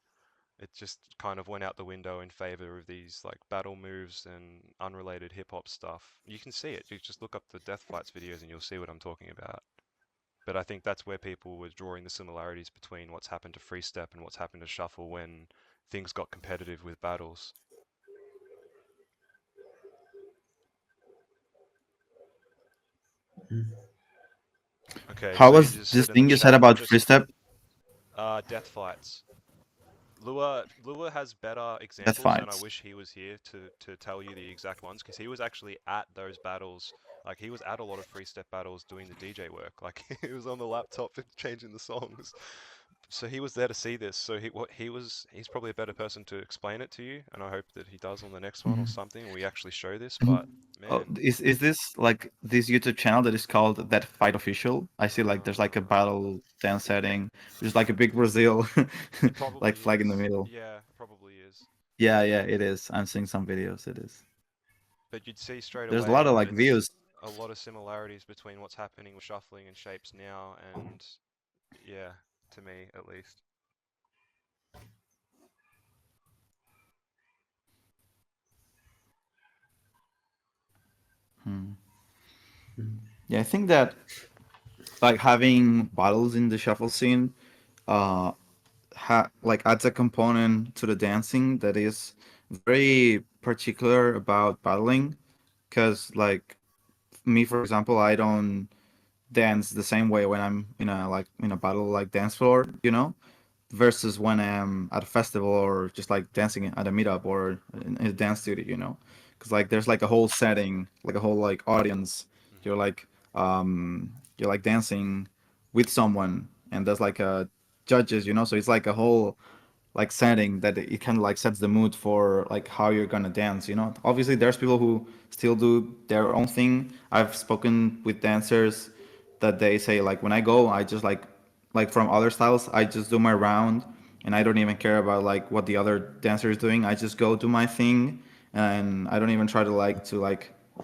It just kind of went out the window in favor of these like battle moves and unrelated hip hop stuff. You can see it. You just look up the Death Fights videos and you'll see what I'm talking about. But I think that's where people were drawing the similarities between what's happened to Free Step and what's happened to Shuffle when things got competitive with battles. Okay, how was Changes this said in the thing you said chat, about free step? Death Fights. Lua has better Death examples, and I fights. wish he was here to tell you the exact ones because he was actually at those battles. Like he was at a lot of free step battles doing the DJ work. Like he was on the laptop changing the songs. So he was there to see this. So he's probably a better person to explain it to you, and I hope that he does on the next one or something. We actually show this, but Oh, man, is this like this YouTube channel that is called That Fight Official? I see like there's like a battle dance setting. There's like a big Brazil it like probably flag in the is. middle. Yeah, probably is. Yeah, it is. I'm seeing some videos. It is. But you'd see straight There's a lot away of that like it's views. a lot of similarities between what's happening with shuffling and shapes now and yeah, to me at least. Hmm. Yeah, I think that like having battles in the shuffle scene, uh, like adds a component to the dancing that is very particular about battling. Because like me, for example, I don't dance the same way when I'm in a like in a battle like dance floor, you know. versus when I'm at a festival or just like dancing at a meetup or in a dance studio, you know, because like there's like a whole setting, like a whole like audience. You're like you're like dancing with someone, and there's like judges, you know, so it's like a whole like setting that it kind of like sets the mood for like how you're gonna dance, you know. Obviously there's people who still do their own thing. I've spoken with dancers that they say like when I go I just like from other styles I just do my round and I don't even care about like what the other dancer is doing. I just go do my thing and I don't even try to like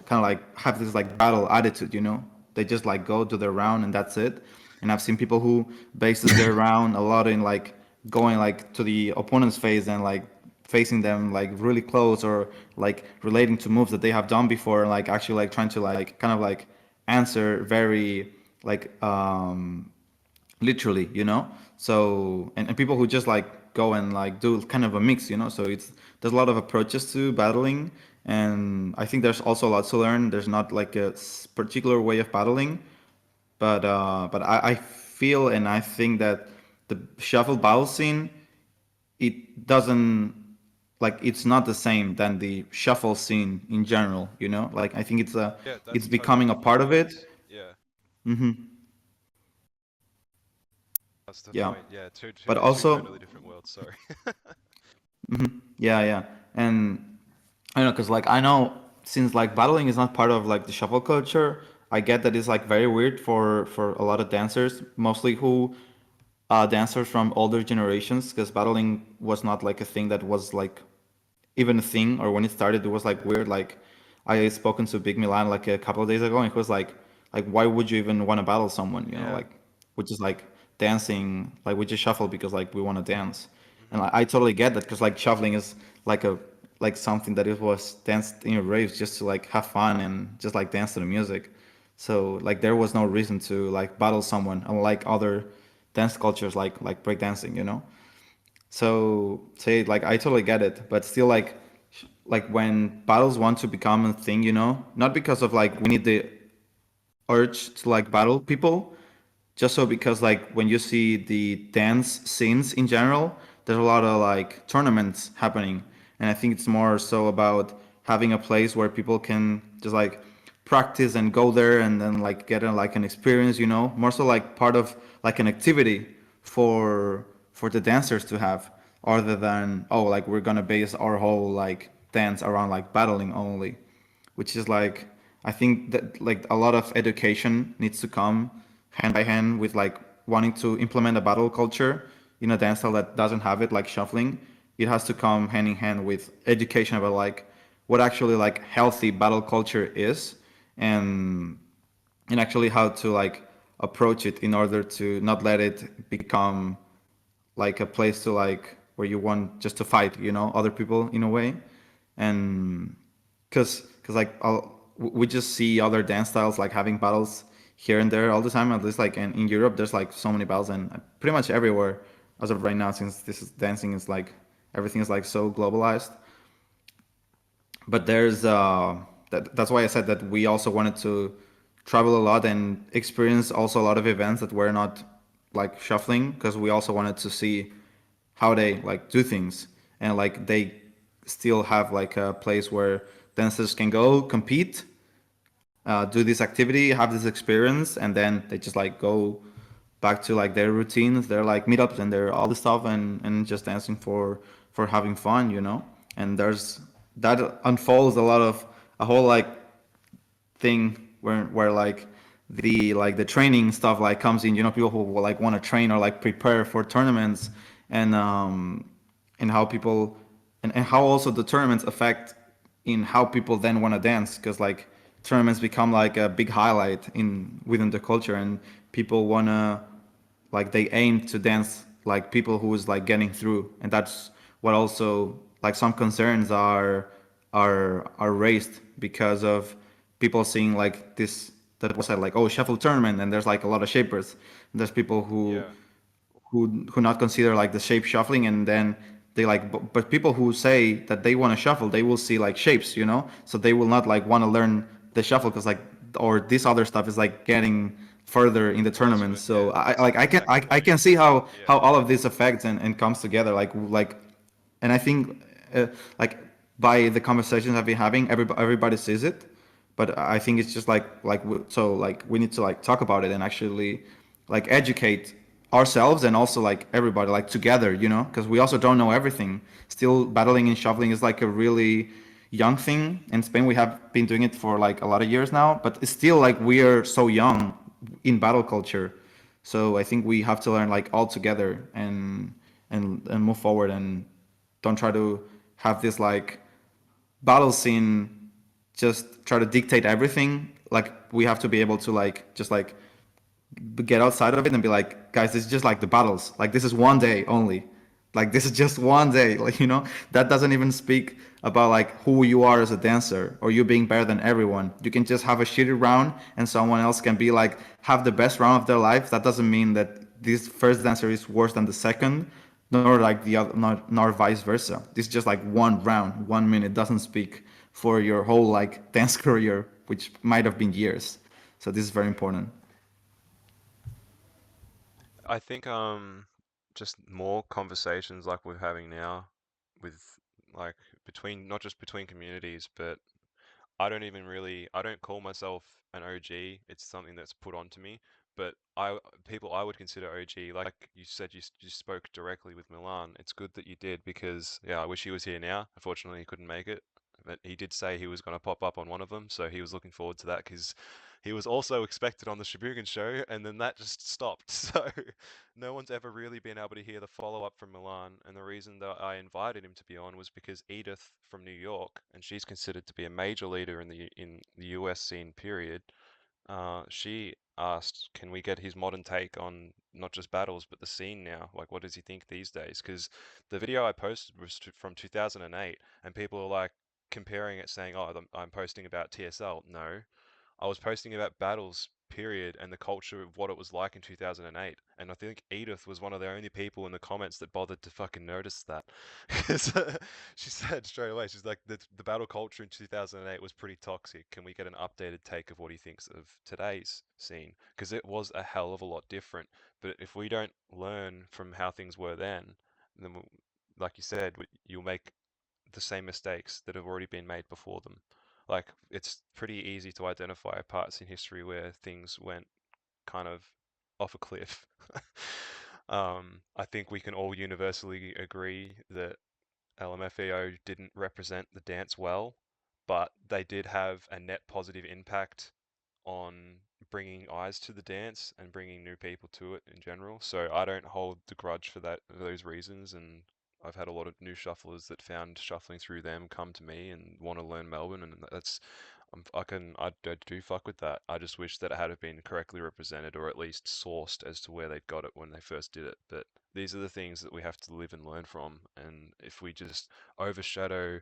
kind of like have this like battle attitude, you know. They just like go do their round and that's it. And I've seen people who bases their round a lot in like going like to the opponent's face and like facing them like really close or like relating to moves that they have done before and like actually like trying to like kind of like answer very like literally, you know. So and people who just like go and like do kind of a mix, you know. So it's there's a lot of approaches to battling, and I think there's also a lot to learn. There's not like a particular way of battling, but I feel and I think that the shuffle battle scene, it doesn't like it's not the same than the shuffle scene in general, you know. Like I think Yeah, it's that's totally becoming a different part of it. worlds. Yeah, Hmm. that's the Yeah, point. Yeah, but two also totally different worlds. Sorry. yeah, and I know because like I know since like battling is not part of like the shuffle culture, I get that it's like very weird for a lot of dancers, mostly who dancers from older generations, because battling was not like a thing that was like even a thing, or when it started it was like weird. Like I spoken to BigMilan like a couple of days ago and he was like why would you even want to battle someone, you know, Yeah. like which is like dancing, like we just shuffle because like we want to dance. And Hmm. I totally get that because like shuffling is like a like something that it was danced in your raves just to like have fun and just like dance to the music. So like there was no reason to like battle someone, unlike other dance cultures like breakdancing, you know. So say like I totally get it, but still like when battles want to become a thing, you know, not because of like we need the urge to like battle people, just so because like when you see the dance scenes in general, there's a lot of like tournaments happening, and I think it's more so about having a place where people can just like practice and go there and then like get a, like an experience, you know, more so like part of like an activity for the dancers to have, other than oh like we're gonna base our whole like dance around like battling only, which is like I think that like a lot of education needs to come hand by hand with like wanting to implement a battle culture in a dance style that doesn't have it, like shuffling. It has to come hand in hand with education about like what actually like healthy battle culture is, and actually how to like approach it in order to not let it become like a place to like where you want just to fight, you know, other people in a way. And because like we just see other dance styles like having battles here and there all the time, at least like in Europe there's like so many battles, and pretty much everywhere as of right now, since this is dancing is like everything is like so globalized. But there's that's why I said that we also wanted to travel a lot and experience also a lot of events that were not like shuffling, because we also wanted to see how they like do things, and like they still have like a place where dancers can go compete, do this activity, have this experience, and then they just like go back to like their routines, their like meetups and their all the stuff, and just dancing for having fun, you know. And there's that unfolds a lot of a whole like thing where like the training stuff like comes in, you know, people who will, like want to train or like prepare for tournaments, and how people and how also the tournaments affect in how people then want to dance, because like tournaments become like a big highlight in within the culture, and people want to like they aim to dance like people who is like getting through, and that's what also like some concerns are raised because of people seeing like this, that was like oh shuffle tournament and there's like a lot of shapers, and there's people Yeah. who not consider like the shape shuffling, and then they like but people who say that they want to shuffle, they will see like shapes, you know, so they will not like want to learn the shuffle because like or this other stuff is like getting further in the tournament. good, So yeah, I that's like I can exactly I what can see how yeah. all of this affects and comes together. Like, and I think like by the conversations I've been having, everybody sees it. But I think it's just so like we need to like talk about it and actually like educate ourselves and also like everybody like together, you know, because we also don't know everything. Still, battling and shuffling is like a really young thing in Spain. We have been doing it for like a lot of years now, but it's still like we are so young in battle culture. So I think we have to learn like all together and move forward and don't try to have this like battle scene just try to dictate everything. Like we have to be able to like just like get outside of it and be like, guys, this is just like the battles. Like this is one day only. Like this is just one day. Like, you know, that doesn't even speak about like who you are as a dancer or you being better than everyone. You can just have a shitty round and someone else can be like have the best round of their life. That doesn't mean that this first dancer is worse than the second, nor like the other, nor vice versa. This is just like one round, 1 minute doesn't speak for your whole like dance career, which might have been years. So this is very important. I think just more conversations like we're having now with like between not just between communities, but I don't call myself an OG. It's something that's put onto me. But people I would consider OG, like you said, you spoke directly with Milan. It's good that you did because yeah, I wish he was here now. Unfortunately, he couldn't make it. But he did say he was going to pop up on one of them, so he was looking forward to that because he was also expected on the Shibugan show, and then that just stopped. So no one's ever really been able to hear the follow-up from Milan, and the reason that I invited him to be on was because Edith from New York, and she's considered to be a major leader in the US scene period, she asked, can we get his modern take on not just battles, but the scene now? Like, what does he think these days? Because the video I posted was from 2008, and people are like comparing it saying, oh, I'm posting about TSL. No, I was posting about battles, period, and the culture of what it was like in 2008. And I think Edith was one of the only people in the comments that bothered to fucking notice that. Because she said straight away, she's like, the battle culture in 2008 was pretty toxic. Can we get an updated take of what he thinks of today's scene? Because it was a hell of a lot different. But if we don't learn from how things were then, like you said, you'll make the same mistakes that have already been made before them. Like, it's pretty easy to identify parts in history where things went kind of off a cliff. I think we can all universally agree that LMFAO didn't represent the dance well, but they did have a net positive impact on bringing eyes to the dance and bringing new people to it in general. So I don't hold the grudge for those reasons, and I've had a lot of new shufflers that found shuffling through them come to me and want to learn Melbourne, and that's I do fuck with that. I just wish that it had been correctly represented or at least sourced as to where they got it when they first did it. But these are the things that we have to live and learn from, and if we just overshadow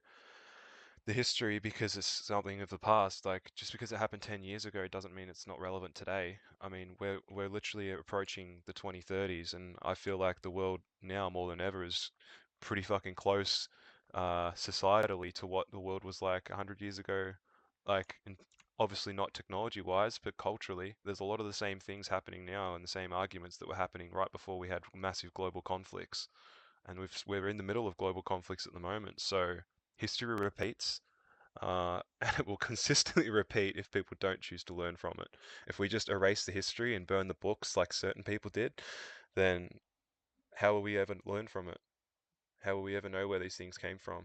the history because it's something of the past. Like, just because it happened 10 years ago doesn't mean it's not relevant today. I mean, we're literally approaching the 2030s, and I feel like the world now more than ever is pretty fucking close societally to what the world was like 100 years ago. Like, obviously not technology wise, but culturally, there's a lot of the same things happening now and the same arguments that were happening right before we had massive global conflicts. And we're in the middle of global conflicts at the moment. So history repeats, and it will consistently repeat if people don't choose to learn from it. If we just erase the history and burn the books like certain people did, then how will we ever learn from it? How will we ever know where these things came from?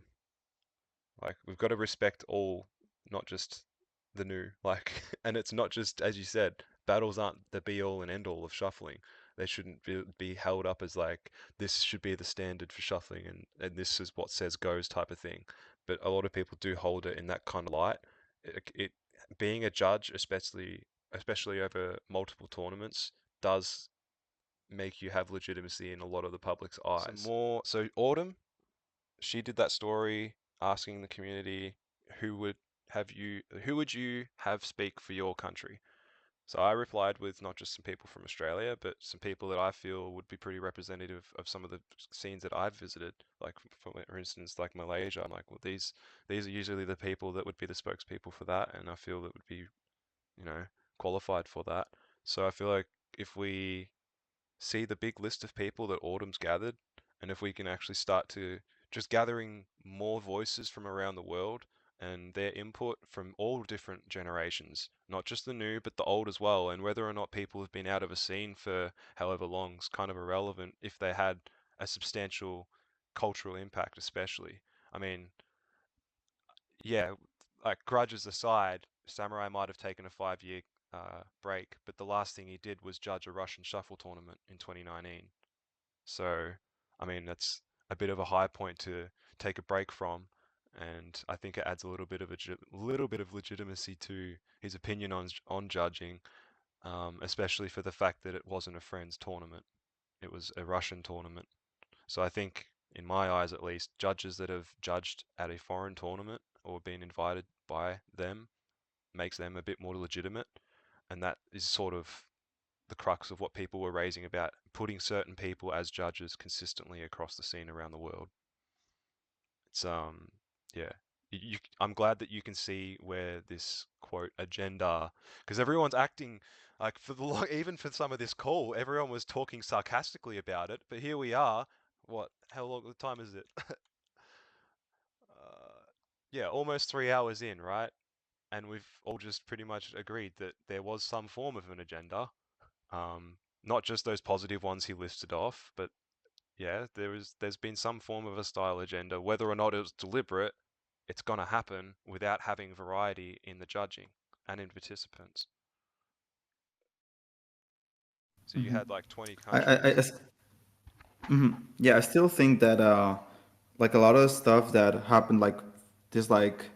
Like, we've got to respect all, not just the new. Like, and it's not just, as you said, battles aren't the be all and end all of shuffling. They shouldn't be held up as like, this should be the standard for shuffling and this is what says goes type of thing. But a lot of people do hold it in that kind of light. It being a judge, especially over multiple tournaments, does make you have legitimacy in a lot of the public's eyes. Some more. So Autumn, she did that story asking the community who would you have speak for your country? So I replied with not just some people from Australia, but some people that I feel would be pretty representative of some of the scenes that I've visited. Like for instance, like Malaysia. I'm like, well, these are usually the people that would be the spokespeople for that, and I feel that would be, qualified for that. So I feel like if we see the big list of people that Autumn's gathered, and if we can actually start to just gathering more voices from around the world and their input from all different generations, not just the new, but the old as well, and whether or not people have been out of a scene for however long is kind of irrelevant if they had a substantial cultural impact, especially. I mean, yeah, like grudges aside, Samurai might have taken a 5 year break, but the last thing he did was judge a Russian shuffle tournament in 2019. So, I mean, that's a bit of a high point to take a break from, and I think it adds a little bit of legitimacy to his opinion on judging, especially for the fact that it wasn't a friends tournament; it was a Russian tournament. So I think, in my eyes at least, judges that have judged at a foreign tournament or been invited by them makes them a bit more legitimate, and that is sort of the crux of what people were raising about putting certain people as judges consistently across the scene around the world. It's yeah. I'm glad that you can see where this quote agenda, because everyone's acting like for the even for some of this call, everyone was talking sarcastically about it. But here we are. What? How long? What time is it? Yeah, almost 3 hours in, right? And we've all just pretty much agreed that there was some form of an agenda. Not just those positive ones he listed off, but yeah, there's been some form of a style agenda. Whether or not it was deliberate, it's gonna happen without having variety in the judging and in participants. So you had like 20 countries. Yeah, I still think that like a lot of stuff that happened, like this, like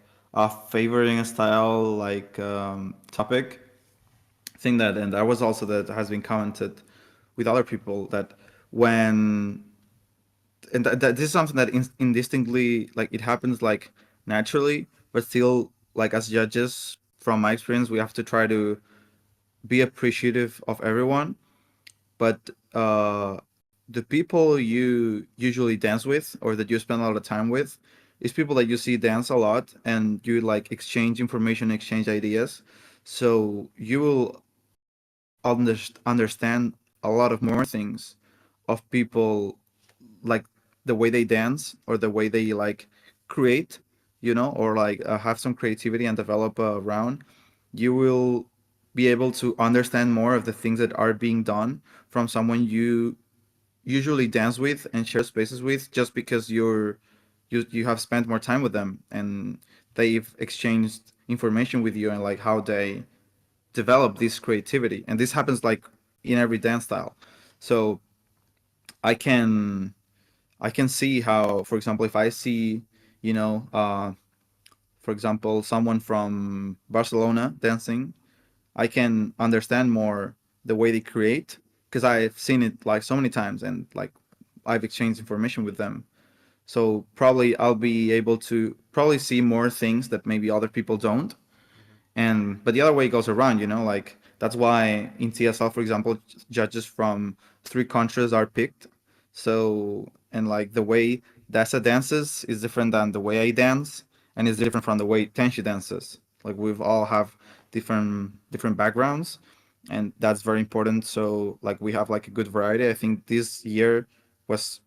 favoring a style, like topic thing, that, and that was also that has been commented with other people, that when, and that this is something that indistinctly, like it happens like naturally, but still, like as judges, from my experience, we have to try to be appreciative of everyone. But the people you usually dance with, or that you spend a lot of time with, is people that you see dance a lot, and you like exchange information, exchange ideas. So you will understand a lot of more things of people, like the way they dance, or the way they like create, or like have some creativity and develop around. You will be able to understand more of the things that are being done from someone you usually dance with and share spaces with, just because you have spent more time with them, and they've exchanged information with you, and like how they develop this creativity. And this happens like in every dance style. So i can I can see how, for example, if I see, you know, for example, someone from Barcelona dancing, I can understand more the way they create, because I've seen it like so many times, and like I've exchanged information with them. So probably I'll be able to probably see more things that maybe other people don't. Hmm. And but the other way goes around, like that's why in TSL, for example, judges from 3 countries are picked. So, and like the way Dasa dances is different than the way I dance, and is different from the way Tenshi dances. Like we've all have different backgrounds, and that's very important. So like we have like a good variety. I think this year was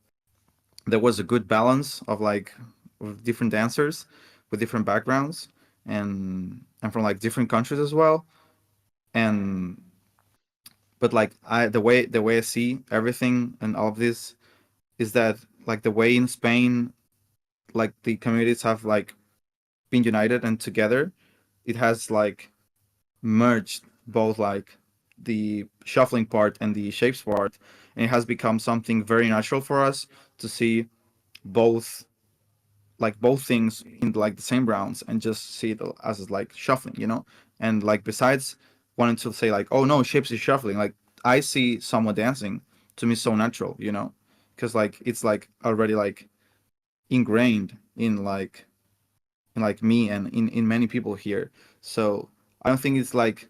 there was a good balance of like of different dancers with different backgrounds, and from like different countries as well. And but like the way I see everything and all of this is that like the way in Spain, like the communities have like been united and together, it has like merged both like the shuffling part and the shapes part, and it has become something very natural for us to see both, like both things in like the same rounds, and just see it as like shuffling. And like besides wanting to say like, oh no, shapes is shuffling, like I see someone dancing, to me so natural. Because like it's like already like ingrained in like me and in many people here. So I don't think it's like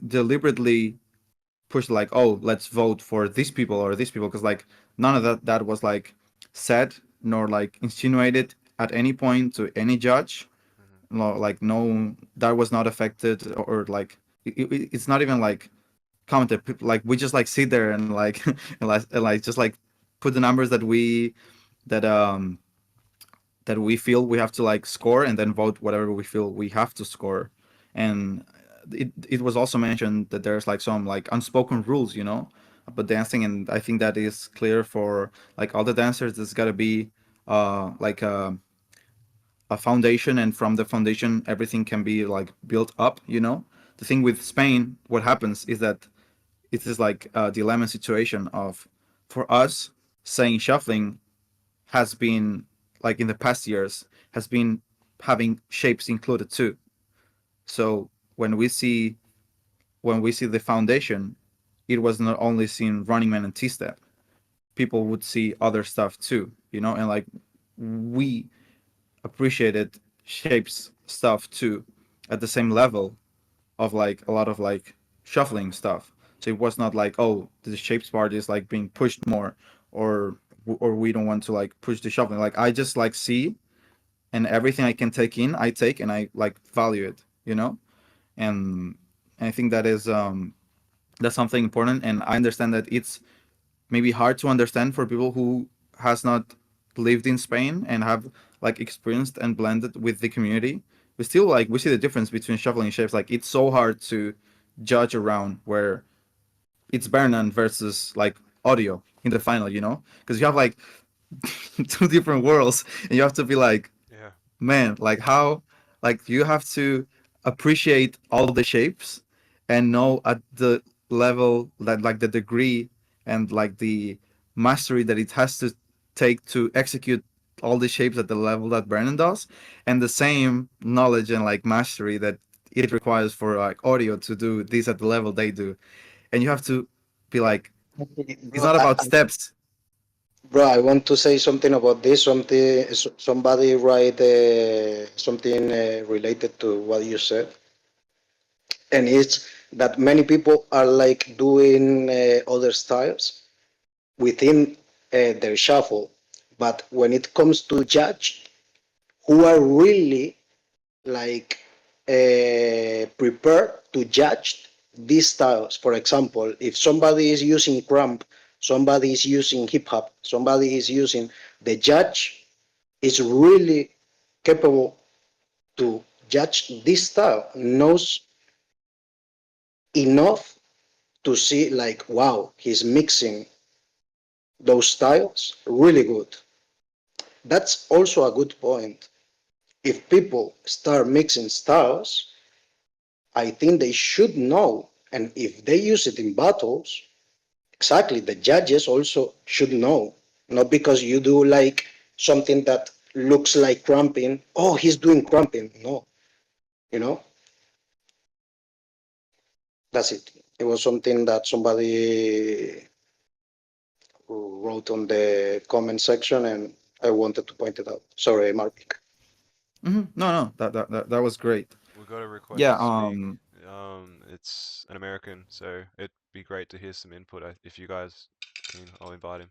deliberately push like, oh, let's vote for these people or these people, because like none of that was like said nor like insinuated at any point to any judge. Hmm. No, like no, that was not affected, or like it's not even like commented. Like we just like sit there and like and like just like put the numbers that that we feel we have to like score, and then vote whatever we feel we have to score. And it was also mentioned that there's like some like unspoken rules, about dancing, and I think that is clear for like all the dancers. There's got to be like a foundation, and from the foundation everything can be like built up. The thing with Spain, what happens is that it is like a dilemma situation of, for us, saying shuffling has been, like in the past years, has been having shapes included too. So when we see the foundation, it was not only seen running man and T-step. People would see other stuff too, and like we appreciated shapes stuff too at the same level of like a lot of like shuffling stuff. So it was not like, oh, the shapes part is like being pushed more, or we don't want to like push the shuffling. Like I just like see, and everything I can take in, I take, and I like value it. And I think that's something important, and I understand that it's maybe hard to understand for people who has not lived in Spain and have like experienced and blended with the community. We still like we see the difference between shuffling and shapes. Like it's so hard to judge around where it's Bernan versus like audio in the final, because you have like two different worlds, and you have to be like, Yeah. man, like how, like you have to appreciate all the shapes and know at the level that like the degree and like the mastery that it has to take to execute all the shapes at the level that Brennan does, and the same knowledge and like mastery that it requires for like audio to do this at the level they do. And you have to be like, it's Bro, not about steps. bro, I want to say something about this. Somebody write something related to what you said, and it's that many people are like doing other styles within their shuffle, but when it comes to judge, who are really like prepared to judge these styles. For example, if somebody is using crump, somebody is using hip hop, somebody is using, the judge is really capable to judge this style, knows enough to see like, wow, he's mixing those styles really good. That's also a good point. If people start mixing styles, I think they should know. And if they use it in battles, exactly, the judges also should know. Not because you do like something that looks like cramping, oh, he's doing cramping. No, you know, that's it. It was something that somebody wrote on the comment section, and I wanted to point it out. Sorry, Marbiik. No, that was great. We got a request Yeah. to speak. It's an American, so it'd be great to hear some input. If you guys can, I'll invite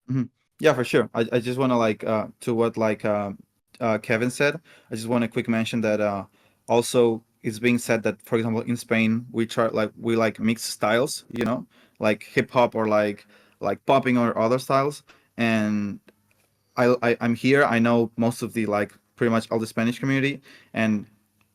him. Yeah, for sure. I just want to like to what like Kevin said. I just want to quick mention that also it's being said that, for example, in Spain we like mix styles, like hip hop or like popping or other styles. And I'm here. I know most of the like pretty much all the Spanish community, and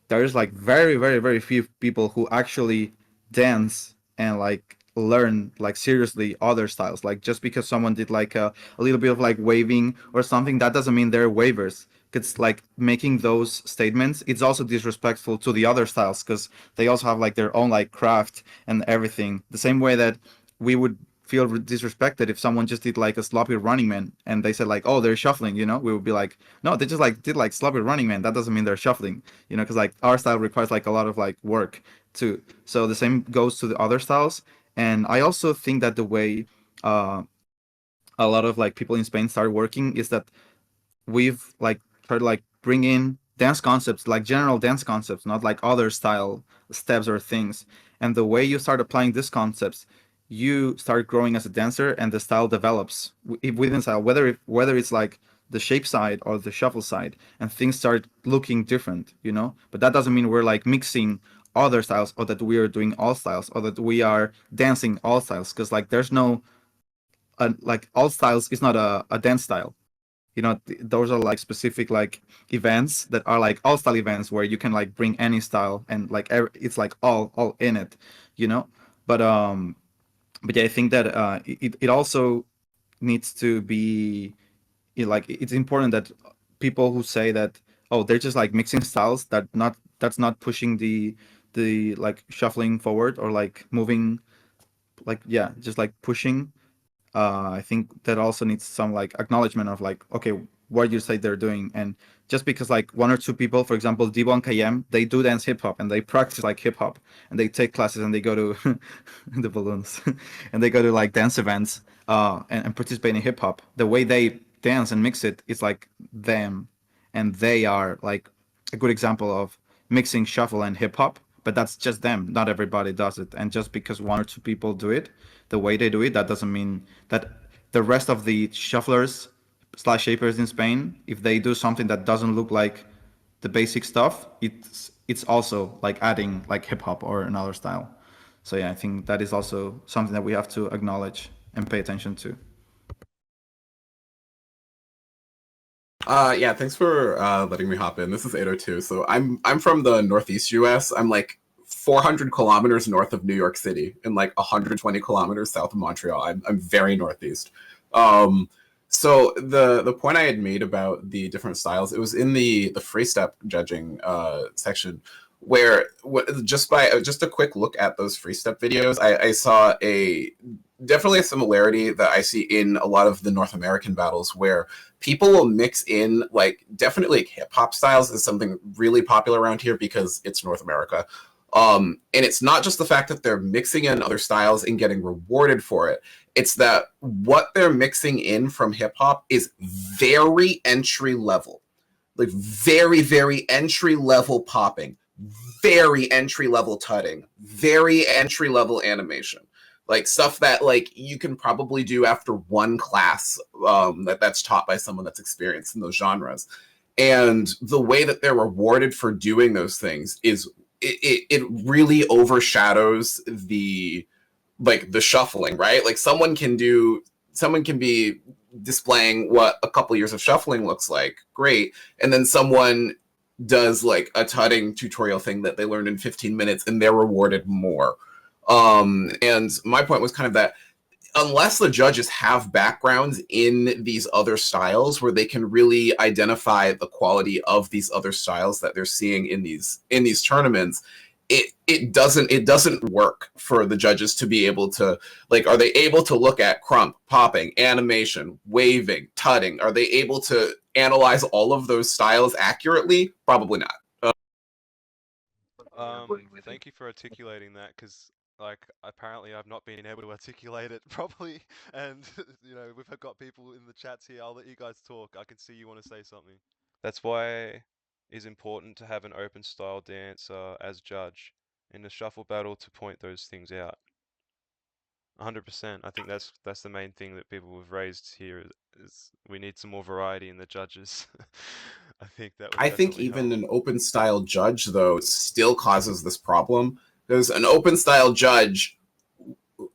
there's like very very very few people who actually dance and like learn like seriously other styles. Like just because someone did like a little bit of like waving or something, that doesn't mean they're wavers. It's like making those statements, it's also disrespectful to the other styles, because they also have like their own like craft and everything, the same way that we would feel disrespected if someone just did like a sloppy running man and they said like, oh, they're shuffling, we would be like, no, they just like did like sloppy running man, that doesn't mean they're shuffling, because like our style requires like a lot of like work too. So the same goes to the other styles. And I also think that the way a lot of like people in Spain started working is that we've like tried to like bring in dance concepts, like general dance concepts, not like other style steps or things. And the way you start applying these concepts, you start growing as a dancer, and the style develops within style, whether it's like the shape side or the shuffle side, and things start looking different. But that doesn't mean we're like mixing other styles, or that we are doing all styles, or that we are dancing all styles, because like there's no like all styles is not a dance style. You know, those are like specific like events that are like all style events where you can like bring any style and like it's like all in it, you know. But yeah, I think that it also needs to be like it's important that people who say that, oh, they're just like mixing styles, that's not pushing the like shuffling forward, or like moving, like yeah, just like pushing. I think that also needs some like acknowledgement of like, okay, what you say they're doing. And just because like one or two people, for example, D1 KM, they do dance hip hop and they practice like hip hop and they take classes and they go to the balloons and they go to like dance events and participate in hip hop. The way they dance and mix it is like them, and they are like a good example of mixing shuffle and hip hop. But that's just them. Not everybody does it. And just because one or two people do it the way they do it, that doesn't mean that the rest of the shufflers slash shapers in Spain, if they do something that doesn't look like the basic stuff, it's also like adding like hip hop or another style. So yeah, I think that is also something that we have to acknowledge and pay attention to. Yeah, thanks for letting me hop in. This is 802. So I'm from the Northeast US. I'm like 400 kilometers north of New York City and like 120 kilometers south of Montreal. I'm very northeast. So the point I had made about the different styles, it was in the FreeStep judging section, where just a quick look at those FreeStep videos, I saw definitely a similarity that I see in a lot of the North American battles, where people will mix in like definitely like hip hop styles is something really popular around here because it's North America. And it's not just the fact that they're mixing in other styles and getting rewarded for it. It's that what they're mixing in from hip hop is very entry level, like very, very entry level popping, very entry level tutting, very entry level animation. Like stuff that like you can probably do after one class that's taught by someone that's experienced in those genres. And the way that they're rewarded for doing those things is it really overshadows the shuffling, right? Like someone can be displaying what a couple years of shuffling looks like, great, and then someone does like a tutting tutorial thing that they learned in 15 minutes and they're rewarded more. And my point was kind of that unless the judges have backgrounds in these other styles where they can really identify the quality of these other styles that they're seeing in these tournaments, it doesn't work for the judges to be able to, like, are they able to look at crump, popping, animation, waving, tutting? Are they able to analyze all of those styles accurately? Probably not. Thank you for articulating that, because like apparently I've not been able to articulate it properly, and you know we've got people in the chats here. I'll let you guys talk. I can see you want to say something. That's why it's important to have an open style dancer as judge in a shuffle battle to point those things out. 100%. I think that's the main thing that people have raised here is we need some more variety in the judges. I think that would I think definitely even help. an open style judge, though, still causes this problem. Because an open style judge,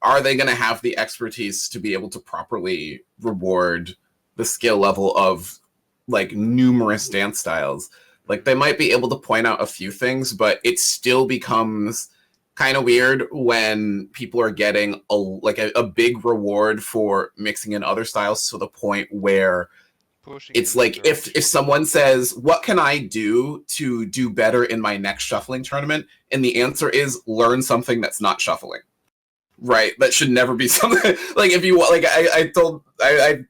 are they going to have the expertise to be able to properly reward the skill level of like numerous dance styles? Like they might be able to point out a few things, but it still becomes kind of weird when people are getting a big reward for mixing in other styles to the point where it's like if someone says, what can I do to do better in my next shuffling tournament? And the answer is learn something that's not shuffling. Right, that should never be something like if you like. I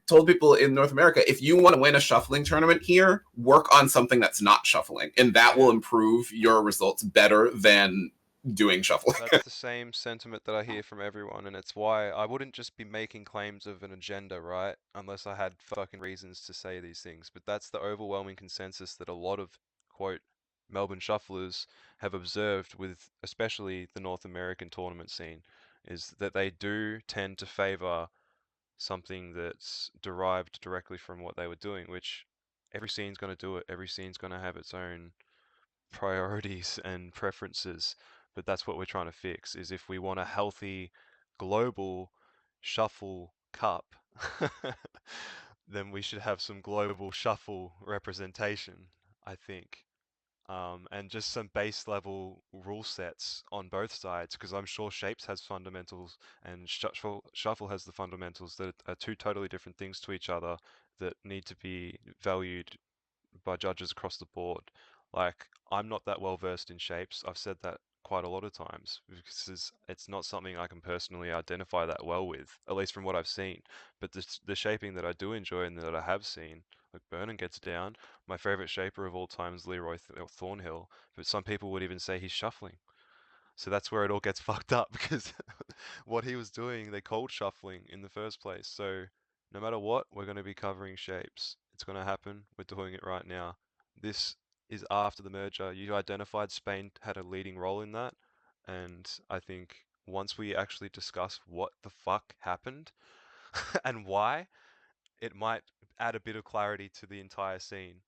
told people in North America, if you want to win a shuffling tournament here, work on something that's not shuffling, and that will improve your results better than doing shuffling. That's the same sentiment that I hear from everyone, and it's why I wouldn't just be making claims of an agenda, right? Unless I had fucking reasons to say these things. But that's the overwhelming consensus that a lot of, quote, Melbourne shufflers have observed with especially the North American tournament scene, is that they do tend to favor something that's derived directly from what they were doing, which every scene's going to do it. Every scene's going to have its own priorities and preferences. but that's what we're trying to fix. Is if we want a healthy global shuffle cup, then we should have some global shuffle representation, I think. And just some base level rule sets on both sides, because I'm sure Shapes has fundamentals and Shuffle has the fundamentals that are two totally different things to each other that need to be valued by judges across the board. Like, I'm not that well versed in Shapes. I've said that quite a lot of times because it's not something I can personally identify that well with, at least from what I've seen. But the shaping that I do enjoy and that I have seen, like Bernan gets down. My favorite shaper of all time is Leroy Thornhill, but some people would even say he's shuffling. So that's where it all gets fucked up because what he was doing, they called shuffling in the first place. So no matter what, we're going to be covering shapes. It's going to happen. We're doing it right now. This is after the merger. You identified Spain had a leading role in that. And I think once we actually discuss what the fuck happened and why, it might add a bit of clarity to the entire scene.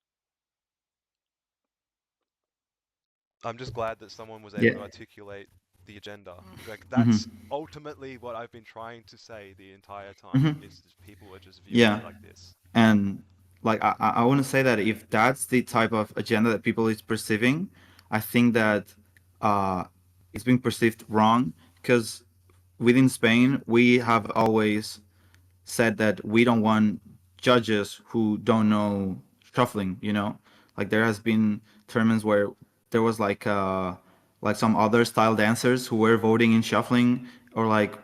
I'm just glad that someone was able to articulate the agenda. Like that's ultimately what I've been trying to say the entire time is that people are just viewing Yeah. it like this. And like I want to say that if that's the type of agenda that people is perceiving, I think that uh, it's being perceived wrong because within Spain we have always said that we don't want judges who don't know shuffling. You know, like there has been tournaments where there was like some other style dancers who were voting in shuffling, or like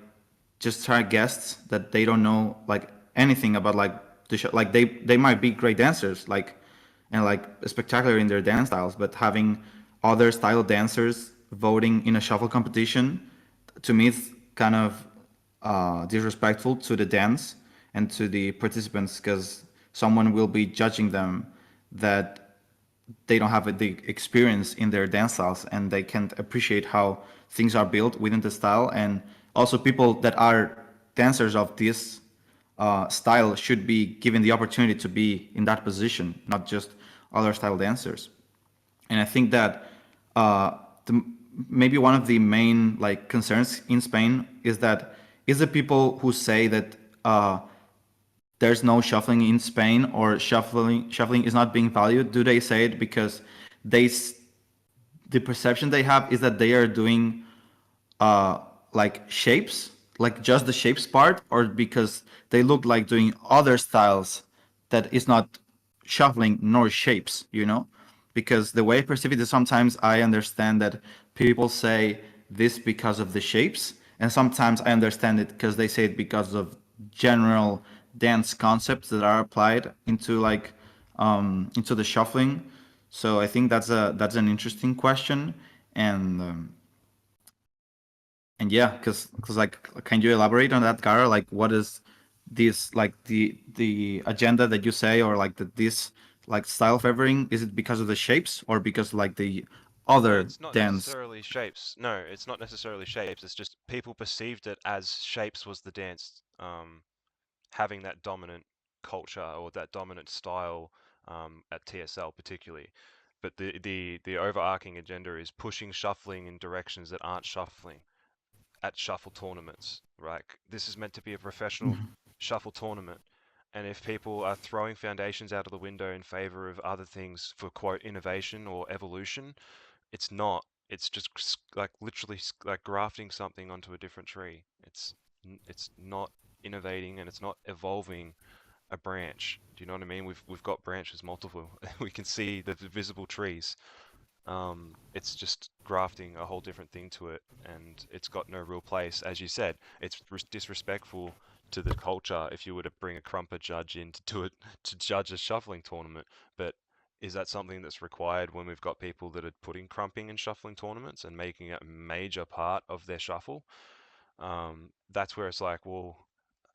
just try guests that they don't know like anything about like the show. Like they might be great dancers, like and like spectacular in their dance styles, but having other style dancers voting in a shuffle competition, to me, it's kind of disrespectful to the dance and to the participants, because someone will be judging them that they don't have the experience in their dance styles and they can't appreciate how things are built within the style. And also people that are dancers of this style should be given the opportunity to be in that position, not just other style dancers. And I think that the, maybe one of the main like concerns in Spain is that is the people who say that there's no shuffling in Spain, or shuffling is not being valued. Do they say it because they the perception they have is that they are doing uh, like shapes, like just the shapes part, or because they look like doing other styles that is not shuffling nor shapes, you know? Because the way I perceive it is sometimes I understand that people say this because of the shapes, and sometimes I understand it because they say it because of general dance concepts that are applied into like into the shuffling. So I think that's an interesting question. And yeah, because like, can you elaborate on that, Gara? Like, what is this like the agenda that you say, or like this like style favoring? Is it because of the shapes, or because like the other It's not dance? necessarily shapes. No, it's not necessarily shapes. It's just people perceived it as shapes was the dance, having that dominant culture or that dominant style at TSL particularly. But the overarching agenda is pushing shuffling in directions that aren't shuffling at shuffle tournaments, right? This is meant to be a professional shuffle tournament. And if people are throwing foundations out of the window in favor of other things for quote innovation or evolution, it's not. It's just like literally like grafting something onto a different tree. It's not innovating and it's not evolving a branch. Do you know what I mean? We've got branches multiple. We can see the visible trees. It's just grafting a whole different thing to it, and it's got no real place. As you said, it's disrespectful to the culture if you were to bring a crumper judge in to do it to judge a shuffling tournament. But is that something that's required when we've got people that are putting crumping in shuffling tournaments and making it a major part of their shuffle? That's where it's like, well,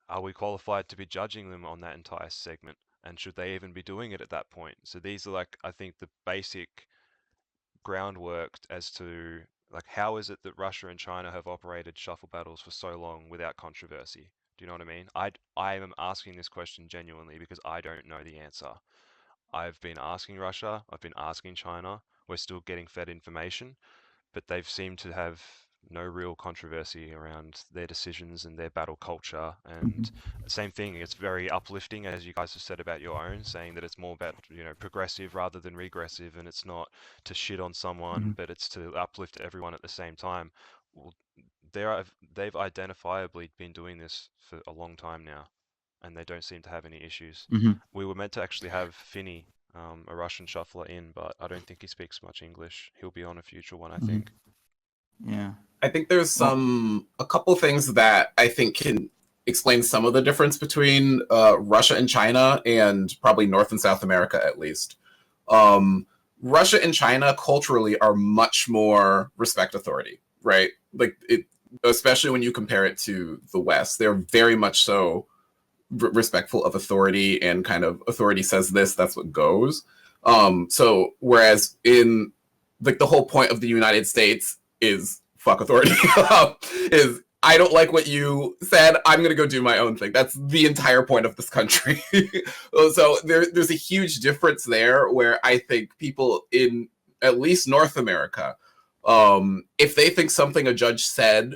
are we qualified to be judging them on that entire segment? And should they even be doing it at that point? So these are like, I think, the basic groundwork as to like how is it that Russia and China have operated shuffle battles for so long without controversy? Do you know what I mean? I am asking this question genuinely because I don't know the answer. I've been asking Russia, I've been asking China. We're still getting fed information, but they've seemed to have no real controversy around their decisions and their battle culture. And same thing, it's very uplifting, as you guys have said about your own, saying that it's more about, you know, progressive rather than regressive, and it's not to shit on someone, but it's to uplift everyone at the same time. Well, they've identifiably been doing this for a long time now, and they don't seem to have any issues. We were meant to actually have Finny, a Russian shuffler, in, but I don't think he speaks much English. He'll be on a future one, I think. Yeah. I think there's a couple things that I think can explain some of the difference between Russia and China, and probably North and South America at least. Russia and China culturally are much more respect authority, right? Like it, especially when you compare it to the West, they're very much so respectful of authority, and kind of authority says this, that's what goes. So whereas in like the whole point of the United States is fuck authority, is I don't like what you said, I'm gonna go do my own thing. That's the entire point of this country. So there's a huge difference there, where I think people in at least North America, if they think something a judge said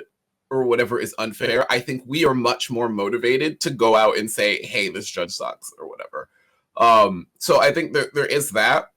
or whatever is unfair, I think we are much more motivated to go out and say, hey, this judge sucks, or whatever. So I think there is that.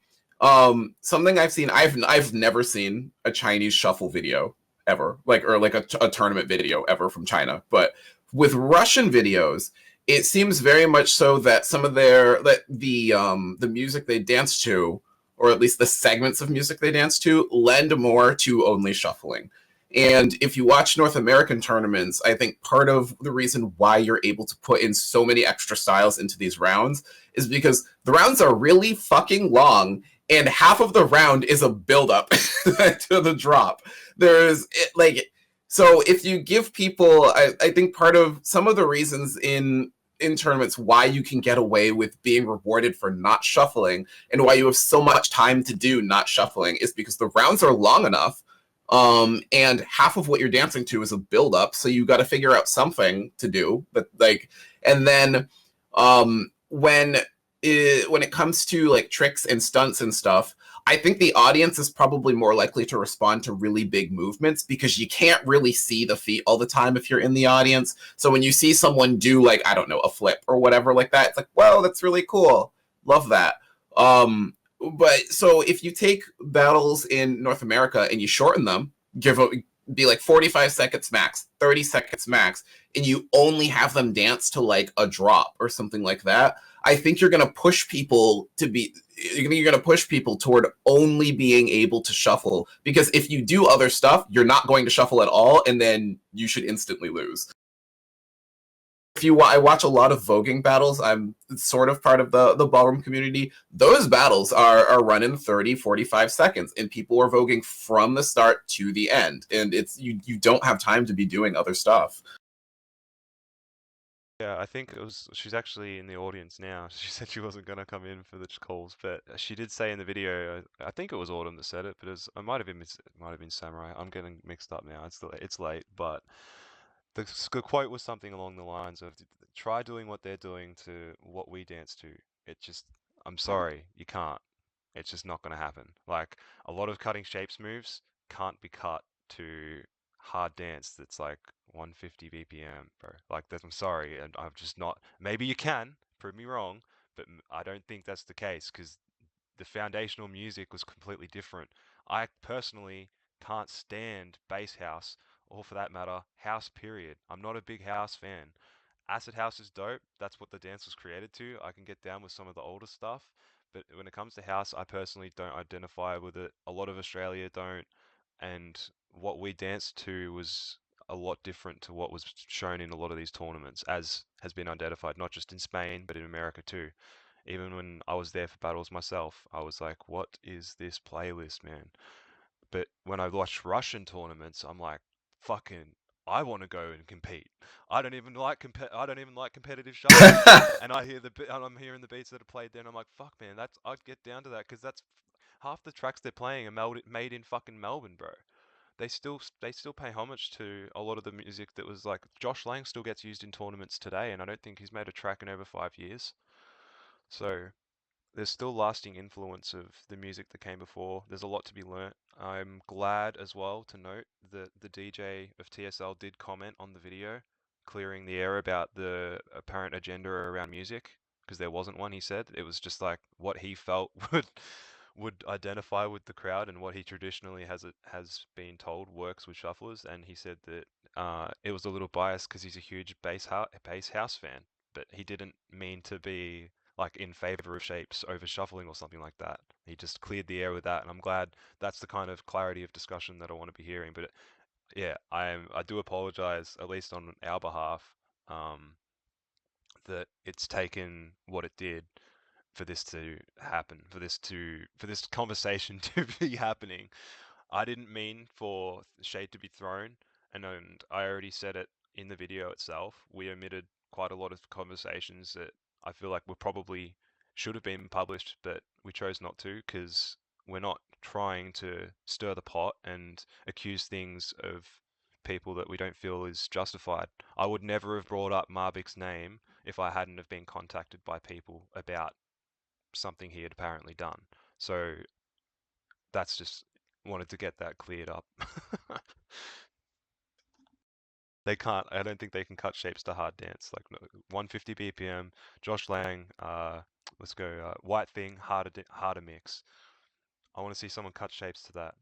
Something I've seen, I've never seen a Chinese shuffle video ever, or like a tournament video ever from China. But with Russian videos, it seems very much so that some of the music they dance to, or at least the segments of music they dance to, lend more to only shuffling. And if you watch North American tournaments, I think part of the reason why you're able to put in so many extra styles into these rounds is because the rounds are really fucking long, and half of the round is a build-up to the drop. So if you give people, I think part of some of the reasons in tournaments why you can get away with being rewarded for not shuffling, and why you have so much time to do not shuffling, is because the rounds are long enough. And half of what you're dancing to is a build up, so you got to figure out something to do. But and then when it comes to like tricks and stunts and stuff, I think the audience is probably more likely to respond to really big movements, because you can't really see the feet all the time if you're in the audience. So when you see someone do, like, I don't know, a flip or whatever like that, it's like, whoa, that's really cool. Love that. But so if you take battles in North America and you shorten them, be like 45 seconds max, 30 seconds max, and you only have them dance to like a drop or something like that, I think you're going to push people toward only being able to shuffle, because if you do other stuff, you're not going to shuffle at all, and then you should instantly lose. I watch a lot of voguing battles. I'm sort of part of the ballroom community. Those battles are running 30, 45 seconds, and people are voguing from the start to the end. And it's you don't have time to be doing other stuff. Yeah, I think she's actually in the audience now. She said she wasn't going to come in for the calls, but she did say in the video, I think it was Autumn that said it, but it might have been Samurai. I'm getting mixed up now. It's late, but the quote was something along the lines of, try doing what they're doing to what we dance to. I'm sorry, you can't. It's just not going to happen. Like, a lot of cutting shapes moves can't be cut to hard dance that's like 150 BPM, bro. Like, I'm sorry, and I'm just not. Maybe you can, prove me wrong, but I don't think that's the case, because the foundational music was completely different. I personally can't stand bass house, or for that matter, house period. I'm not a big house fan. Acid house is dope. That's what the dance was created to. I can get down with some of the older stuff, but when it comes to house, I personally don't identify with it. A lot of Australia don't, and what we danced to was a lot different to what was shown in a lot of these tournaments, as has been identified, not just in Spain, but in America too. Even when I was there for battles myself, I was like, what is this playlist, man? But when I watch Russian tournaments, I'm like, fucking, I want to go and compete. I don't even like competitive shuffling. And I'm hearing the beats that are played there, and I'm like, fuck, man, I'd get down to that, because that's half the tracks they're playing are made in fucking Melbourne, bro. They still pay homage to a lot of the music that was like, Josh Lang still gets used in tournaments today, and I don't think he's made a track in over 5 years. So there's still lasting influence of the music that came before. There's a lot to be learnt. I'm glad as well to note that the DJ of TSL did comment on the video, clearing the air about the apparent agenda around music, because there wasn't one. He said it was just like what he felt would identify with the crowd and what he traditionally has been told works with shufflers. And he said that it was a little biased because he's a huge bass house fan, but he didn't mean to be like in favor of shapes over shuffling or something like that. He just cleared the air with that, and I'm glad that's the kind of clarity of discussion that I want to be hearing. But yeah, I do apologize, at least on our behalf, that it's taken what it did for this to happen, for this conversation to be happening. I didn't mean for shade to be thrown, and I already said it in the video itself. We omitted quite a lot of conversations that I feel like were probably should have been published, but we chose not to because we're not trying to stir the pot and accuse things of people that we don't feel is justified. I would never have brought up Marbiik's name if I hadn't have been contacted by people about something he had apparently done. So that's just wanted to get that cleared up. They can't. I don't think they can cut shapes to hard dance. Like 150 BPM, Josh Lang. Let's go. White Thing, harder mix. I want to see someone cut shapes to that.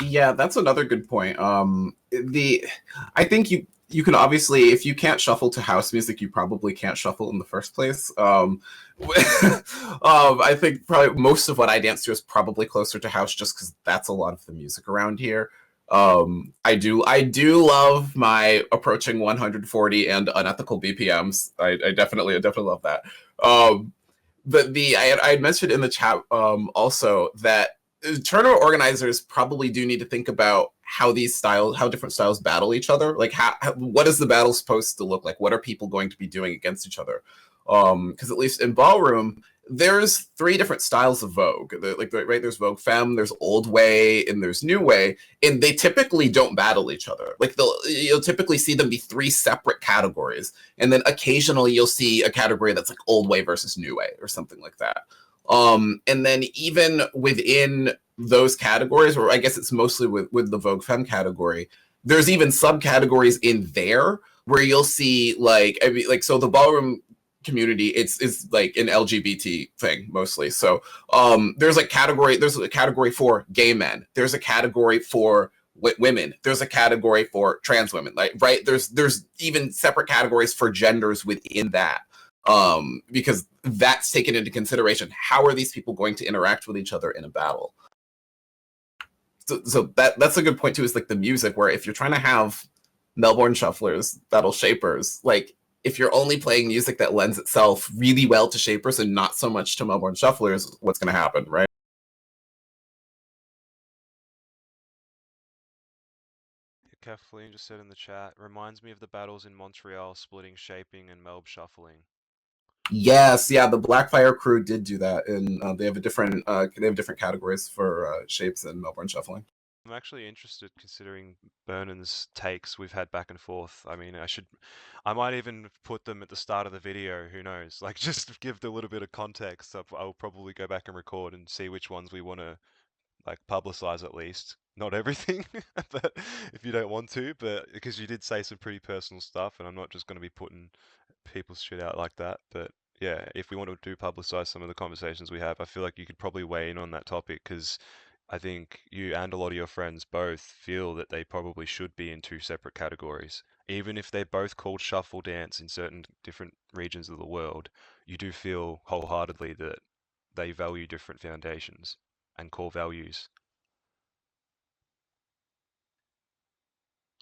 Yeah, that's another good point. I think you can obviously, if you can't shuffle to house music, you probably can't shuffle in the first place. I think probably most of what I dance to is probably closer to house, just because that's a lot of the music around here. I do love my approaching 140 and unethical BPMs. I definitely love that. But I had mentioned in the chat also that tournament organizers probably do need to think about how different styles battle each other. Like, what is the battle supposed to look like? What are people going to be doing against each other? Because at least in ballroom, there's 3 different styles of Vogue. Right? There's Vogue Femme, there's Old Way, and there's New Way, and they typically don't battle each other. Like, you'll typically see them be 3 separate categories, and then occasionally you'll see a category that's like Old Way versus New Way or something like that. And then even within those categories, or I guess it's mostly with the Vogue Femme category, there's even subcategories in there where you'll see so the ballroom community, it's like an LGBT thing mostly. So there's a category for gay men, there's a category for women, there's a category for trans women, right? There's even separate categories for genders within that. Because that's taken into consideration. How are these people going to interact with each other in a battle? So that's a good point too, is like the music, where if you're trying to have Melbourne Shufflers battle Shapers, like if you're only playing music that lends itself really well to Shapers and not so much to Melbourne Shufflers, what's going to happen, right? Kathleen just said in the chat, reminds me of the battles in Montreal splitting shaping and Melb shuffling. Yes, yeah, the Blackfire crew did do that, and they have different categories for shapes in Melbourne Shuffling. I'm actually interested, considering Bernan's takes we've had back and forth. I mean, I might even put them at the start of the video. Who knows? Like, just to give a little bit of context. I'll probably go back and record and see which ones we want to like publicize at least. Not everything, but if you don't want to, but because you did say some pretty personal stuff, and I'm not just going to be putting people's shit out like that. But yeah, if we want to do publicize some of the conversations we have, I feel like you could probably weigh in on that topic, because I think you and a lot of your friends both feel that they probably should be in 2 separate categories. Even if they're both called shuffle dance in certain different regions of the world, you do feel wholeheartedly that they value different foundations and core values.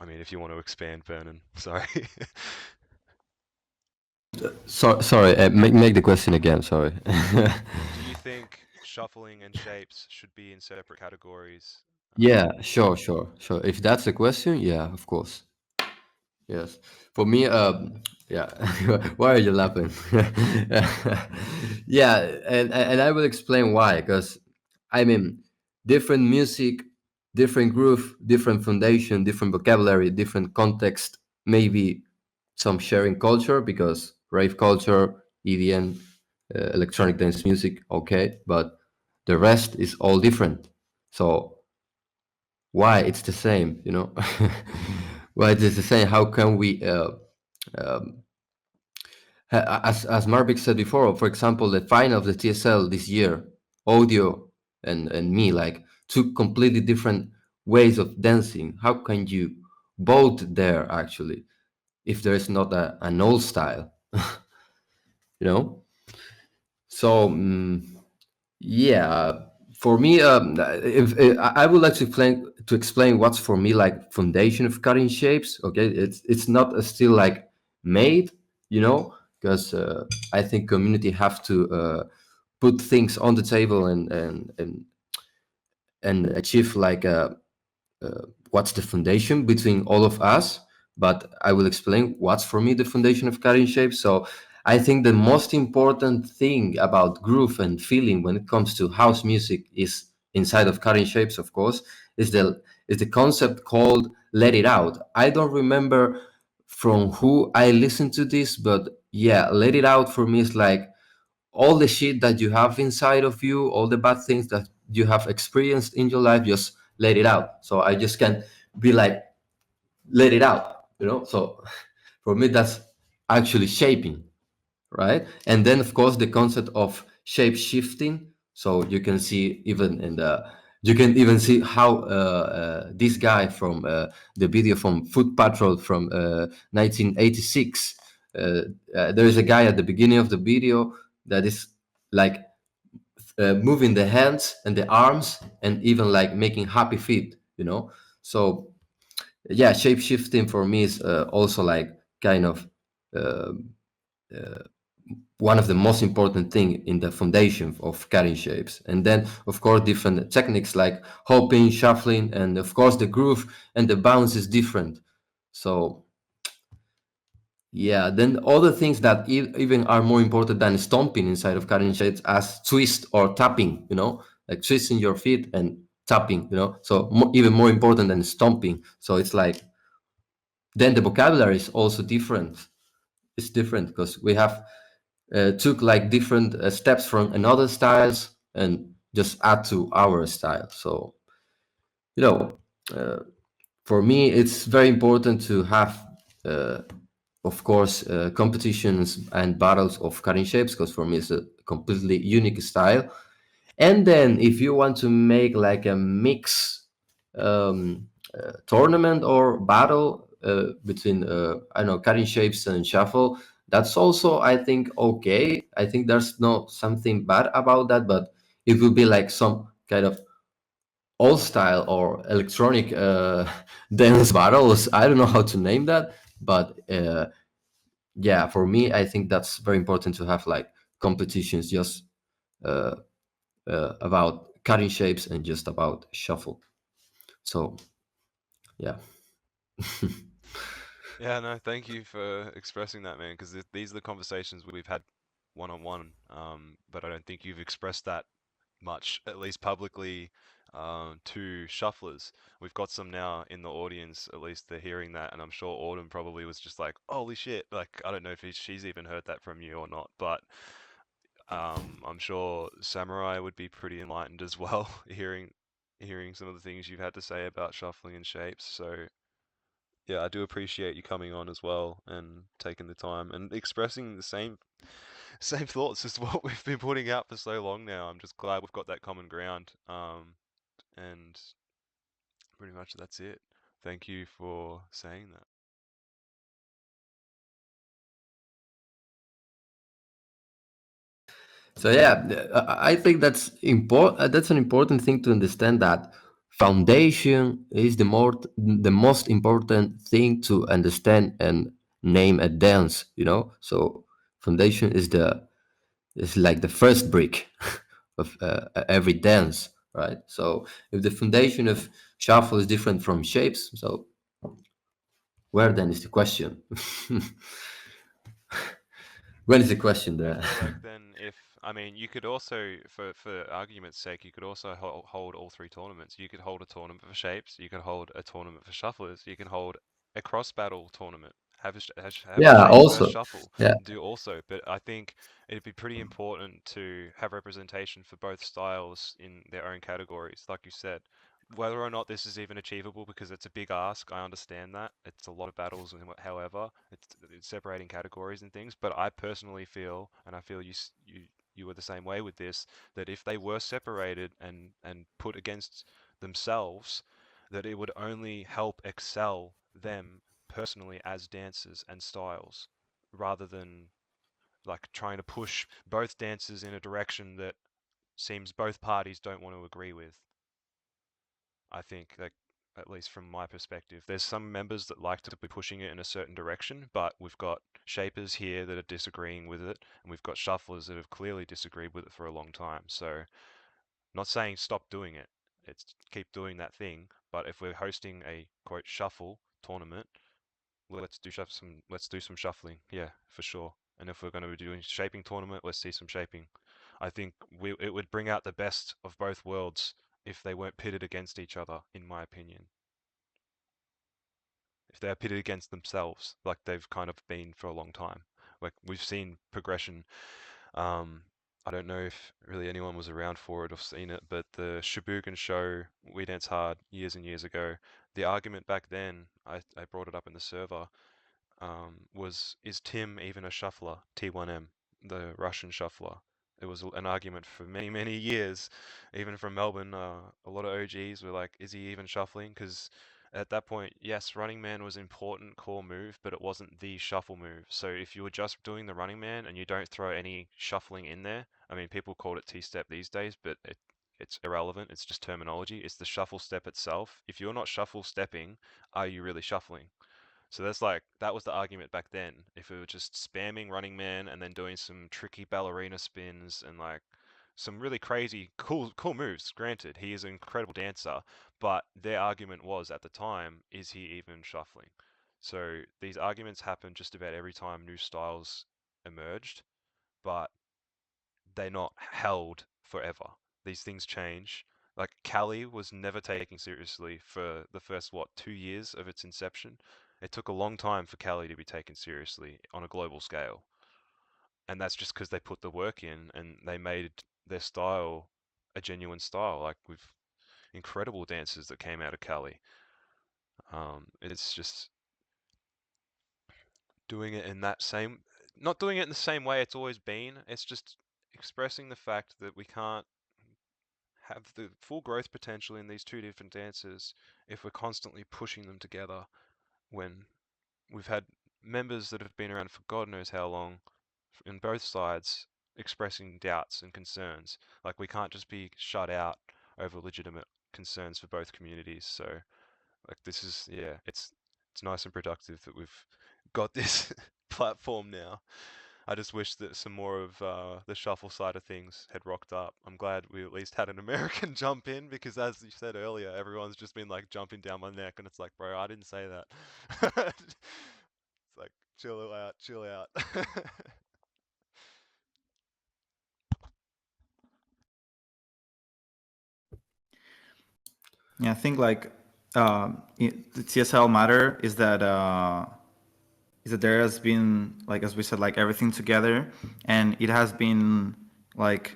I mean, if you want to expand, Bernan, sorry. Sorry, make the question again, sorry. Do you think shuffling and shapes should be in separate categories? Yeah, sure. If that's the question, yeah, of course. Yes. For me, yeah. Why are you laughing? Yeah, and I will explain why. Because I mean, different music, different groove, different foundation, different vocabulary, different context, maybe some sharing culture, because rave culture, EDM, electronic dance music, okay, but the rest is all different. So why it's the same, you know? Why it is the same? How can we, um, as Marbiik said before, for example, the final of the TSL this year, audio and me, like two completely different ways of dancing. How can you both there actually if there is not an old style, you know? So yeah, for me, if I would like to explain what's for me like foundation of cutting shapes. Okay, it's not still like made, you know, because I think community have to put things on the table and achieve like what's the foundation between all of us. But I will explain what's for me the foundation of cutting shapes. So I think the most important thing about groove and feeling when it comes to house music is inside of cutting shapes, of course, is the concept called let it out. I don't remember from who I listened to this, but yeah, let it out for me is like all the shit that you have inside of you, all the bad things that you have experienced in your life, just let it out. So I just can be like, let it out, you know? So for me, that's actually shaping, right? And then, of course, the concept of shape shifting. So you can see even in the, you can even see how this guy from the video from Foot Patrol from 1986, there is a guy at the beginning of the video that is like moving the hands and the arms and even like making happy feet, you know? So yeah, shape shifting for me is also like kind of uh, one of the most important thing in the foundation of cutting shapes. And then of course different techniques like hopping, shuffling, and of course the groove and the bounce is different. So yeah, then other things that even are more important than stomping inside of cutting shapes as twist or tapping, you know, like twisting your feet and tapping, you know, so even more important than stomping. So it's like then the vocabulary is also different. It's different because we have took like different steps from another styles and just add to our style. So you know, uh, for me, it's very important to have, of course, competitions and battles of cutting shapes because for me it's a completely unique style. And then if you want to make like a mix tournament or battle between I don't know cutting shapes and shuffle, that's also I think okay. I think there's no something bad about that, but it will be like some kind of old style or electronic dance battles. I don't know how to name that, but yeah, for me, I think that's very important to have like competitions just uh, about cutting shapes and just about shuffle. So yeah. Yeah, no, thank you for expressing that, man, because these are the conversations we've had one-on-one, but I don't think you've expressed that much, at least publicly, to shufflers. We've got some now in the audience, at least they're hearing that, and I'm sure Autumn probably was just like, holy shit, like, I don't know if she's even heard that from you or not, but I'm sure Samurai would be pretty enlightened as well, hearing some of the things you've had to say about shuffling and shapes, so yeah, I do appreciate you coming on as well and taking the time and expressing the same thoughts as what we've been putting out for so long now. I'm just glad we've got that common ground. And pretty much that's it. Thank you for saying that. So yeah, I think that's important. That's an important thing to understand that foundation is the most important thing to understand and name a dance. You know, so foundation is like the first brick of every dance, right? So if the foundation of shuffle is different from shapes, so where then is the question? When is the question I there? feel like then if, I mean, you could also, for argument's sake, you could also hold all three tournaments. You could hold a tournament for shapes, you could hold a tournament for shufflers, you can hold a cross battle tournament have a Yeah, shape versus also. shuffle. Yeah. Do also, but I think it'd be pretty important to have representation for both styles in their own categories, like you said. Whether or not this is even achievable, because it's a big ask, I understand that. It's a lot of battles, and however, it's separating categories and things. But I personally feel, and I feel you were the same way with this, that if they were separated and put against themselves, that it would only help excel them personally as dancers and styles, rather than like trying to push both dancers in a direction that seems both parties don't want to agree with. I think that, at least from my perspective, there's some members that like to be pushing it in a certain direction, but we've got shapers here that are disagreeing with it, and we've got shufflers that have clearly disagreed with it for a long time. So, not saying stop doing it, it's keep doing that thing. But if we're hosting a quote shuffle tournament, let's do some shuffling. Yeah, for sure. And if we're going to be doing shaping tournament, let's see some shaping. I think it would bring out the best of both worlds if they weren't pitted against each other, in my opinion. If they're pitted against themselves, like they've kind of been for a long time. Like we've seen progression. I don't know if really anyone was around for it or seen it, but the Shibugan show, We Dance Hard, years and years ago, the argument back then, I brought it up in the server, is Tim even a shuffler? T1M, the Russian shuffler. It was an argument for many, many years, even from Melbourne. A lot of OGs were like, is he even shuffling? Because at that point, yes, Running Man was an important core move, but it wasn't the shuffle move. So if you were just doing the Running Man and you don't throw any shuffling in there, I mean, people call it T-step these days, but it's irrelevant. It's just terminology. It's the shuffle step itself. If you're not shuffle stepping, are you really shuffling? So that was the argument back then. If we were just spamming Running Man and then doing some tricky ballerina spins and like some really crazy cool moves, granted, he is an incredible dancer, but their argument was at the time, is he even shuffling? So these arguments happen just about every time new styles emerged, but they're not held forever. These things change. Like Cali was never taken seriously for the first 2 years of its inception. It took a long time for Cali to be taken seriously on a global scale, and that's just because they put the work in and they made their style a genuine style. Like with incredible dancers that came out of Cali. It's just doing it in that same, not doing it in the same way it's always been. It's just expressing the fact that we can't have the full growth potential in these two different dances if we're constantly pushing them together when we've had members that have been around for God knows how long in both sides expressing doubts and concerns. Like we can't just be shut out over legitimate concerns for both communities. So like this is, yeah, it's nice and productive that we've got this platform now. I just wish that some more of the shuffle side of things had rocked up. I'm glad we at least had an American jump in, because as you said earlier, everyone's just been like jumping down my neck, and it's like, bro, I didn't say that. It's like, chill out, chill out. Yeah, I think like the TSL matter is that there has been, like as we said, like everything together, and it has been like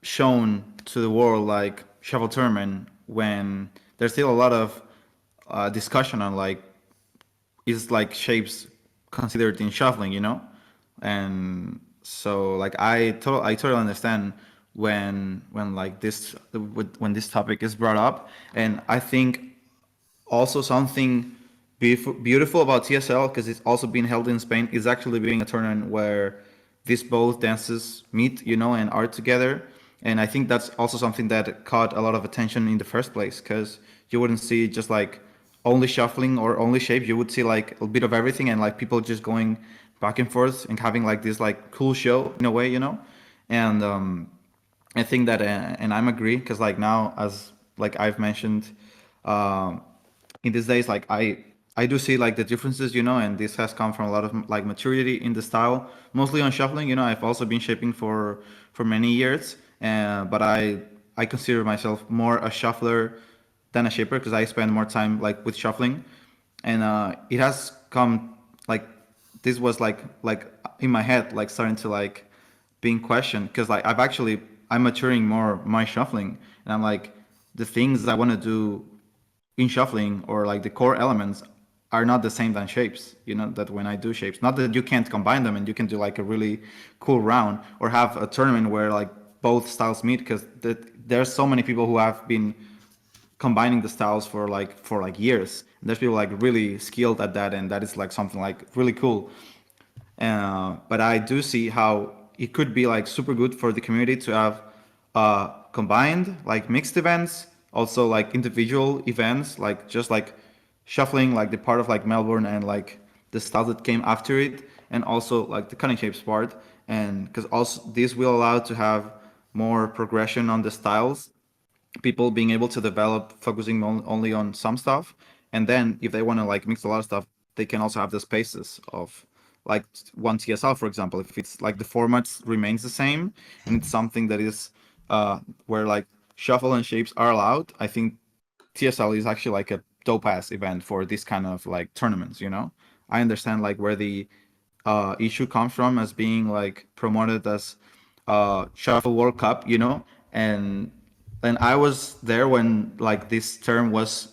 shown to the world like shuffle tournament, when there's still a lot of discussion on like, is like shapes considered in shuffling, you know? And so like I totally understand when like when this topic is brought up. And I think also something beautiful about TSL, because it's also being held in Spain, is actually being a tournament where these both dances meet, you know, and are together. And I think that's also something that caught a lot of attention in the first place, because you wouldn't see just like only shuffling or only shapes. You would see like a bit of everything, and like people just going back and forth and having like this like cool show in a way, you know. And I think that, and I'm agree, because like now, as like I've mentioned, um, in these days, like I do see like the differences, you know, and this has come from a lot of like maturity in the style, mostly on shuffling. You know, I've also been shaping for many years, but I consider myself more a shuffler than a shaper, because I spend more time like with shuffling, and it has come like this was like in my head like starting to like being questioned because like I'm maturing more my shuffling and I'm like the things I want to do in shuffling or like the core elements are not the same than shapes, you know, that when I do shapes, not that you can't combine them and you can do like a really cool round or have a tournament where like both styles meet because there's so many people who have been combining the styles for like years. And there's people like really skilled at that, and that is like something like really cool. But I do see how it could be like super good for the community to have combined like mixed events, also like individual events, like just like shuffling, like the part of like Melbourne and like the styles that came after it, and also like the cutting shapes part. And because also this will allow to have more progression on the styles, people being able to develop focusing only on some stuff, and then if they want to like mix a lot of stuff, they can also have the spaces of like one TSL, for example, if it's like the format remains the same and it's something that is where like shuffle and shapes are allowed. I think TSL is actually like a dope ass event for this kind of like tournaments, you know. I understand like where the issue comes from as being like promoted as Shuffle World Cup, you know, and I was there when like this term was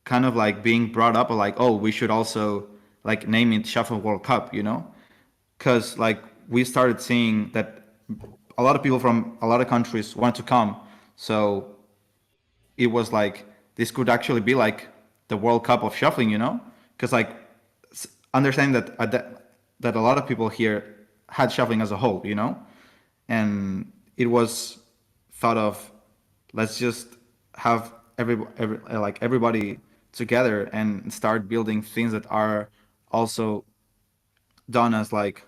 kind of like being brought up, like, oh, we should also like name it Shuffle World Cup, you know, because like we started seeing that a lot of people from a lot of countries wanted to come, so it was like this could actually be like the World Cup of shuffling, you know, because like understanding that a lot of people here had shuffling as a whole, you know, and it was thought of let's just have everybody together and start building things that are also done as like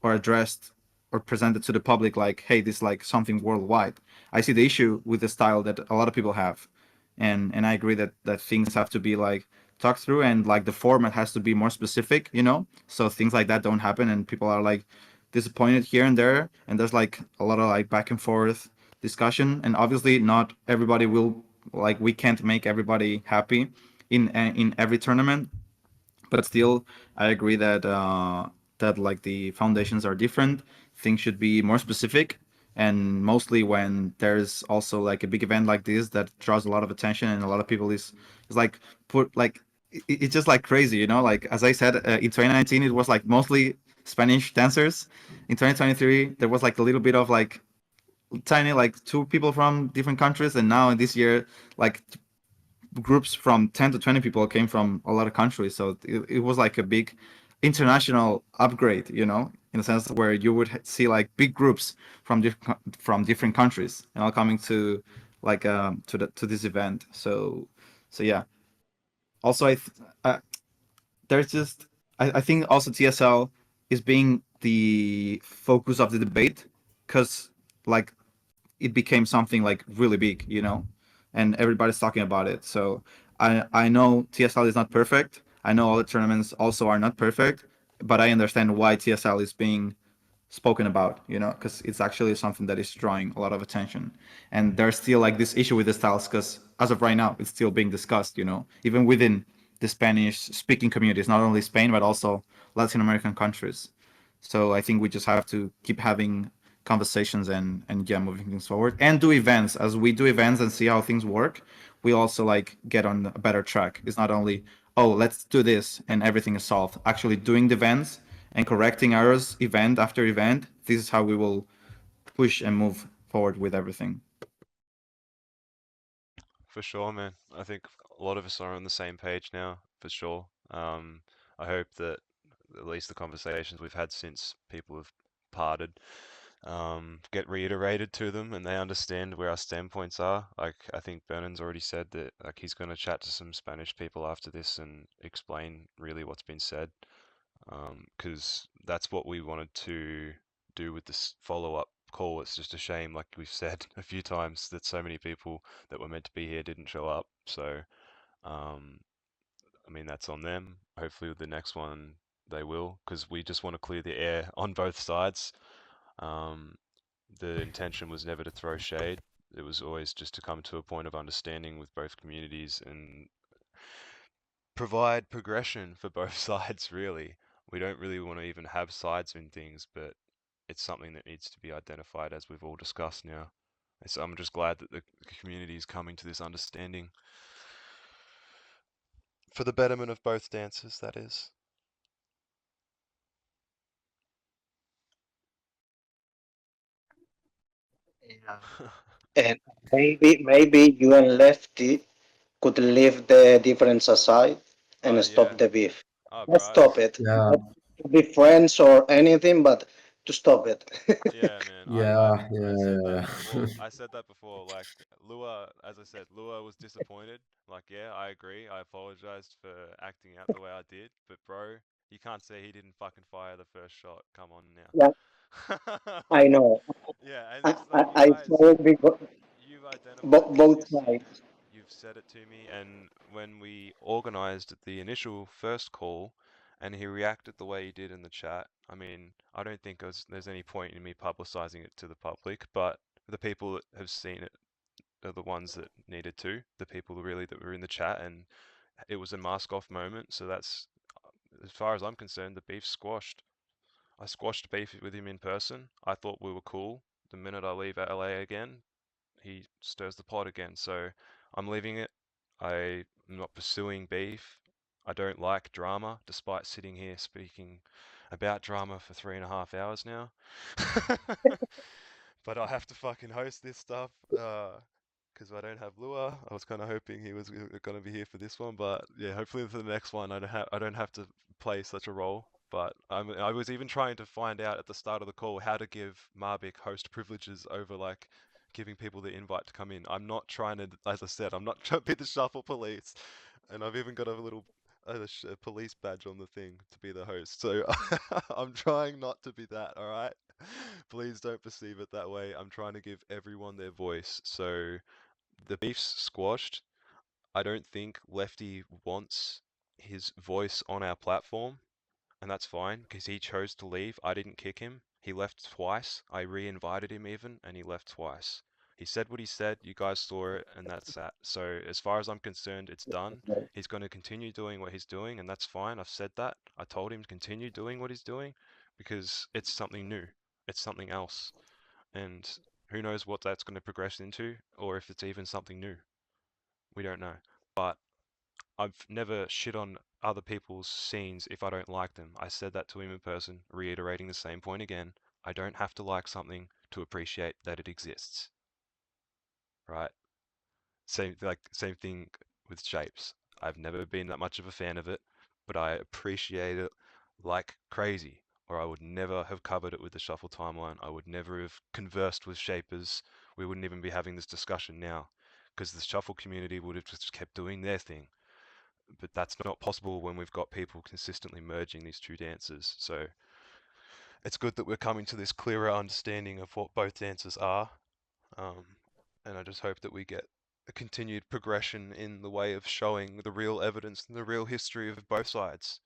or addressed or presented to the public like, hey, this is like something worldwide. I see the issue with the style that a lot of people have, and I agree that things have to be like talked through and like the format has to be more specific, you know, so things like that don't happen and people are like disappointed here and there, and there's like a lot of like back and forth discussion, and obviously not everybody will like we can't make everybody happy in every tournament, but still I agree that like the foundations are different, things should be more specific, and mostly when there's also like a big event like this that draws a lot of attention and a lot of people is like put like it's just like crazy, you know, like as I said, in 2019 it was like mostly Spanish dancers. In 2023 there was like a little bit of like tiny like two people from different countries, and now in this year like groups from 10 to 20 people came from a lot of countries, so it was like a big international upgrade, you know, in a sense where you would see like big groups from different countries and all coming to like to this event. So yeah, also there's just I think also TSL is being the focus of the debate because like it became something like really big, you know, and everybody's talking about it. So I know TSL is not perfect. I know all the tournaments also are not perfect, but I understand why TSL is being spoken about, you know, because it's actually something that is drawing a lot of attention. And there's still like this issue with the styles because as of right now, it's still being discussed, you know, even within the Spanish speaking communities, not only Spain, but also Latin American countries. So I think we just have to keep having conversations and yeah, moving things forward and do events. As we do events and see how things work, we also like get on a better track. It's not only, oh, let's do this and everything is solved. Actually doing the events and correcting errors event after event, this is how we will push and move forward with everything. For sure, man. I think a lot of us are on the same page now, for sure. I hope that at least the conversations we've had since people have parted get reiterated to them and they understand where our standpoints are. Like, I think Bernan's already said that like he's going to chat to some Spanish people after this and explain really what's been said, because that's what we wanted to do with this follow-up call. It's just a shame, like we've said a few times, that so many people that were meant to be here didn't show up. So, I mean, that's on them. Hopefully, with the next one, they will, because we just want to clear the air on both sides. Um, the intention was never to throw shade. It was always just to come to a point of understanding with both communities, and provide progression for both sides, really. We don't really want to even have sides in things, but it's something that needs to be identified, as we've all discussed now. So I'm just glad that the community is coming to this understanding. For the betterment of both dancers, that is. Yeah. And maybe you and Lefty could leave the difference aside and stop Yeah. the beef. Oh, Let's bro. stop it. Yeah, Not to be friends or anything, but to stop it. Yeah, man. yeah, I said that yeah. before. I said that before. Like Lua, as I said, Lua was disappointed. Like, yeah, I agree. I apologized for acting out the way I did. But bro, you can't say he didn't fucking fire the first shot. Come on Yeah, now. I know. Yeah, and I, it's I, like you I guys, saw it because you've identified this, both you've seen it, sides. you've said it to me, and when we organized the initial first call and he reacted the way he did in the chat, I mean, I don't think there's any point in me publicizing it to the public, but the people that have seen it are the ones that needed to, the people really that were in the chat, and it was a mask off moment, so that's, as far as I'm concerned, the beef's squashed. I squashed beef with him in person. I thought we were cool. The minute I leave LA again, he stirs the pot again. So I'm leaving it. I'm not pursuing beef. I don't like drama, despite sitting here speaking about drama for 3.5 hours now. But I have to fucking host this stuff because I don't have Lua. I was kind of hoping he was going to be here for this one, but yeah, hopefully for the next one I don't have to play such a role. But I was even trying to find out at the start of the call how to give Marbiik host privileges over like giving people the invite to come in. I'm not trying to, as I said, I'm not trying to be the shuffle police, and I've even got a little a police badge on the thing to be the host. So I'm trying not to be that. All right. Please don't perceive it that way. I'm trying to give everyone their voice. So the beef's squashed. I don't think Lefty wants his voice on our platform, and that's fine because he chose to leave. I didn't kick him. He left twice. I re-invited him even, and he left twice. He said what he said. You guys saw it, and that's that. So as far as I'm concerned, it's done. He's going to continue doing what he's doing, and that's fine. I've said that. I told him to continue doing what he's doing because it's something new. It's something else. And who knows what that's going to progress into, or if it's even something new. We don't know. But I've never shit on other people's scenes if I don't like them. I said that to him in person, reiterating the same point again. I don't have to like something to appreciate that it exists. Right? Same thing with shapes. I've never been that much of a fan of it, but I appreciate it like crazy. Or I would never have covered it with the shuffle timeline. I would never have conversed with shapers. We wouldn't even be having this discussion now, because the shuffle community would have just kept doing their thing. But that's not possible when we've got people consistently merging these two dances. So it's good that we're coming to this clearer understanding of what both dances are. And I just hope that we get a continued progression in the way of showing the real evidence and the real history of both sides,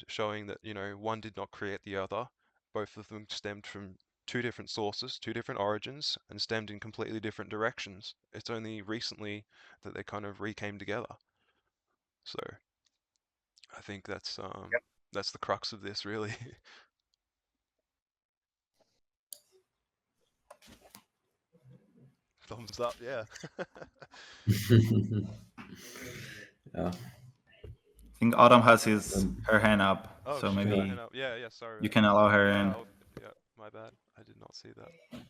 showing that, one did not create the other. Both of them stemmed from two different sources, two different origins, and stemmed in completely different directions. It's only recently that they kind of came together. So I think that's the crux of this, really. Thumbs up, yeah. Yeah. I think Autumn has her hand up, Oh, so she got her maybe hand up. Yeah, sorry. you can allow her Yeah, in. yeah, my bad. I did not see that.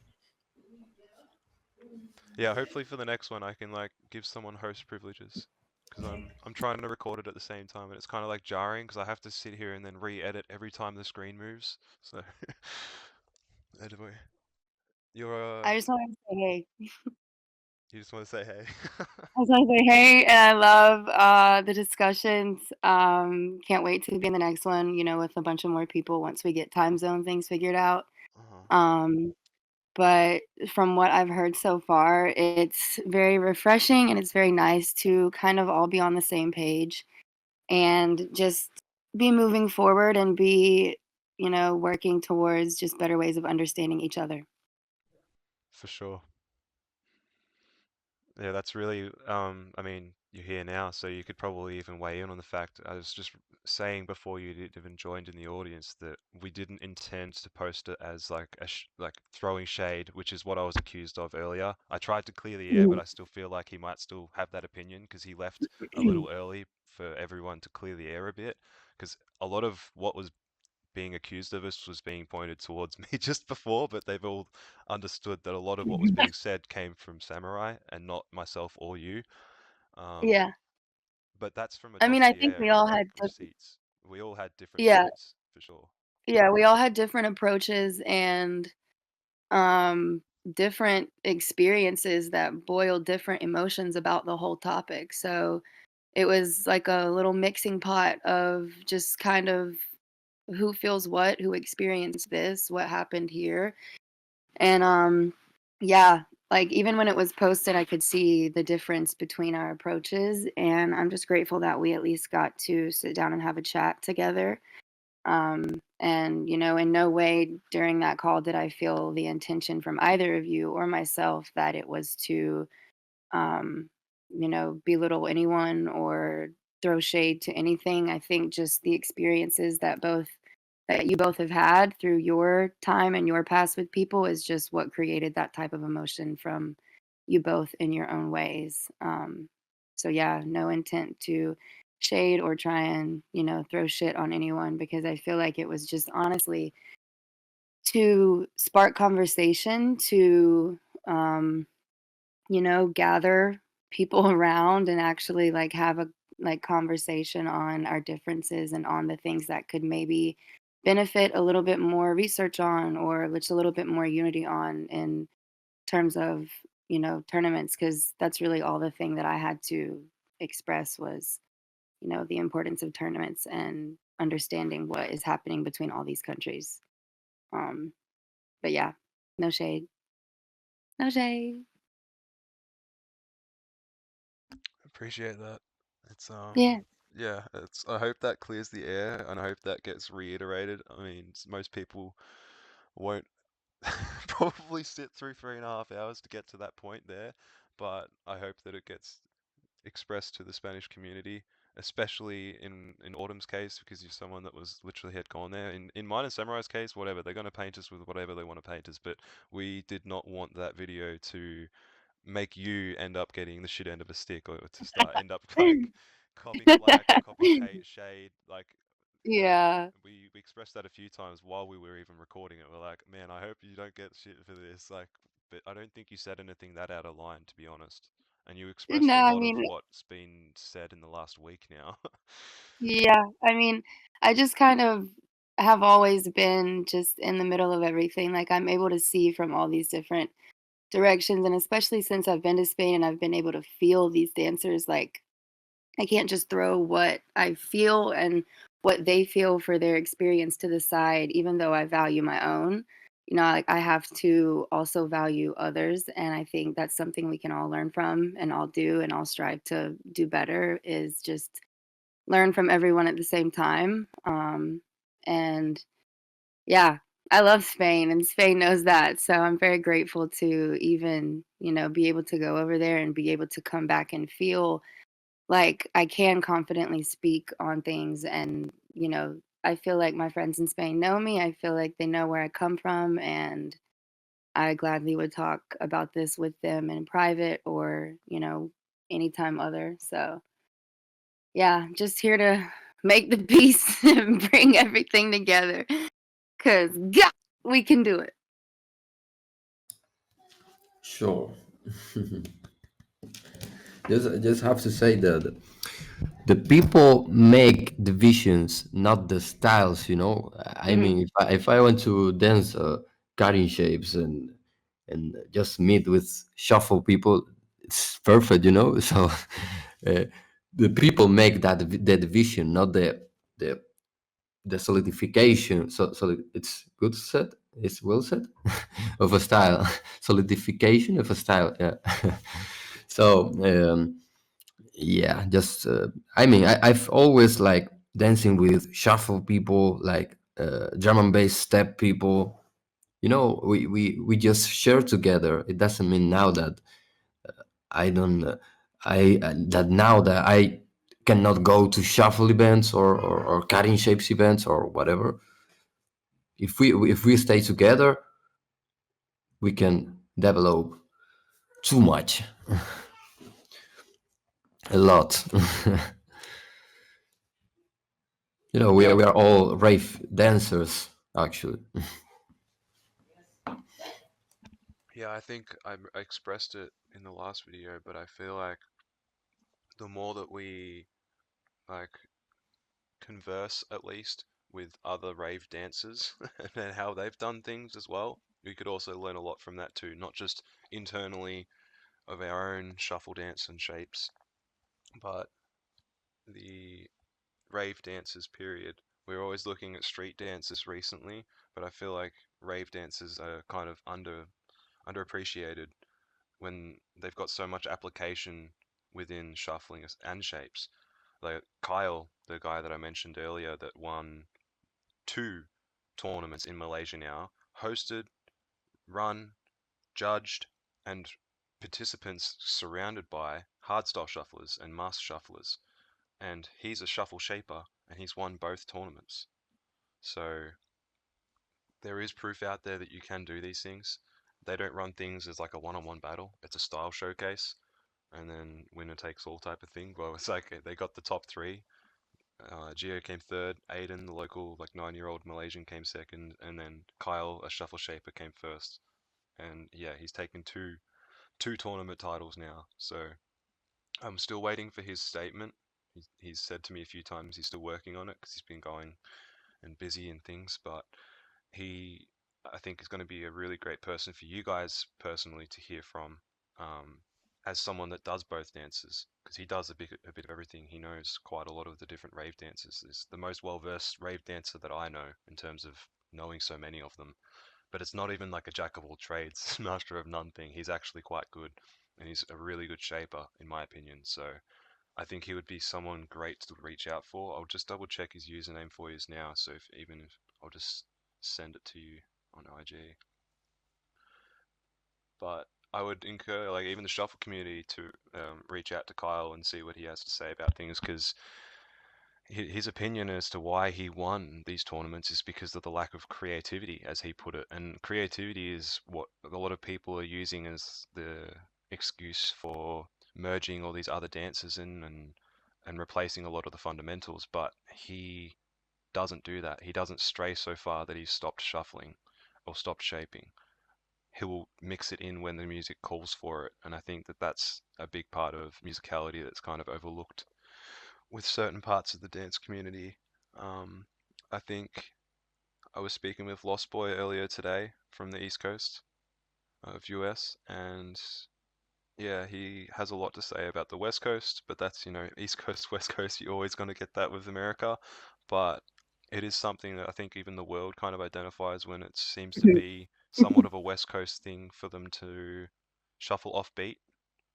Yeah, hopefully for the next one I can like give someone host privileges, because I'm trying to record it at the same time, and it's kind of like jarring because I have to sit here and then re-edit every time the screen moves. So anyway, you're I just want to say hey. you just want to say hey. I just want to say hey, and I love the discussions. Can't wait to be in the next one, with a bunch of more people once we get time zone things figured out. But from what I've heard so far, it's very refreshing and it's very nice to kind of all be on the same page and just be moving forward and be, working towards just better ways of understanding each other. For sure. Yeah, that's really, I mean, you're here now, so you could probably even weigh in on the fact. I was just saying before you even joined in the audience that we didn't intend to post it as like like throwing shade, which is what I was accused of earlier. I tried to clear the air, but I still feel like he might still have that opinion because he left a little early for everyone to clear the air a bit. Because a lot of what was being accused of us was being pointed towards me just before, but they've all understood that a lot of what was being said came from Samurai and not myself or you. Yeah. But that's from a I mean, I think dossier we of all had receipts. We all had different yeah, points for sure. yeah, we all had different approaches and um different experiences that boiled different emotions about the whole topic. So it was like a little mixing pot of just kind of who feels what, who experienced this, what happened here. And yeah, like even when it was posted, I could see the difference between our approaches, and I'm just grateful that we at least got to sit down and have a chat together. And in no way during that call did I feel the intention from either of you or myself that it was to um, belittle anyone or throw shade to anything. I think just the experiences that you both have had through your time and your past with people is just what created that type of emotion from you both in your own ways. So yeah, no intent to shade or try and throw shit on anyone, because I feel like it was just honestly to spark conversation, to gather people around and actually like have a conversation on our differences and on the things that could maybe benefit a little bit more research on, or just a little bit more unity on in terms of tournaments, because that's really all the thing that I had to express was the importance of tournaments and understanding what is happening between all these countries. But yeah, no shade, no shade. Appreciate that. It's Yeah. yeah, it's I hope that clears the air and I hope that gets reiterated. I mean, most people won't probably sit through 3.5 hours to get to that point there, but I hope that it gets expressed to the Spanish community, especially in Autumn's case, because you're someone that was literally had gone there. In mine and Samurai's case, whatever, they're going to paint us with whatever they want to paint us, but we did not want that video to make you end up getting the shit end of a stick, or to end up like copping flack or copping shade. Like Yeah. we expressed that a few times while we were even recording it. We're like, man, I hope you don't get shit for this. Like, but I don't think you said anything that out of line, to be honest. And you expressed No, a I lot of mean, what's been said in the last week now. yeah, I mean, I just kind of have always been just in the middle of everything. Like I'm able to see from all these different directions, and especially since I've been to Spain and I've been able to feel these dancers, like I can't just throw what I feel and what they feel for their experience to the side, even though I value my own. Like I have to also value others. And I think that's something we can all learn from and all do and all strive to do better, is just learn from everyone at the same time. And yeah, I love Spain and Spain knows that. So I'm very grateful to even, be able to go over there and be able to come back and feel like I can confidently speak on things. And, I feel like my friends in Spain know me. I feel like they know where I come from. And I gladly would talk about this with them in private or, anytime other. So yeah, just here to make the peace and bring everything together. Because God, we can do it. Sure. Just have to say that the people make the visions, not the styles. I Mhm. mean, if I want to dance cutting shapes and just meet with shuffle people, it's perfect. So uh, the people make that vision, not the the solidification. So it's good said. It's well said of a style. Solidification of a style. Yeah. So. Yeah, just I mean, I've always like dancing with shuffle people, like drum and bass step people. We just share together. It doesn't mean now that I don't that now that I cannot go to shuffle events or cutting shapes events or whatever. If we stay together, we can develop too much, a lot. You know, we are all rave dancers, actually. Yeah, I think I expressed it in the last video, but I feel like the more that we like converse at least with other rave dancers and how they've done things as well, we could also learn a lot from that too, not just internally of our own shuffle dance and shapes, but the rave dancers period. We're always looking at street dances recently, but I feel like rave dancers are kind of underappreciated when they've got so much application within shuffling and shapes. Like Kyle, the guy that I mentioned earlier that won 2 tournaments in Malaysia now, hosted, run, judged, and participants surrounded by hardstyle shufflers and master shufflers. And he's a shuffle shaper, and he's won both tournaments. So there is proof out there that you can do these things. They don't run things as like a one-on-one battle. It's a style showcase, and then winner takes all type of thing. Well, it's like they got the top 3. Gio came 3rd, Aiden, the local like 9-year-old Malaysian, came 2nd, and then Kyle, a shuffle shaper, came 1st. And yeah, he's taken two tournament titles now. So I'm still waiting for his statement. He's said to me a few times he's still working on it because he's been going and busy and things, but he, I think, is going to be a really great person for you guys personally to hear from, as someone that does both dances, because he does a bit of everything. He knows quite a lot of the different rave dances. He's the most well-versed rave dancer that I know in terms of knowing so many of them. But it's not even like a jack of all trades, master of none thing. He's actually quite good, and he's a really good shaper, in my opinion. So I think he would be someone great to reach out for. I'll just double check his username for you now. So even if I'll just send it to you on IG. But I would encourage like even the shuffle community to reach out to Kyle and see what he has to say about things, because his opinion as to why he won these tournaments is because of the lack of creativity, as he put it. And creativity is what a lot of people are using as the excuse for merging all these other dances in and replacing a lot of the fundamentals. But he doesn't do that. He doesn't stray so far that he's stopped shuffling or stopped shaping. He will mix it in when the music calls for it. And I think that that's a big part of musicality that's kind of overlooked with certain parts of the dance community. I think I was speaking with Lost Boy earlier today from the East Coast of US, and yeah, he has a lot to say about the West Coast, but that's, East Coast, West Coast, you're always going to get that with America. But it is something that I think even the world kind of identifies when it seems to be somewhat of a West Coast thing for them to shuffle off beat.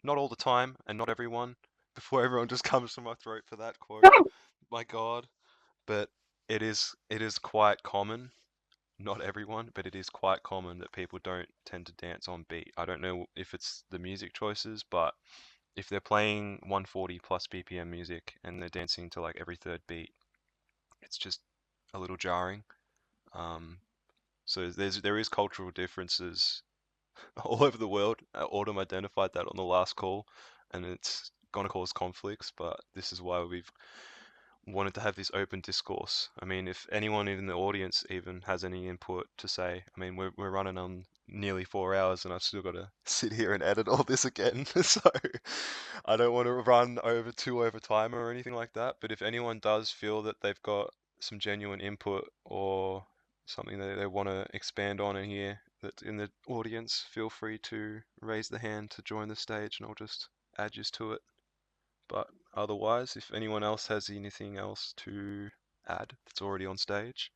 Not all the time, and not everyone. Before everyone just comes to my throat for that quote, my God. But it is quite common. Not everyone, but it is quite common that people don't tend to dance on beat. I don't know if it's the music choices, but if they're playing 140 plus BPM music and they're dancing to like every third beat, it's just a little jarring. So there is cultural differences all over the world. Autumn identified that on the last call, and it's going to cause conflicts, but this is why we've wanted to have this open discourse. I mean, if anyone in the audience even has any input to say, I mean, we're running on nearly 4 hours and I've still got to sit here and edit all this again. So I don't want to run over time or anything like that. But if anyone does feel that they've got some genuine input or something that they want to expand on in here that's in the audience, feel free to raise the hand to join the stage and I'll just add you to it. But otherwise, if anyone else has anything else to add that's already on stage.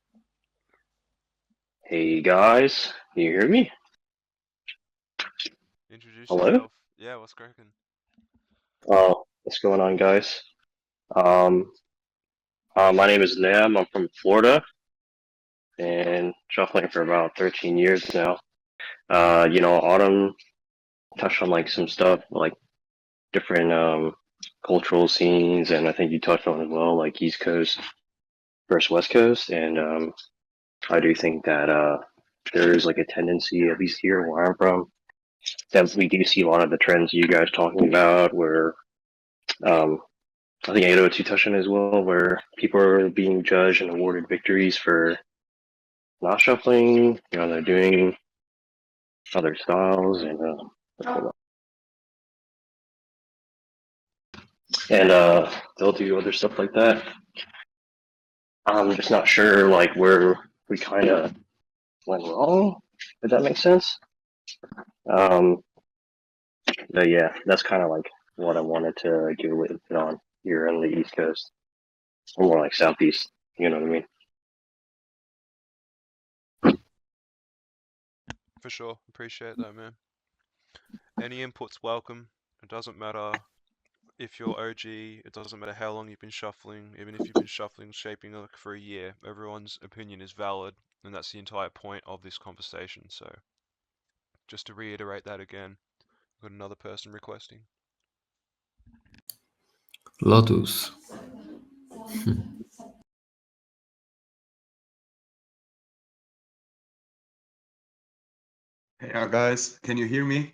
Hey guys, can you hear me? Introduce Hello? yourself. Yeah, what's cracking? Oh, what's going on, guys? My name is Nam. I'm from Florida, and shuffling for about 13 years now. Autumn touched on like some stuff like different cultural scenes, and I think you touched on as well, like East Coast versus West Coast, and I do think that there is like a tendency, at least here where I'm from, that we do see a lot of the trends you guys talking about, where I think 802 touched on it as well, where people are being judged and awarded victories for not shuffling. You know, they're doing other styles and they'll do other stuff like that. I'm just not sure like where we kind of went wrong, if that makes sense. But yeah, that's kind of like what I wanted to give a little bit on here on the East Coast, or more like Southeast. You know what I mean? For sure. Appreciate that, man. Any input's welcome. It doesn't matter if you're OG, it doesn't matter how long you've been shuffling, even if you've been shuffling, shaping like for a year, everyone's opinion is valid, and that's the entire point of this conversation. So, just to reiterate that again, we've got another person requesting. Lotus. Hey guys, can you hear me?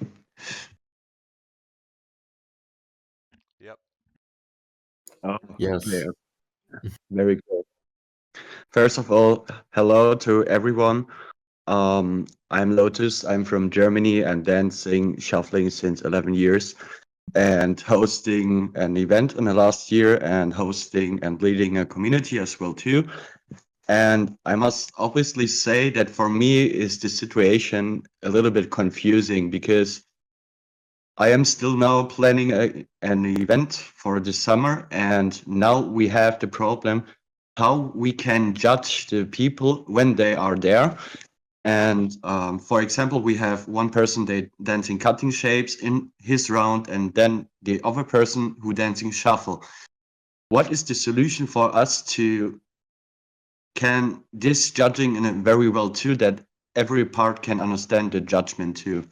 Yep. Oh, Yes. okay. Very good. First of all, hello to everyone. I'm Lotus. I'm from Germany and dancing, shuffling since 11 years and hosting an event in the last year and hosting and leading a community as well too. And I must obviously say that for me is the situation a little bit confusing because I am still now planning an event for the summer, and now we have the problem how we can judge the people when they are there. And for example, we have one person they dancing cutting shapes in his round, and then the other person who dancing shuffle. What is the solution for us to can this judging in a very well too that every part can understand the judgment too?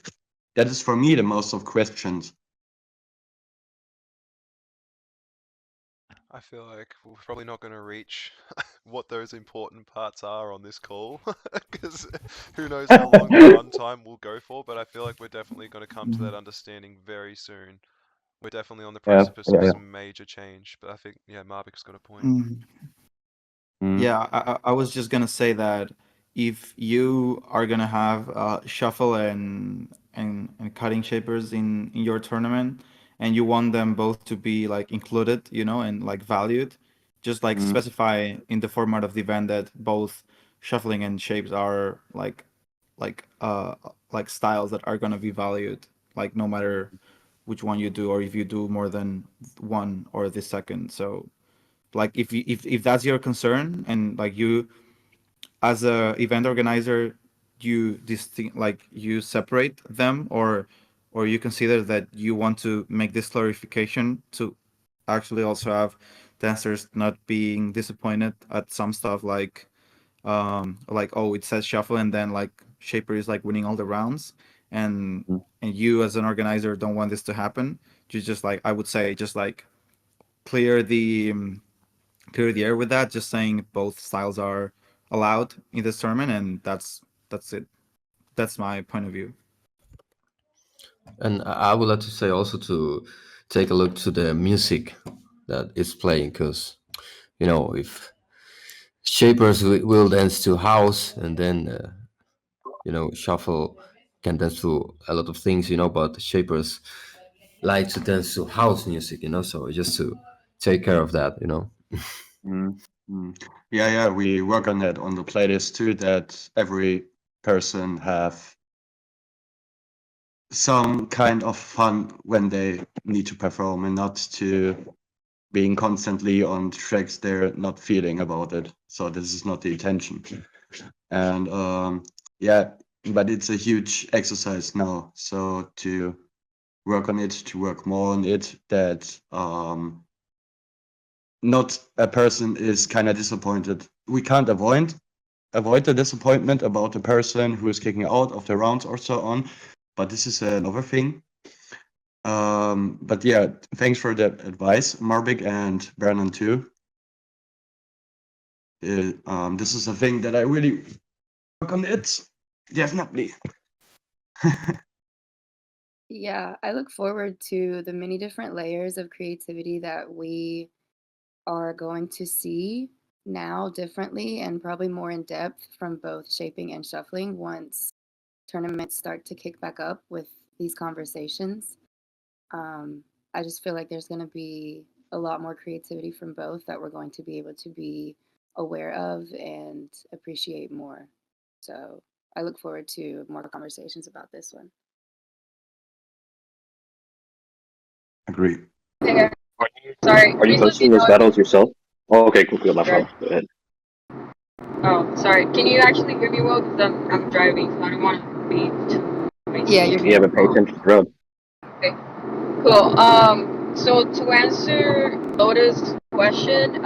That is for me the most of questions. I feel like we're probably not going to reach what those important parts are on this call, because who knows how long the runtime will go for, but I feel like we're definitely going to come to that understanding very soon. We're definitely on the precipice of some major change, but I think, yeah, Marbiik's got a point. Yeah, I was just gonna say that if you are gonna have shuffle and cutting shapers in your tournament, and you want them both to be like included, you know, and like valued, just like specify in the format of the event that both shuffling and shapes are like styles that are gonna be valued, like no matter which one you do or if you do more than one or the second. So like if that's your concern and like you as a event organizer you you separate them or you consider that you want to make this clarification to actually also have dancers not being disappointed at some stuff like oh it says shuffle and then like shaper is like winning all the rounds and you as an organizer don't want this to happen. You just like I would say just like clear the clear the air with that, just saying both styles are allowed in this tournament, and that's it. That's my point of view. And I would like to say also to take a look to the music that is playing, because you know if shapers will dance to house and then you know shuffle can dance to a lot of things, you know, but shapers like to dance to house music, you know, so just to take care of that, you know. Yeah, we work on that on the playlist too, that every person have some kind of fun when they need to perform and not to being constantly on tracks they're not feeling about it. So this is not the intention. And yeah, but it's a huge exercise now. So to work on it, to work more on it, that not a person is kind of disappointed. We can't avoid the disappointment about the person who is kicking out of the rounds or so on, but this is another thing. But yeah, thanks for that advice, Marbiik and Bernan too. This is a thing that I really work on it. Definitely. Yeah, I look forward to the many different layers of creativity that we are going to see now differently and probably more in depth from both shaping and shuffling once tournaments start to kick back up with these conversations. I just feel like there's going to be a lot more creativity from both that we're going to be able to be aware of and appreciate more. So I look forward to more conversations about this one. Agree. Hey, sorry. Are you hosting those battles yourself? Oh, okay, cool. My fault. Go ahead. Oh, sorry. Can you actually hear me well? Because I'm driving, so I don't want to be too noisy. Yeah, you're Yeah, but pay attention to the road. Okay, cool. So to answer Lotus' question,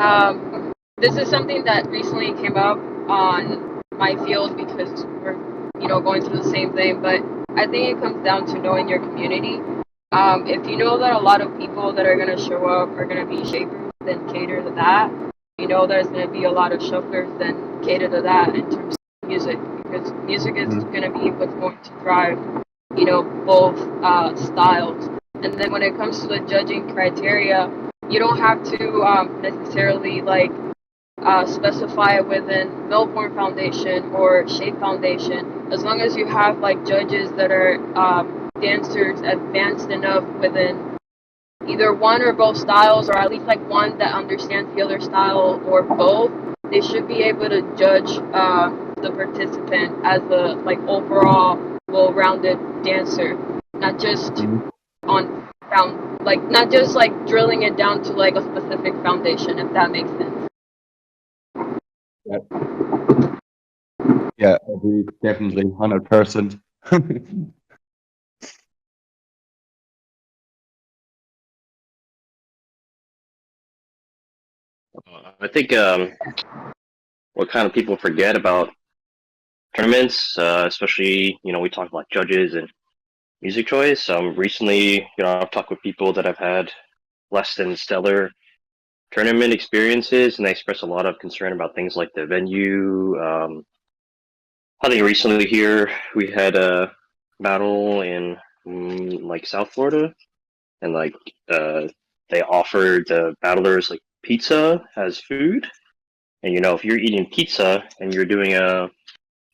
this is something that recently came up on my field because we're, going through the same thing. But I think it comes down to knowing your community. If you know that a lot of people that are gonna show up are gonna be shapers, then cater to that. You know there's gonna be a lot of shufflers, then cater to that in terms of music, because music is gonna be what's going to drive, both styles. And then when it comes to the judging criteria, you don't have to necessarily specify it within Melbourne Foundation or Shape Foundation, as long as you have judges that are dancers advanced enough within either one or both styles, or at least one that understands the other style or both. They should be able to judge the participant as a overall well-rounded dancer, not just on not just drilling it down to a specific foundation, if that makes sense. Yeah, agree. Definitely, 100%. I think what kind of people forget about tournaments, especially we talk about judges and music choice. Recently, I've talked with people that have had less than stellar tournament experiences, and they express a lot of concern about things like the venue. I think recently here we had a battle in South Florida, and they offered the battlers pizza as food. And if you're eating pizza and you're doing a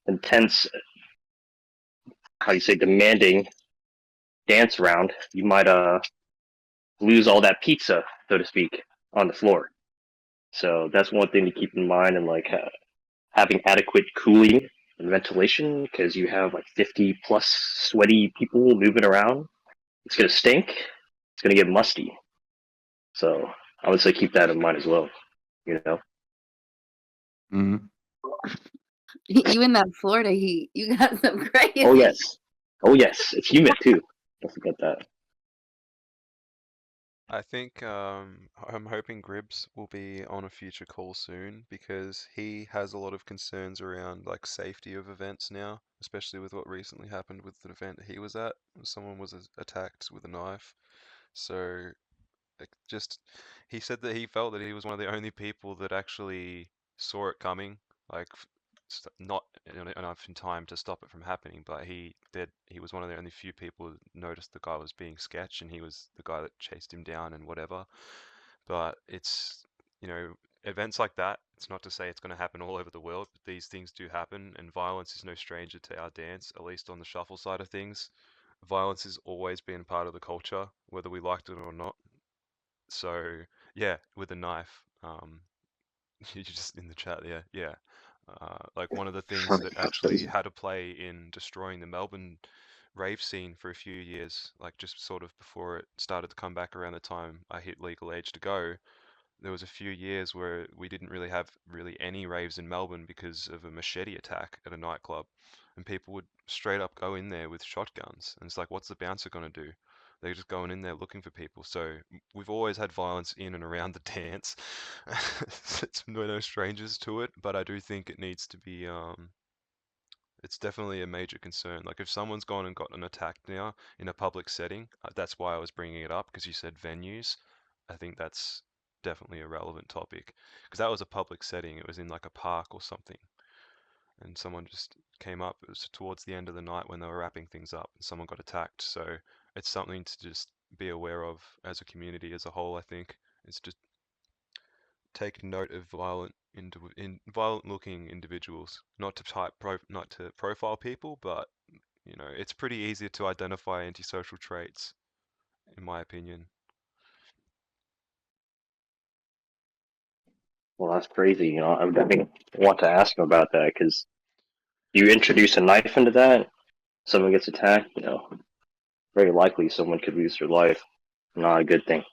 intense, how do you say, demanding dance round, you might lose all that pizza, so to speak, on the floor. So that's one thing to keep in mind, and having adequate cooling and ventilation, because you have 50 plus sweaty people moving around. It's gonna stink. It's gonna get musty. So I would say keep that in mind as well. Mhm. You in that Florida heat, you got some crazy. Oh yes, it's humid too. Don't forget that. I think I'm hoping Gribbs will be on a future call soon because he has a lot of concerns around safety of events now, especially with what recently happened with the event he was at. Someone was attacked with a knife. So he said that he felt that he was one of the only people that actually saw it coming, not enough in time to stop it from happening, but he was one of the only few people who noticed the guy was being sketched, and he was the guy that chased him down and whatever. But it's events like that. It's not to say it's going to happen all over the world, but these things do happen, and violence is no stranger to our dance, at least on the shuffle side of things. Violence has always been part of the culture, whether we liked it or not. So yeah, with a knife, you just in the chat, yeah. One of the things that actually had a play in destroying the Melbourne rave scene for a few years, just sort of before it started to come back around the time I hit legal age to go. There was a few years where we didn't really have any raves in Melbourne because of a machete attack at a nightclub, and people would straight up go in there with shotguns, and it's what's the bouncer gonna do? They're just going in there looking for people. So we've always had violence in and around the dance. We're no strangers to it, but I do think it needs to be It's definitely a major concern. Like if someone's gone and gotten attacked now in a public setting, that's why I was bringing it up, because you said venues. I think that's definitely a relevant topic, because that was a public setting. It was in like a park or something, and someone just came up. It was towards the end of the night when they were wrapping things up, and someone got attacked. So it's something to just be aware of as a community as a whole. I think it's just take note of violent-looking individuals. Not to profile people, but you know, it's pretty easy to identify antisocial traits, in my opinion. Well, that's crazy. You know, I definitely want to ask him about that because you introduce a knife into that, someone gets attacked. You know, very likely someone could lose their life. Not a good thing.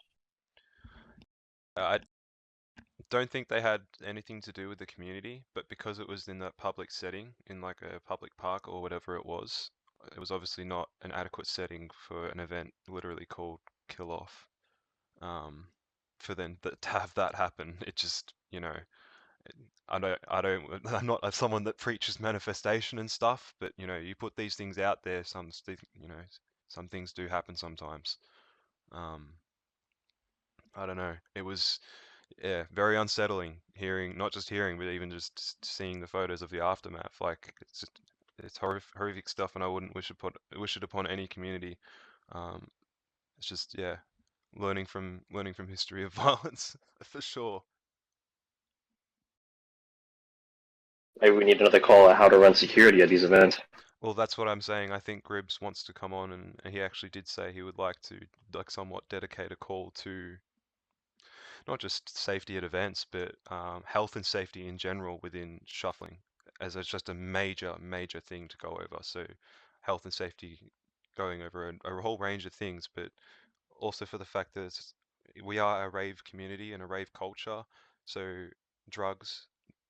I don't think they had anything to do with the community, but because it was in that public setting, in like a public park or whatever it was obviously not an adequate setting for an event literally called Kill Off. For then to have that happen, it just, you know, I'm not someone that preaches manifestation and stuff, but you know, you put these things out there, you know, some things do happen sometimes. I don't know. It was, yeah, very unsettling hearing, not just hearing, but even just seeing the photos of the aftermath. Like it's horrific stuff, and I wouldn't wish it upon any community. Um, it's just, yeah, learning from history of violence for sure. Maybe we need another call on how to run security at these events. Well, that's what I'm saying. I think Gribbs wants to come on, and he actually did say he would like to, like, somewhat dedicate a call to not just safety at events, but health and safety in general within shuffling, as it's just a major thing to go over. So, health and safety going over a whole range of things, but also for the fact that we are a rave community and a rave culture, so drugs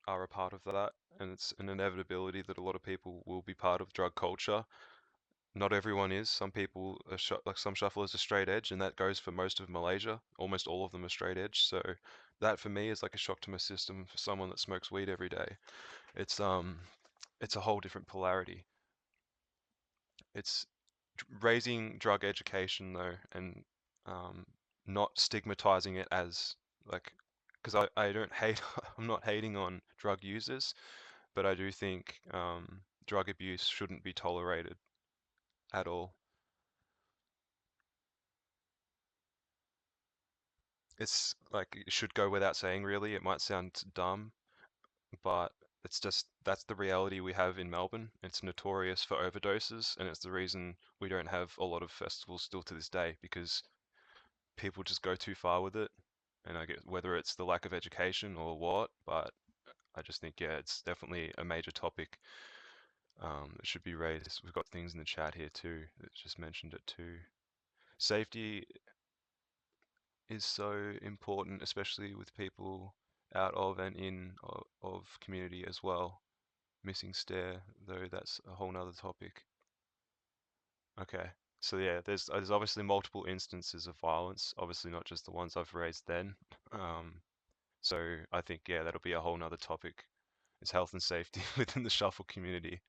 are a part of that, and it's an inevitability that a lot of people will be part of drug culture. Not everyone is. Some people are like some shufflers are straight edge, and that goes for most of Malaysia. Almost all of them are straight edge. So that for me is like a shock to my system for someone that smokes weed every day. It's a whole different polarity. It's raising drug education though, and not stigmatizing it as like, because I don't hate I'm not hating on drug users, but I do think drug abuse shouldn't be tolerated at all. It's like it should go without saying, really. It might sound dumb, but it's just that's the reality we have in Melbourne. It's notorious for overdoses, and it's the reason we don't have a lot of festivals still to this day, because people just go too far with it. And I get whether it's the lack of education or what, but I just think, yeah, it's definitely a major topic that should be raised. We've got things in the chat here too that just mentioned it too. Safety is so important, especially with people out of and in of community as well. Missing stair, though, that's a whole nother topic. Okay, so yeah, there's obviously multiple instances of violence, obviously not just the ones I've raised then. So I think, yeah, that'll be a whole nother topic. Is health and safety within the shuffle community.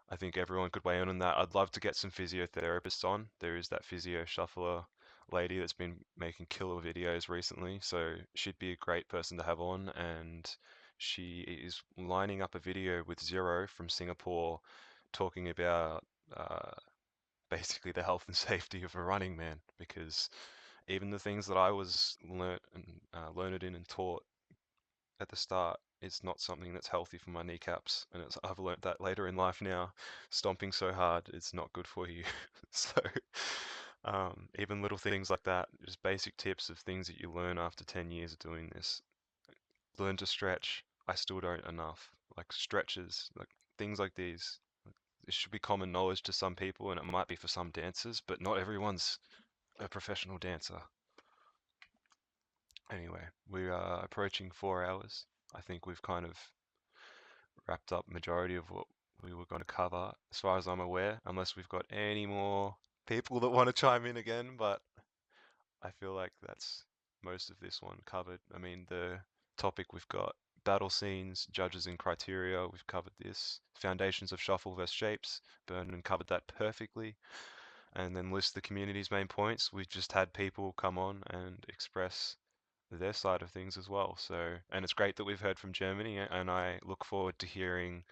I think everyone could weigh in on that. I'd love to get some physiotherapists on. There is that physio shuffler lady that's been making killer videos recently, so she'd be a great person to have on. And she is lining up a video with Zero from Singapore talking about basically the health and safety of a running man, because even the things that I was learned in and taught at the start is not something that's healthy for my kneecaps, and I've learnt that later in life now. Stomping so hard, it's not good for you. So even little things like that, just basic tips of things that you learn after 10 years of doing this. Learn to stretch. I still don't enough. Like stretches, like things like these. It should be common knowledge to some people, and it might be for some dancers, but not everyone's a professional dancer. Anyway, we are approaching 4 hours. I think we've kind of wrapped up majority of what we were going to cover, as far as I'm aware, unless we've got any more people that want to chime in again, but I feel like that's most of this one covered. I mean, the topic we've got battle scenes, judges and criteria, we've covered this. Foundations of shuffle versus shapes, Bernan covered that perfectly. And then list the community's main points. We've just had people come on and express their side of things as well. So, and it's great that we've heard from Germany, and I look forward to hearing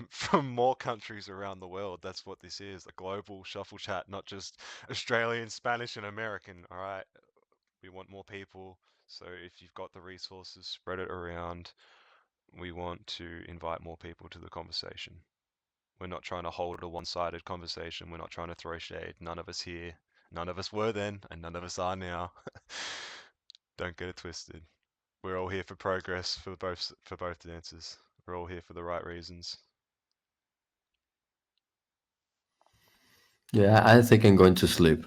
from more countries around the world. That's what this is, a global shuffle chat, not just Australian, Spanish, and American. All right, we want more people. So if you've got the resources, spread it around. We want to invite more people to the conversation. We're not trying to hold a one-sided conversation. We're not trying to throw shade. None of us here, none of us were then, and none of us are now. Don't get it twisted. We're all here for progress for both dances. We're all here for the right reasons. Yeah, I think I'm going to sleep.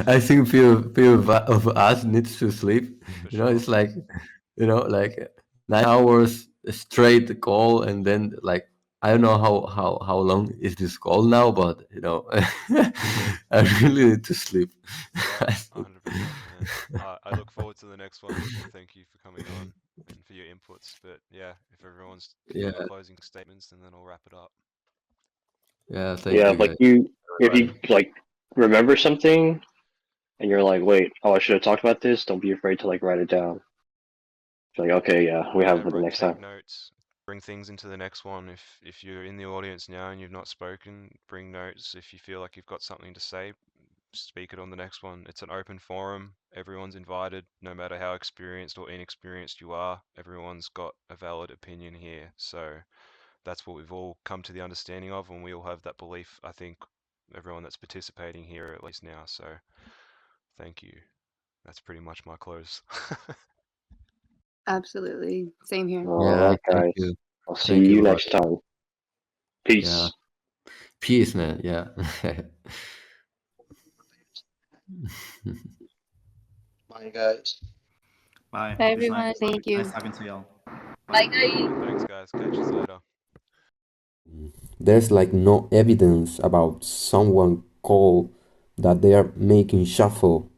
I think few of us needs to sleep. For You know, sure. it's like, like 9 hours straight call, and then like I don't know how long is this call now, but I really need to sleep. Yeah, 100%, man. I look forward to the next one, and thank you for coming on and for your inputs. But yeah, if everyone's Yeah, got closing statements, and then I'll wrap it up. yeah. Thank Yeah, you, like guys. if you like remember something and you're like, wait, oh, I should have talked about this. Don't be afraid to like write it down. It's like, okay, yeah, we have it for the Everyone next take time. notes. Bring things into the next one. If you're in the audience now and you've not spoken, bring notes. If you feel like you've got something to say, speak it on the next one. It's an open forum. Everyone's invited, no matter how experienced or inexperienced you are. Everyone's got a valid opinion here. So that's what we've all come to the understanding of, and we all have that belief. I think everyone that's participating here at least now. So thank you. That's pretty much my close. Absolutely. Same here. All Yeah, right, thank guys. you. I'll see Thank you, you bro. next time. Yeah. Peace. Peace, man. Yeah. Bye, guys. Bye. Bye, Hope it's everyone. nice. Thank you. Nice talking to y'all. Bye, guys. Thanks, guys. Catch you later. There's like no evidence about someone called that they are making shuffle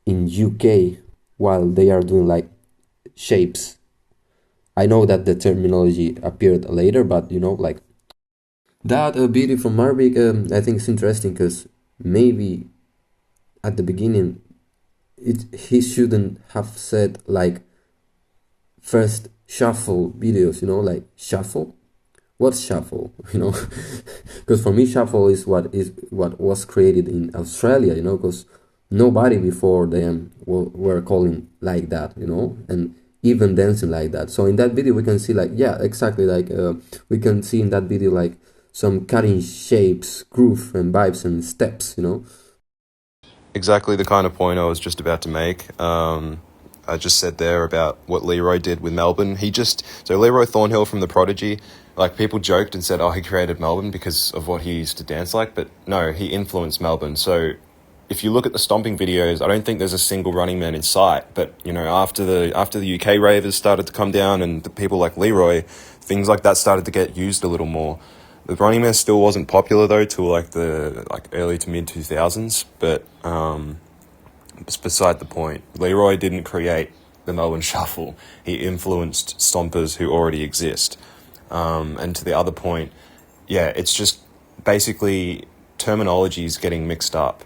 in UK while they are doing like shapes. I know that the terminology appeared later, but like that video from Marbiik, I think it's interesting because maybe at the beginning he shouldn't have said like first shuffle videos, like shuffle. What's shuffle? Because for me shuffle is what was created in Australia, because nobody before them were calling like that, and even dancing like that. So in that video we can see like, yeah, exactly, like we can see in that video like some cutting shapes, groove and vibes and steps, Exactly the kind of point I was just about to make. I just said there about what Leroy did with Melbourne. So Leroy Thornhill from The Prodigy, like people joked and said, oh, he created Melbourne because of what he used to dance like, but no, he influenced Melbourne. So if you look at the stomping videos, I don't think there's a single Running Man in sight, but after the UK ravers started to come down and the people like Leroy, things like that started to get used a little more. The Running Man still wasn't popular though till the early to mid 2000s, but it's beside the point. Leroy didn't create the Melbourne Shuffle. He influenced stompers who already exist. And to the other point, yeah, it's just basically terminology is getting mixed up.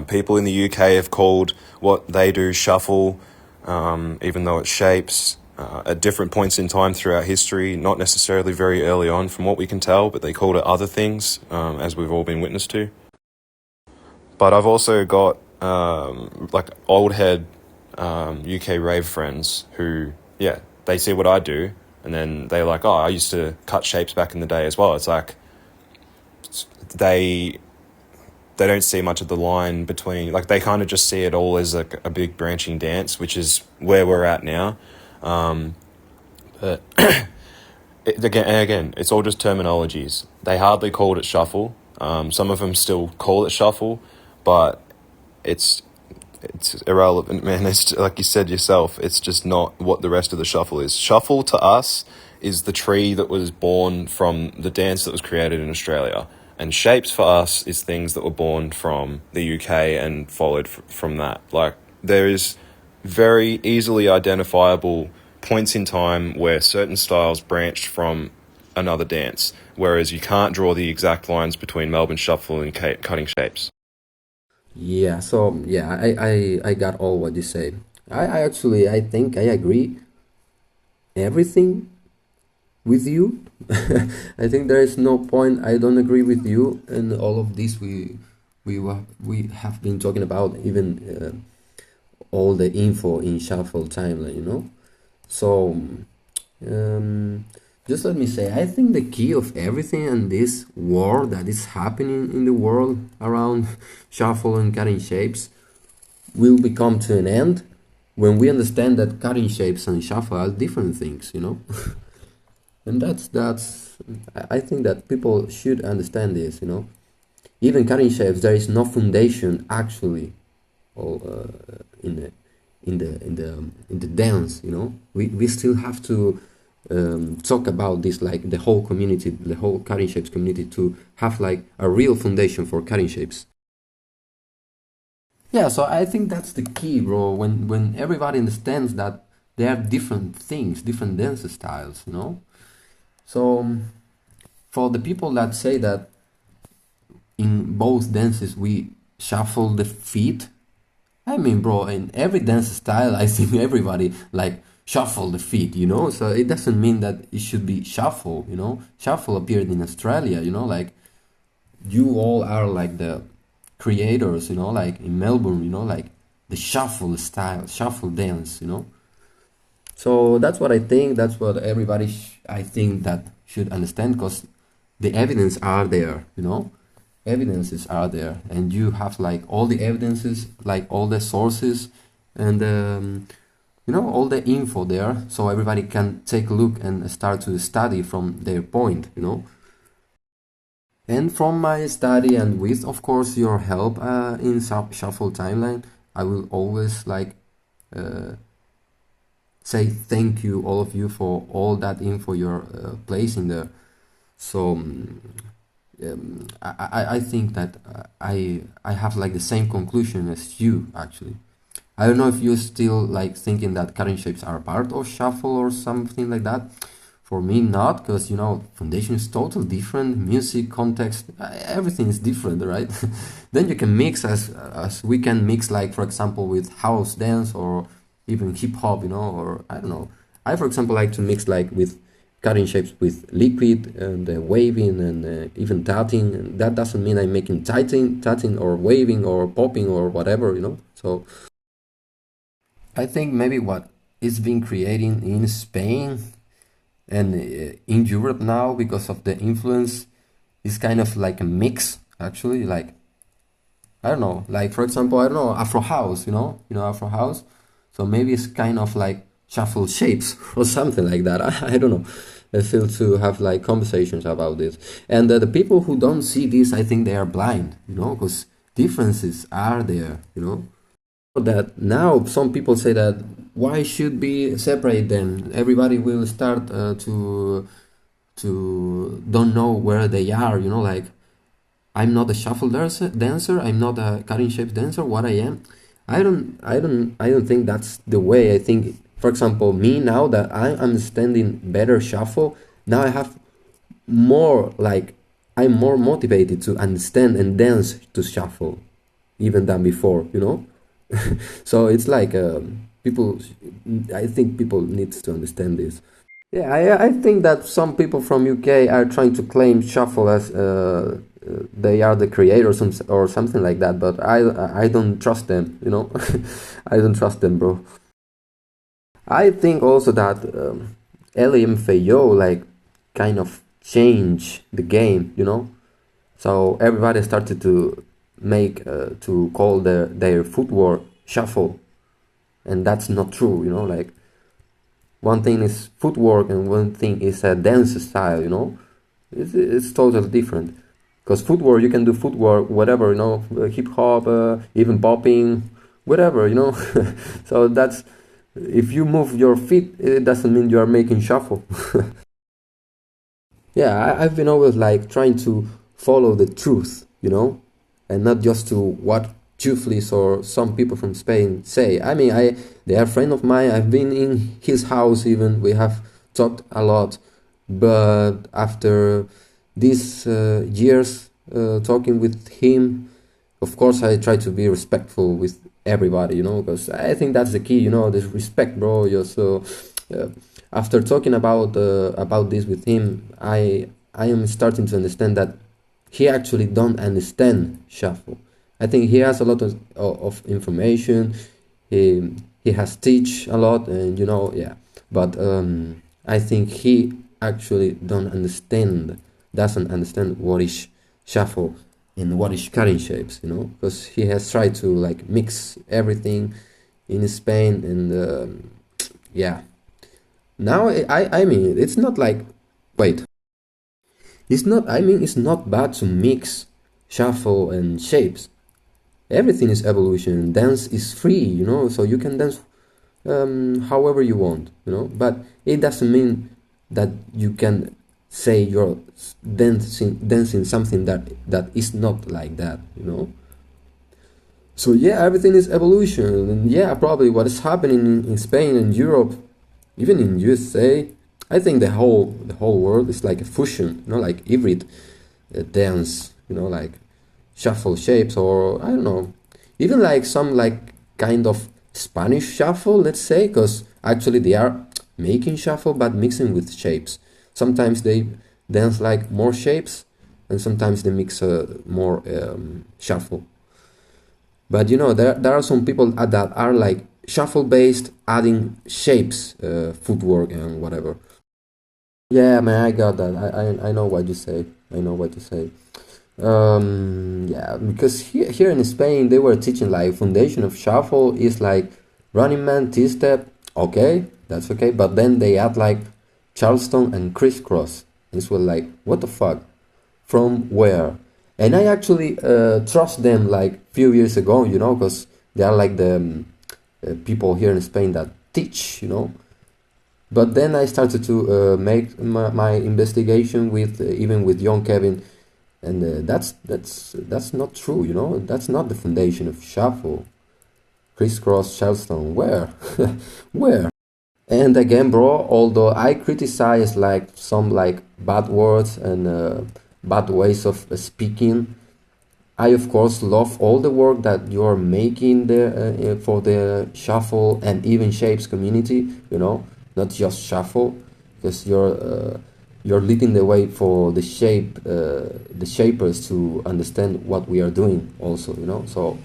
People in the UK have called what they do shuffle, even though it's shapes, at different points in time throughout history, not necessarily very early on from what we can tell, but they called it other things, as we've all been witness to. But I've also got old head UK rave friends who, yeah, they see what I do and then they're like, oh, I used to cut shapes back in the day as well. It's like they don't see much of the line between, like they kind of just see it all as like a big branching dance, which is where we're at now. But again, it's all just terminologies. They hardly called it shuffle. Some of them still call it shuffle, but it's irrelevant, man. It's like you said yourself, it's just not what the rest of the shuffle is. Shuffle to us is the tree that was born from the dance that was created in Australia. And shapes for us is things that were born from the UK and followed from that. Like, there is very easily identifiable points in time where certain styles branched from another dance, whereas you can't draw the exact lines between Melbourne Shuffle and cutting shapes. Yeah, so yeah, I got all what you say. I actually I think I agree everything with you. I think there is no point I don't agree with you, and all of this we have been talking about, even all the info in Shuffle timeline, you know. So just let me say, I think the key of everything and this war that is happening in the world around Shuffle and cutting shapes will become to an end when we understand that cutting shapes and Shuffle are different things, you know. And that's I think that people should understand this, you know. Even cutting shapes, there is no foundation actually, or in the dance, you know. We still have to talk about this, like the whole community, the whole cutting shapes community, to have like a real foundation for cutting shapes. Yeah, so I think that's the key, bro. When everybody understands that there are different things, different dance styles, you know. So for the people that say that in both dances we shuffle the feet, I mean, bro, in every dance style, I think everybody like shuffle the feet, you know. So it doesn't mean that it should be shuffle, you know. Shuffle appeared in Australia, you know, like you all are like the creators, you know, like in Melbourne, you know, like the shuffle style, shuffle dance, you know. So that's what I think. That's what everybody I think that should understand, because the evidence are there, you know. Evidences are there, and you have like all the evidences, like all the sources, and you know, all the info there, so everybody can take a look and start to study from their point, you know. And from my study, and with of course your help in Shuffle timeline, I will always like say thank you, all of you, for all that info you're placing there. So I think that I have like the same conclusion as you, actually. I don't know if you're still like thinking that cutting shapes are part of Shuffle or something like that. For me, not, because you know, foundation is totally different, music, context, everything is different, right? Then you can mix as we can mix, like for example with house dance or even hip hop, you know, or I don't know. I, for example, like to mix like with cutting shapes with liquid and waving and even tapping. And that doesn't mean I'm making tatting or waving or popping or whatever, you know. So I think maybe what is being creating in Spain and in Europe now, because of the influence, is kind of like a mix, actually. Like, I don't know, like for example, I don't know, Afro House, you know Afro House. So maybe it's kind of like Shuffle shapes or something like that. I don't know. I feel to have like conversations about this. And the people who don't see this, I think they are blind, you know, because differences are there, you know. That now some people say that why should be separate, then everybody will start to don't know where they are, you know, like I'm not a shuffle dancer, I'm not a cutting shapes dancer. What I am, I don't think that's the way. I think, for example, me, now that I'm understanding better shuffle, now I have more, like I'm more motivated to understand and dance to shuffle even than before, you know. So it's like people, I think people need to understand this. Yeah, I think that some people from UK are trying to claim Shuffle as they are the creators or something like that, but I don't trust them, you know. I don't trust them, bro. I think also that LMFAO like kind of changed the game, you know. So everybody started to make to call their footwork shuffle, and that's not true, you know. Like one thing is footwork and one thing is a dance style, you know. It's totally different, because footwork, you can do footwork whatever, you know, hip hop, even popping, whatever, you know. So that's, if you move your feet, it doesn't mean you are making shuffle. Yeah, I've been always like trying to follow the truth, you know, and not just to what Xhufflis or some people from Spain say. I mean, they are a friend of mine. I've been in his house even. We have talked a lot. But after these years talking with him, of course, I try to be respectful with everybody, because I think that's the key, this respect, bro. So after talking about this with him, I am starting to understand that he actually don't understand shuffle. I think he has a lot of information. He has teach a lot, and yeah. But I think he actually doesn't understand what is shuffle and what is cutting shapes, because he has tried to like mix everything in Spain, and yeah. Now I mean, it's not like, wait, it's not bad to mix shuffle and shapes. Everything is evolution. Dance is free, so you can dance however you want, but it doesn't mean that you can say you're dancing something that is not like that, So yeah, everything is evolution, and yeah, probably what is happening in Spain and Europe, even in USA, I think the whole world is like a fusion, like hybrid dance, like shuffle shapes, or I don't know, even like some like kind of Spanish shuffle, let's say, because actually they are making shuffle but mixing with shapes. Sometimes they dance like more shapes, and sometimes they mix more shuffle. But there are some people that are like shuffle based, adding shapes, footwork and whatever. Yeah, man, I got that. I know what you say. Yeah, because here in Spain they were teaching like foundation of shuffle is like running man, T-step. Okay, that's okay. But then they add like Charleston and crisscross. This was like, what the fuck? From where? And I actually trust them like few years ago, because they are like the people here in Spain that teach, But then I started to make my investigation with even with Jhonkevin, and that's not true, That's not the foundation of shuffle. Crisscross, Charleston, where? Where? And again, bro, although I criticize like some like bad words and bad ways of speaking, I of course love all the work that you're making there for the shuffle and even shapes community, not just shuffle, because you're leading the way for the shapers to understand what we are doing also, So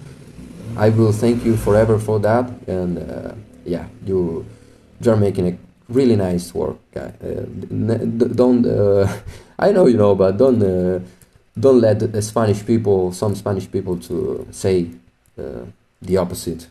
I will thank you forever for that, and yeah, you're making a really nice work, guy. Don't I know, but don't let some Spanish people to say the opposite.